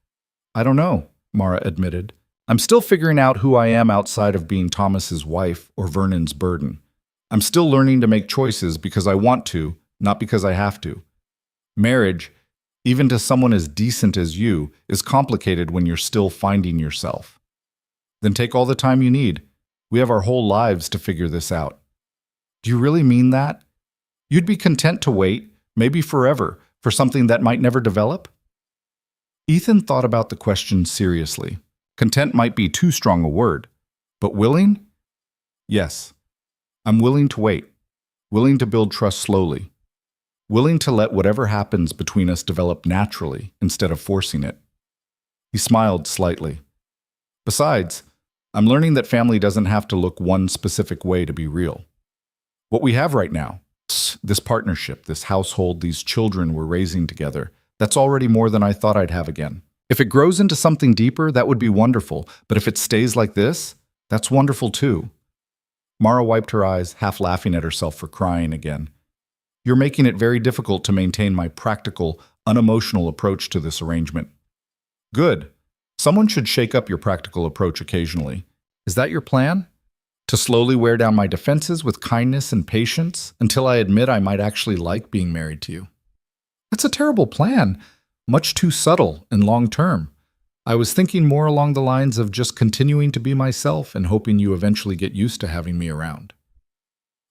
I don't know, Mara admitted. I'm still figuring out who I am outside of being Thomas's wife or Vernon's burden. I'm still learning to make choices because I want to, not because I have to. Marriage, even to someone as decent as you, is complicated when you're still finding yourself. Then take all the time you need. We have our whole lives to figure this out. Do you really mean that? You'd be content to wait, maybe forever, for something that might never develop? Ethan thought about the question seriously. Content might be too strong a word, but willing? Yes. I'm willing to wait, willing to build trust slowly, willing to let whatever happens between us develop naturally instead of forcing it. He smiled slightly. Besides, I'm learning that family doesn't have to look one specific way to be real. What we have right now, this partnership, this household, these children we're raising together, that's already more than I thought I'd have again. If it grows into something deeper, that would be wonderful, but if it stays like this, that's wonderful too. Mara wiped her eyes, half laughing at herself for crying again. You're making it very difficult to maintain my practical, unemotional approach to this arrangement. Good. Someone should shake up your practical approach occasionally. Is that your plan? To slowly wear down my defenses with kindness and patience until I admit I might actually like being married to you? That's a terrible plan. Much too subtle and long-term. I was thinking more along the lines of just continuing to be myself and hoping you eventually get used to having me around.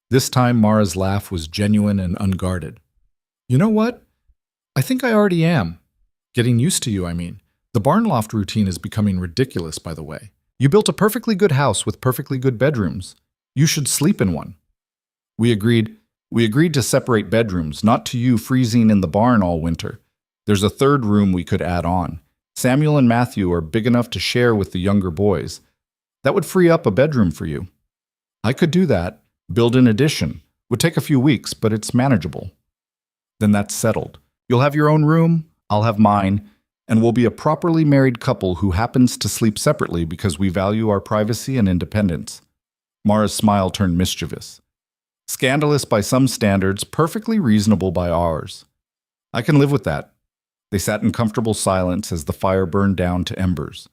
This time, Mara's laugh was genuine and unguarded. You know what? I think I already am. Getting used to you, I mean. The barn loft routine is becoming ridiculous, by the way. You built a perfectly good house with perfectly good bedrooms. You should sleep in one. We agreed to separate bedrooms, not to you freezing in the barn all winter. There's a third room we could add on. Samuel and Matthew are big enough to share with the younger boys. That would free up a bedroom for you. I could do that. Build an addition. Would take a few weeks, but it's manageable. Then that's settled. You'll have your own room, I'll have mine, and we'll be a properly married couple who happens to sleep separately because we value our privacy and independence. Mara's smile turned mischievous. Scandalous by some standards, perfectly reasonable by ours. I can live with that. They sat in comfortable silence as the fire burned down to embers.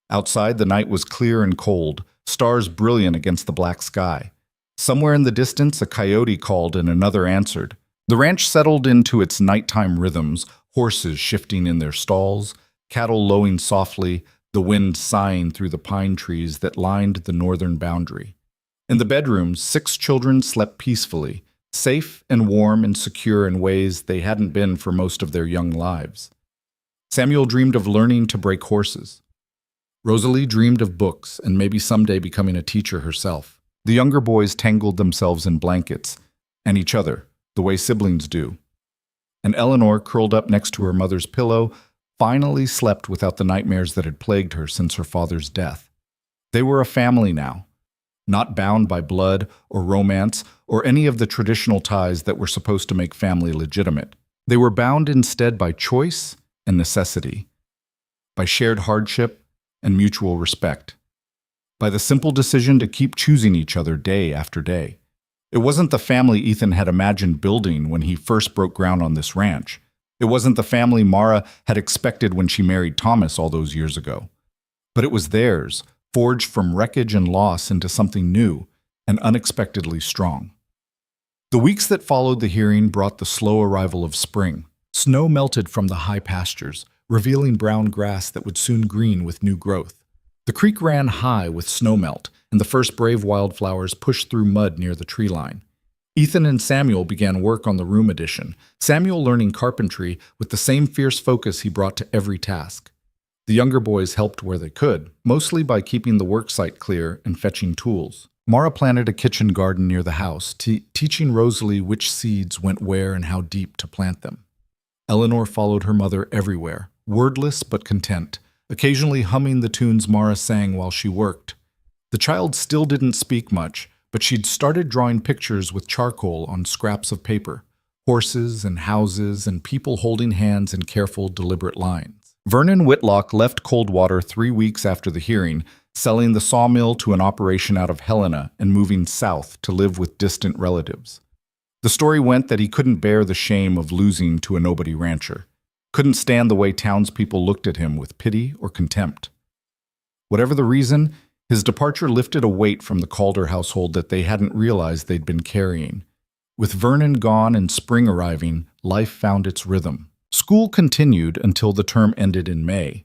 Outside, the night was clear and cold, stars brilliant against the black sky. Somewhere in the distance, a coyote called and another answered. The ranch settled into its nighttime rhythms, horses shifting in their stalls, cattle lowing softly, the wind sighing through the pine trees that lined the northern boundary. In the bedrooms, 6 children slept peacefully, safe and warm and secure in ways they hadn't been for most of their young lives. Samuel dreamed of learning to break horses. Rosalie dreamed of books and maybe someday becoming a teacher herself. The younger boys tangled themselves in blankets and each other, the way siblings do. And Eleanor, curled up next to her mother's pillow, finally slept without the nightmares that had plagued her since her father's death. They were a family now, not bound by blood or romance or any of the traditional ties that were supposed to make family legitimate. They were bound instead by choice and necessity, by shared hardship and mutual respect, by the simple decision to keep choosing each other day after day. It wasn't the family Ethan had imagined building when he first broke ground on this ranch. It wasn't the family Mara had expected when she married Thomas all those years ago. But it was theirs, forged from wreckage and loss into something new and unexpectedly strong. The weeks that followed the hearing brought the slow arrival of spring. Snow melted from the high pastures, revealing brown grass that would soon green with new growth. The creek ran high with snowmelt, and the first brave wildflowers pushed through mud near the tree line. Ethan and Samuel began work on the room addition, Samuel learning carpentry with the same fierce focus he brought to every task. The younger boys helped where they could, mostly by keeping the worksite clear and fetching tools. Mara planted a kitchen garden near the house, teaching Rosalie which seeds went where and how deep to plant them. Eleanor followed her mother everywhere, wordless but content, occasionally humming the tunes Mara sang while she worked. The child still didn't speak much, but she'd started drawing pictures with charcoal on scraps of paper, horses and houses and people holding hands in careful, deliberate lines. Vernon Whitlock left Coldwater 3 weeks after the hearing, selling the sawmill to an operation out of Helena and moving south to live with distant relatives. The story went that he couldn't bear the shame of losing to a nobody rancher, couldn't stand the way townspeople looked at him with pity or contempt. Whatever the reason, his departure lifted a weight from the Calder household that they hadn't realized they'd been carrying. With Vernon gone and spring arriving, life found its rhythm. School continued until the term ended in May.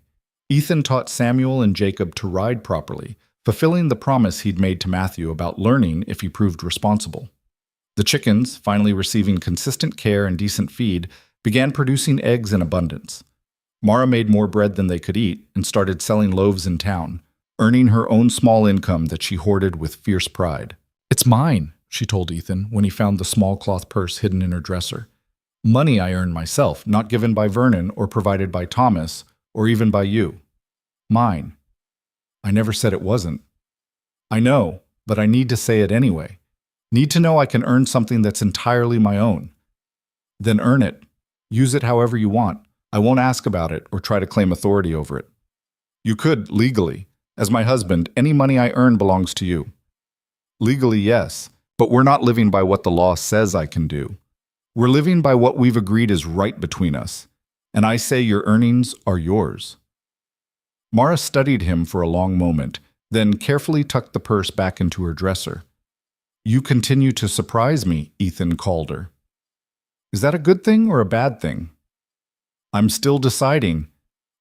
Ethan taught Samuel and Jacob to ride properly, fulfilling the promise he'd made to Matthew about learning if he proved responsible. The chickens, finally receiving consistent care and decent feed, began producing eggs in abundance. Mara made more bread than they could eat and started selling loaves in town, earning her own small income that she hoarded with fierce pride. "It's mine," she told Ethan when he found the small cloth purse hidden in her dresser. "Money I earned myself, not given by Vernon or provided by Thomas or even by you. Mine." "I never said it wasn't." "I know, but I need to say it anyway. Need to know I can earn something that's entirely my own." "Then earn it. Use it however you want. I won't ask about it or try to claim authority over it." "You could, legally. As my husband, any money I earn belongs to you." "Legally, yes, but we're not living by what the law says I can do. We're living by what we've agreed is right between us, and I say your earnings are yours." Mara studied him for a long moment, then carefully tucked the purse back into her dresser. "You continue to surprise me," Ethan called her. "Is that a good thing or a bad thing?" "I'm still deciding,"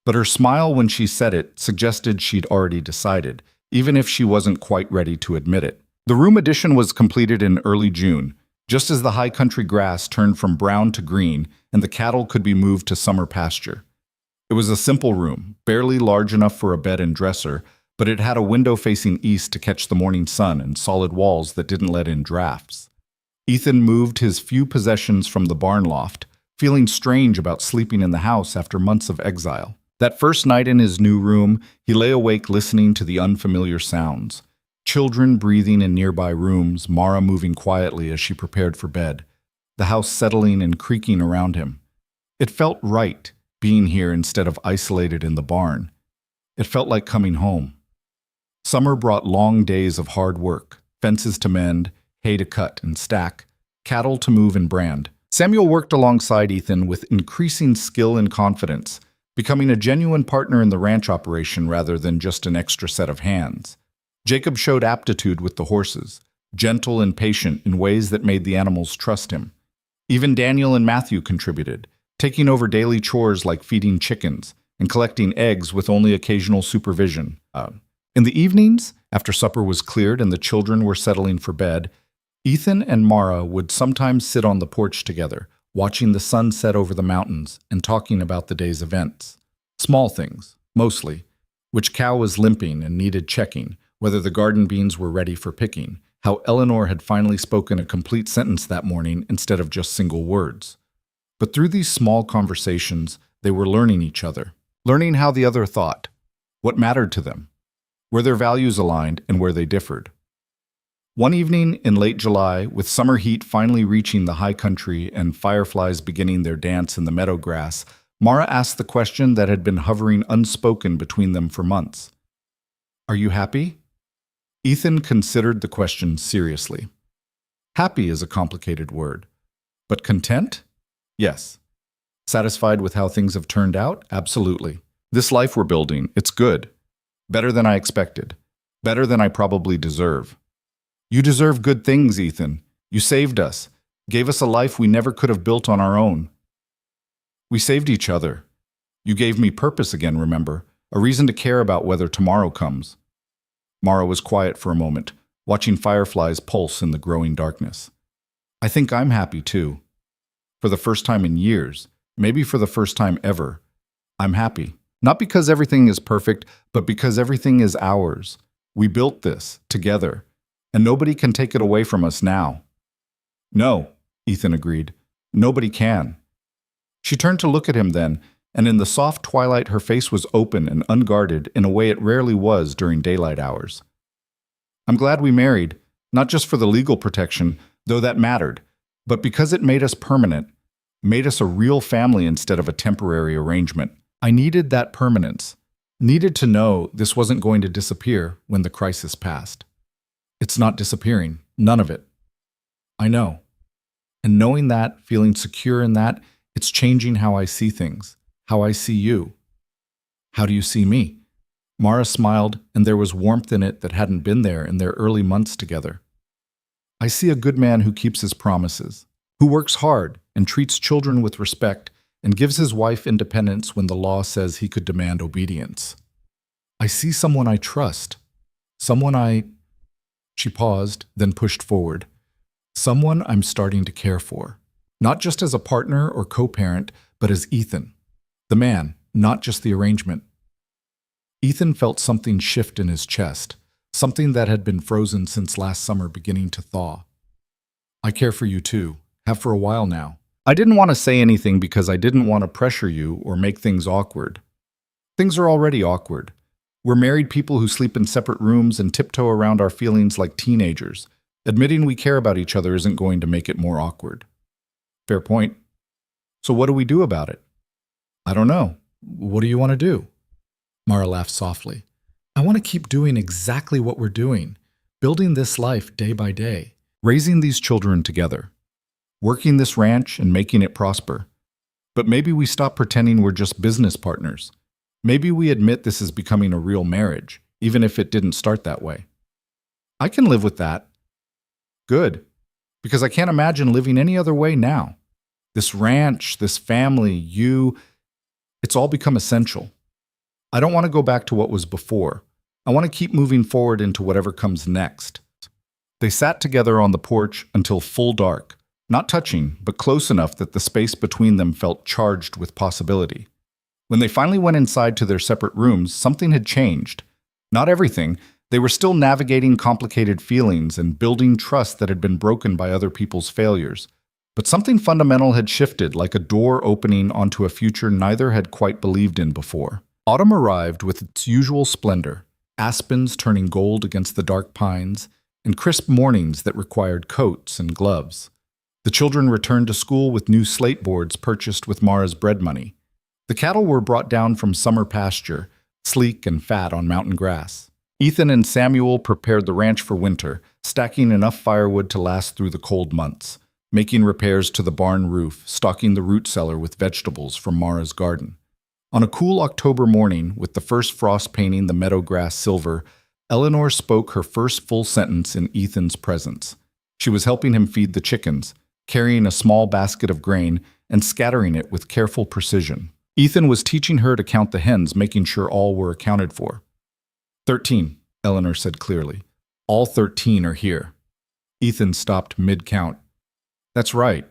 but her smile when she said it suggested she'd already decided, even if she wasn't quite ready to admit it. The room addition was completed in early June, just as the high country grass turned from brown to green and the cattle could be moved to summer pasture. It was a simple room, barely large enough for a bed and dresser, but it had a window facing east to catch the morning sun and solid walls that didn't let in drafts. Ethan moved his few possessions from the barn loft, feeling strange about sleeping in the house after months of exile. That first night in his new room, he lay awake listening to the unfamiliar sounds. Children breathing in nearby rooms, Mara moving quietly as she prepared for bed, the house settling and creaking around him. It felt right, being here instead of isolated in the barn. It felt like coming home. Summer brought long days of hard work, fences to mend, hay to cut and stack, cattle to move and brand. Samuel worked alongside Ethan with increasing skill and confidence, becoming a genuine partner in the ranch operation rather than just an extra set of hands. Jacob showed aptitude with the horses, gentle and patient in ways that made the animals trust him. Even Daniel and Matthew contributed, taking over daily chores like feeding chickens and collecting eggs with only occasional supervision. In the evenings, after supper was cleared and the children were settling for bed, Ethan and Mara would sometimes sit on the porch together, watching the sun set over the mountains and talking about the day's events. Small things, mostly. Which cow was limping and needed checking, whether the garden beans were ready for picking, how Eleanor had finally spoken a complete sentence that morning instead of just single words. But through these small conversations, they were learning each other, learning how the other thought, what mattered to them, where their values aligned and where they differed. One evening in late July, with summer heat finally reaching the high country and fireflies beginning their dance in the meadow grass, Mara asked the question that had been hovering unspoken between them for months. "Are you happy?" Ethan considered the question seriously. Happy is a complicated word, but content? Yes. Satisfied with how things have turned out? Absolutely. This life we're building, it's good. Better than I expected. Better than I probably deserve. You deserve good things, Ethan. You saved us, gave us a life we never could have built on our own. We saved each other. You gave me purpose again, remember? A reason to care about whether tomorrow comes. Mara was quiet for a moment, watching fireflies pulse in the growing darkness. I think I'm happy too. For the first time in years, maybe for the first time ever, I'm happy. Not because everything is perfect, but because everything is ours. We built this together, and nobody can take it away from us now. No, Ethan agreed. Nobody can. She turned to look at him then, and in the soft twilight her face was open and unguarded in a way it rarely was during daylight hours. I'm glad we married, not just for the legal protection, though that mattered, but because it made us permanent, made us a real family instead of a temporary arrangement. I needed that permanence, needed to know this wasn't going to disappear when the crisis passed. It's not disappearing, none of it. I know. And knowing that, feeling secure in that, it's changing how I see things, how I see you. How do you see me? Mara smiled, and there was warmth in it that hadn't been there in their early months together. I see a good man who keeps his promises, who works hard and treats children with respect and gives his wife independence when the law says he could demand obedience. I see someone I trust, someone. She paused, then pushed forward. Someone I'm starting to care for, not just as a partner or co-parent, but as Ethan, the man, not just the arrangement. Ethan felt something shift in his chest, something that had been frozen since last summer beginning to thaw. I care for you too, have for a while now. I didn't want to say anything because I didn't want to pressure you or make things awkward. Things are already awkward. We're married people who sleep in separate rooms and tiptoe around our feelings like teenagers. Admitting we care about each other isn't going to make it more awkward. Fair point. So what do we do about it? I don't know. What do you want to do? Mara laughed softly. I want to keep doing exactly what we're doing, building this life day by day, raising these children together, working this ranch and making it prosper. But maybe we stop pretending we're just business partners. Maybe we admit this is becoming a real marriage, even if it didn't start that way. I can live with that. Good, because I can't imagine living any other way now. This ranch, this family, you, it's all become essential. I don't want to go back to what was before. I want to keep moving forward into whatever comes next. They sat together on the porch until full dark, not touching, but close enough that the space between them felt charged with possibility. When they finally went inside to their separate rooms, something had changed. Not everything. They were still navigating complicated feelings and building trust that had been broken by other people's failures. But something fundamental had shifted, like a door opening onto a future neither had quite believed in before. Autumn arrived with its usual splendor, aspens turning gold against the dark pines, and crisp mornings that required coats and gloves. The children returned to school with new slate boards purchased with Mara's bread money. The cattle were brought down from summer pasture, sleek and fat on mountain grass. Ethan and Samuel prepared the ranch for winter, stacking enough firewood to last through the cold months, making repairs to the barn roof, stocking the root cellar with vegetables from Mara's garden. On a cool October morning, with the first frost painting the meadow grass silver, Eleanor spoke her first full sentence in Ethan's presence. She was helping him feed the chickens, carrying a small basket of grain and scattering it with careful precision. Ethan was teaching her to count the hens, making sure all were accounted for. 13, Eleanor said clearly. All 13 are here. Ethan stopped mid-count. That's right.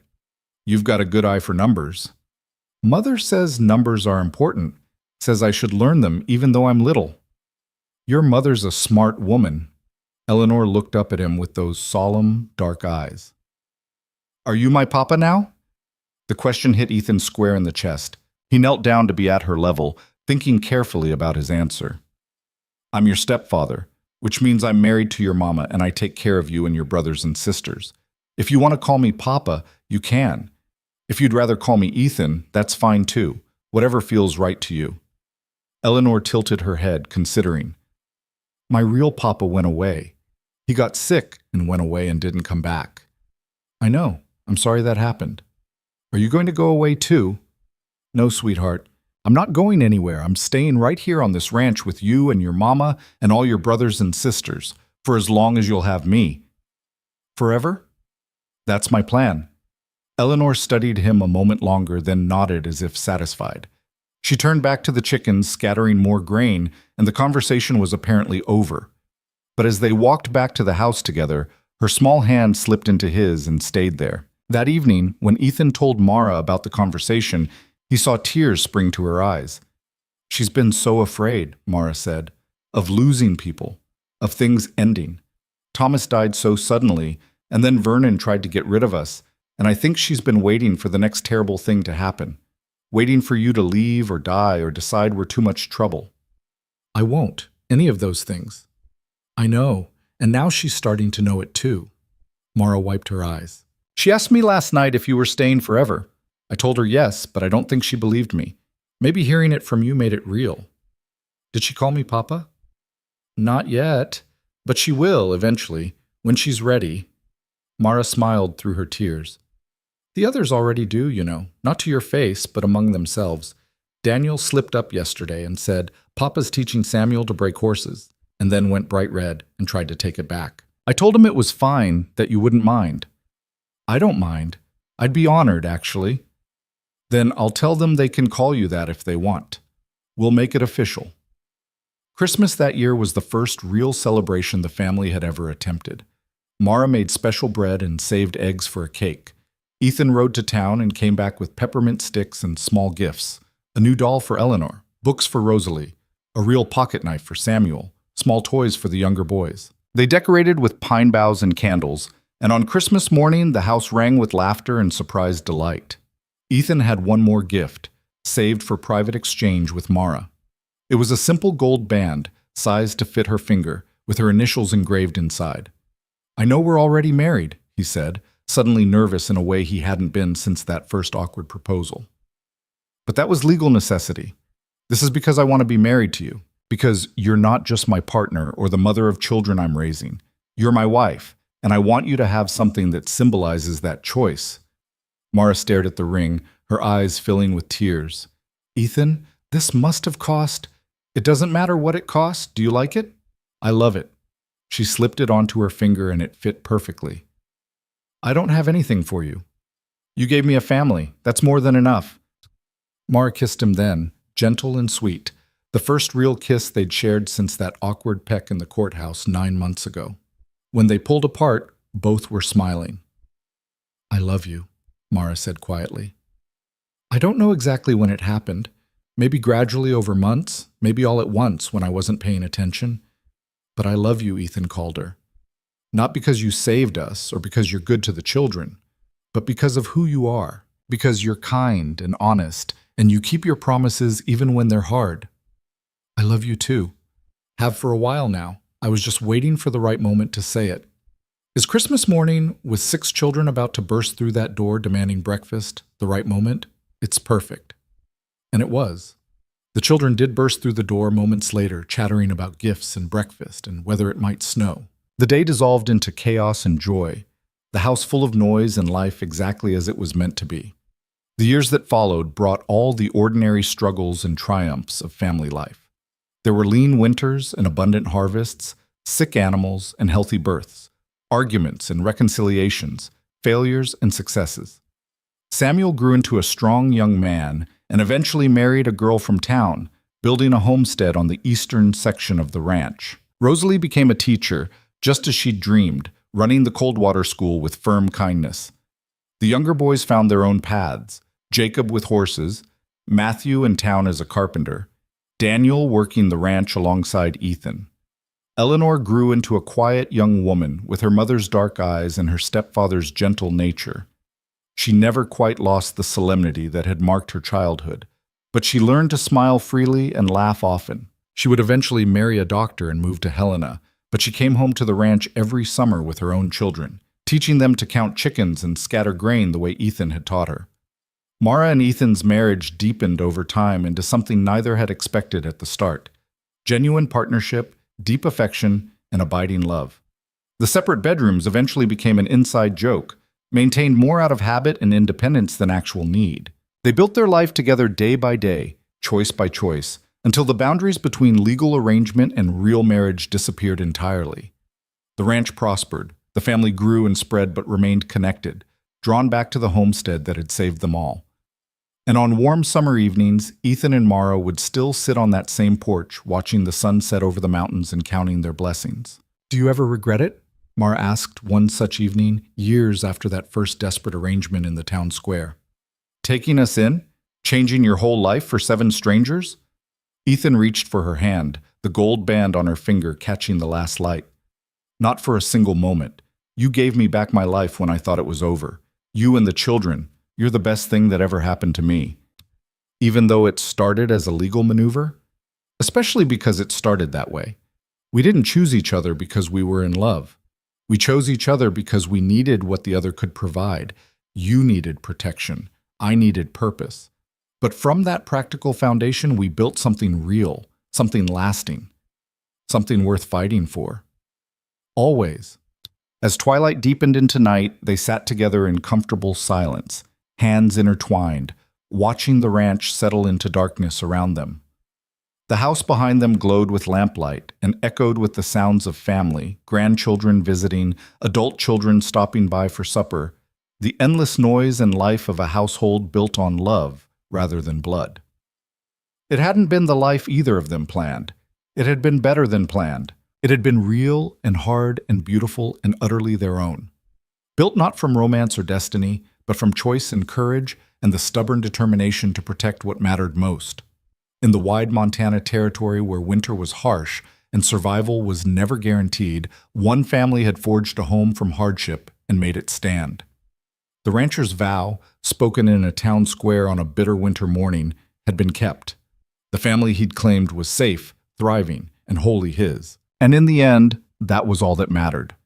You've got a good eye for numbers. Mother says numbers are important, says I should learn them even though I'm little. Your mother's a smart woman. Eleanor looked up at him with those solemn, dark eyes. Are you my papa now? The question hit Ethan square in the chest. He knelt down to be at her level, thinking carefully about his answer. I'm your stepfather, which means I'm married to your mama and I take care of you and your brothers and sisters. If you want to call me Papa, you can. If you'd rather call me Ethan, that's fine too, whatever feels right to you. Eleanor tilted her head, considering. My real papa went away. He got sick and went away and didn't come back. I know. I'm sorry that happened. Are you going to go away too? No, sweetheart. I'm not going anywhere. I'm staying right here on this ranch with you and your mama and all your brothers and sisters for as long as you'll have me. Forever? That's my plan. Eleanor studied him a moment longer, then nodded as if satisfied. She turned back to the chickens, scattering more grain, and the conversation was apparently over. But as they walked back to the house together, her small hand slipped into his and stayed there. That evening, when Ethan told Mara about the conversation, he saw tears spring to her eyes. "She's been so afraid," Mara said, "of losing people, of things ending. Thomas died so suddenly, and then Vernon tried to get rid of us, and I think she's been waiting for the next terrible thing to happen, waiting for you to leave or die or decide we're too much trouble." "I won't, any of those things." "I know, and now she's starting to know it too." Mara wiped her eyes. "She asked me last night if you were staying forever. I told her yes, but I don't think she believed me. Maybe hearing it from you made it real." "Did she call me Papa?" "Not yet, but she will eventually, when she's ready." Mara smiled through her tears. "The others already do, you know, not to your face, but among themselves. Daniel slipped up yesterday and said, 'Papa's teaching Samuel to break horses,' and then went bright red and tried to take it back. I told him it was fine, that you wouldn't mind." "I don't mind. I'd be honored, actually." "Then I'll tell them they can call you that if they want. We'll make it official." Christmas that year was the first real celebration the family had ever attempted. Mara made special bread and saved eggs for a cake. Ethan rode to town and came back with peppermint sticks and small gifts, a new doll for Eleanor, books for Rosalie, a real pocket knife for Samuel, small toys for the younger boys. They decorated with pine boughs and candles, and on Christmas morning the house rang with laughter and surprised delight. Ethan had one more gift, saved for private exchange with Mara. It was a simple gold band, sized to fit her finger, with her initials engraved inside. "I know we're already married," he said, suddenly nervous in a way he hadn't been since that first awkward proposal. "But that was legal necessity. This is because I want to be married to you, because you're not just my partner or the mother of children I'm raising. You're my wife, and I want you to have something that symbolizes that choice." Mara stared at the ring, her eyes filling with tears. "Ethan, this must have cost—" "It doesn't matter what it costs. Do you like it?" "I love it." She slipped it onto her finger and it fit perfectly. "I don't have anything for you. You gave me a family. That's more than enough." Mara kissed him then, gentle and sweet, the first real kiss they'd shared since that awkward peck in the courthouse 9 months ago. When they pulled apart, both were smiling. "I love you," Mara said quietly. "I don't know exactly when it happened. Maybe gradually over months, maybe all at once when I wasn't paying attention. But I love you," Ethan called her. "Not because you saved us or because you're good to the children, but because of who you are, because you're kind and honest, and you keep your promises even when they're hard." "I love you too. Have for a while now. I was just waiting for the right moment to say it." Is Christmas morning, with 6 children about to burst through that door demanding breakfast, the right moment? It's perfect. And it was. The children did burst through the door moments later, chattering about gifts and breakfast and whether it might snow. The day dissolved into chaos and joy, the house full of noise and life exactly as it was meant to be. The years that followed brought all the ordinary struggles and triumphs of family life. There were lean winters and abundant harvests, sick animals and healthy births, arguments and reconciliations, failures and successes. Samuel grew into a strong young man and eventually married a girl from town, building a homestead on the eastern section of the ranch. Rosalie became a teacher, just as she'd dreamed, running the Coldwater School with firm kindness. The younger boys found their own paths, Jacob with horses, Matthew in town as a carpenter, Daniel working the ranch alongside Ethan. Eleanor grew into a quiet young woman with her mother's dark eyes and her stepfather's gentle nature. She never quite lost the solemnity that had marked her childhood, but she learned to smile freely and laugh often. She would eventually marry a doctor and move to Helena, but she came home to the ranch every summer with her own children, teaching them to count chickens and scatter grain the way Ethan had taught her. Mara and Ethan's marriage deepened over time into something neither had expected at the start: genuine partnership, deep affection, and abiding love. The separate bedrooms eventually became an inside joke, maintained more out of habit and independence than actual need. They built their life together day by day, choice by choice, until the boundaries between legal arrangement and real marriage disappeared entirely. The ranch prospered, the family grew and spread but remained connected, drawn back to the homestead that had saved them all. And on warm summer evenings, Ethan and Mara would still sit on that same porch, watching the sun set over the mountains and counting their blessings. "Do you ever regret it?" Mara asked one such evening, years after that first desperate arrangement in the town square. "Taking us in? Changing your whole life for 7 strangers?" Ethan reached for her hand, the gold band on her finger catching the last light. "Not for a single moment. You gave me back my life when I thought it was over. You and the children. You're the best thing that ever happened to me." Even though it started as a legal maneuver? Especially because it started that way. We didn't choose each other because we were in love. We chose each other because we needed what the other could provide. You needed protection. I needed purpose. But from that practical foundation, we built something real, something lasting, something worth fighting for. Always. As twilight deepened into night, they sat together in comfortable silence, hands intertwined, watching the ranch settle into darkness around them. The house behind them glowed with lamplight and echoed with the sounds of family, grandchildren visiting, adult children stopping by for supper, the endless noise and life of a household built on love rather than blood. It hadn't been the life either of them planned. It had been better than planned. It had been real and hard and beautiful and utterly their own. Built not from romance or destiny, but from choice and courage and the stubborn determination to protect what mattered most. In the wide Montana territory where winter was harsh and survival was never guaranteed, one family had forged a home from hardship and made it stand. The rancher's vow, spoken in a town square on a bitter winter morning, had been kept. The family he'd claimed was safe, thriving, and wholly his. And in the end, that was all that mattered.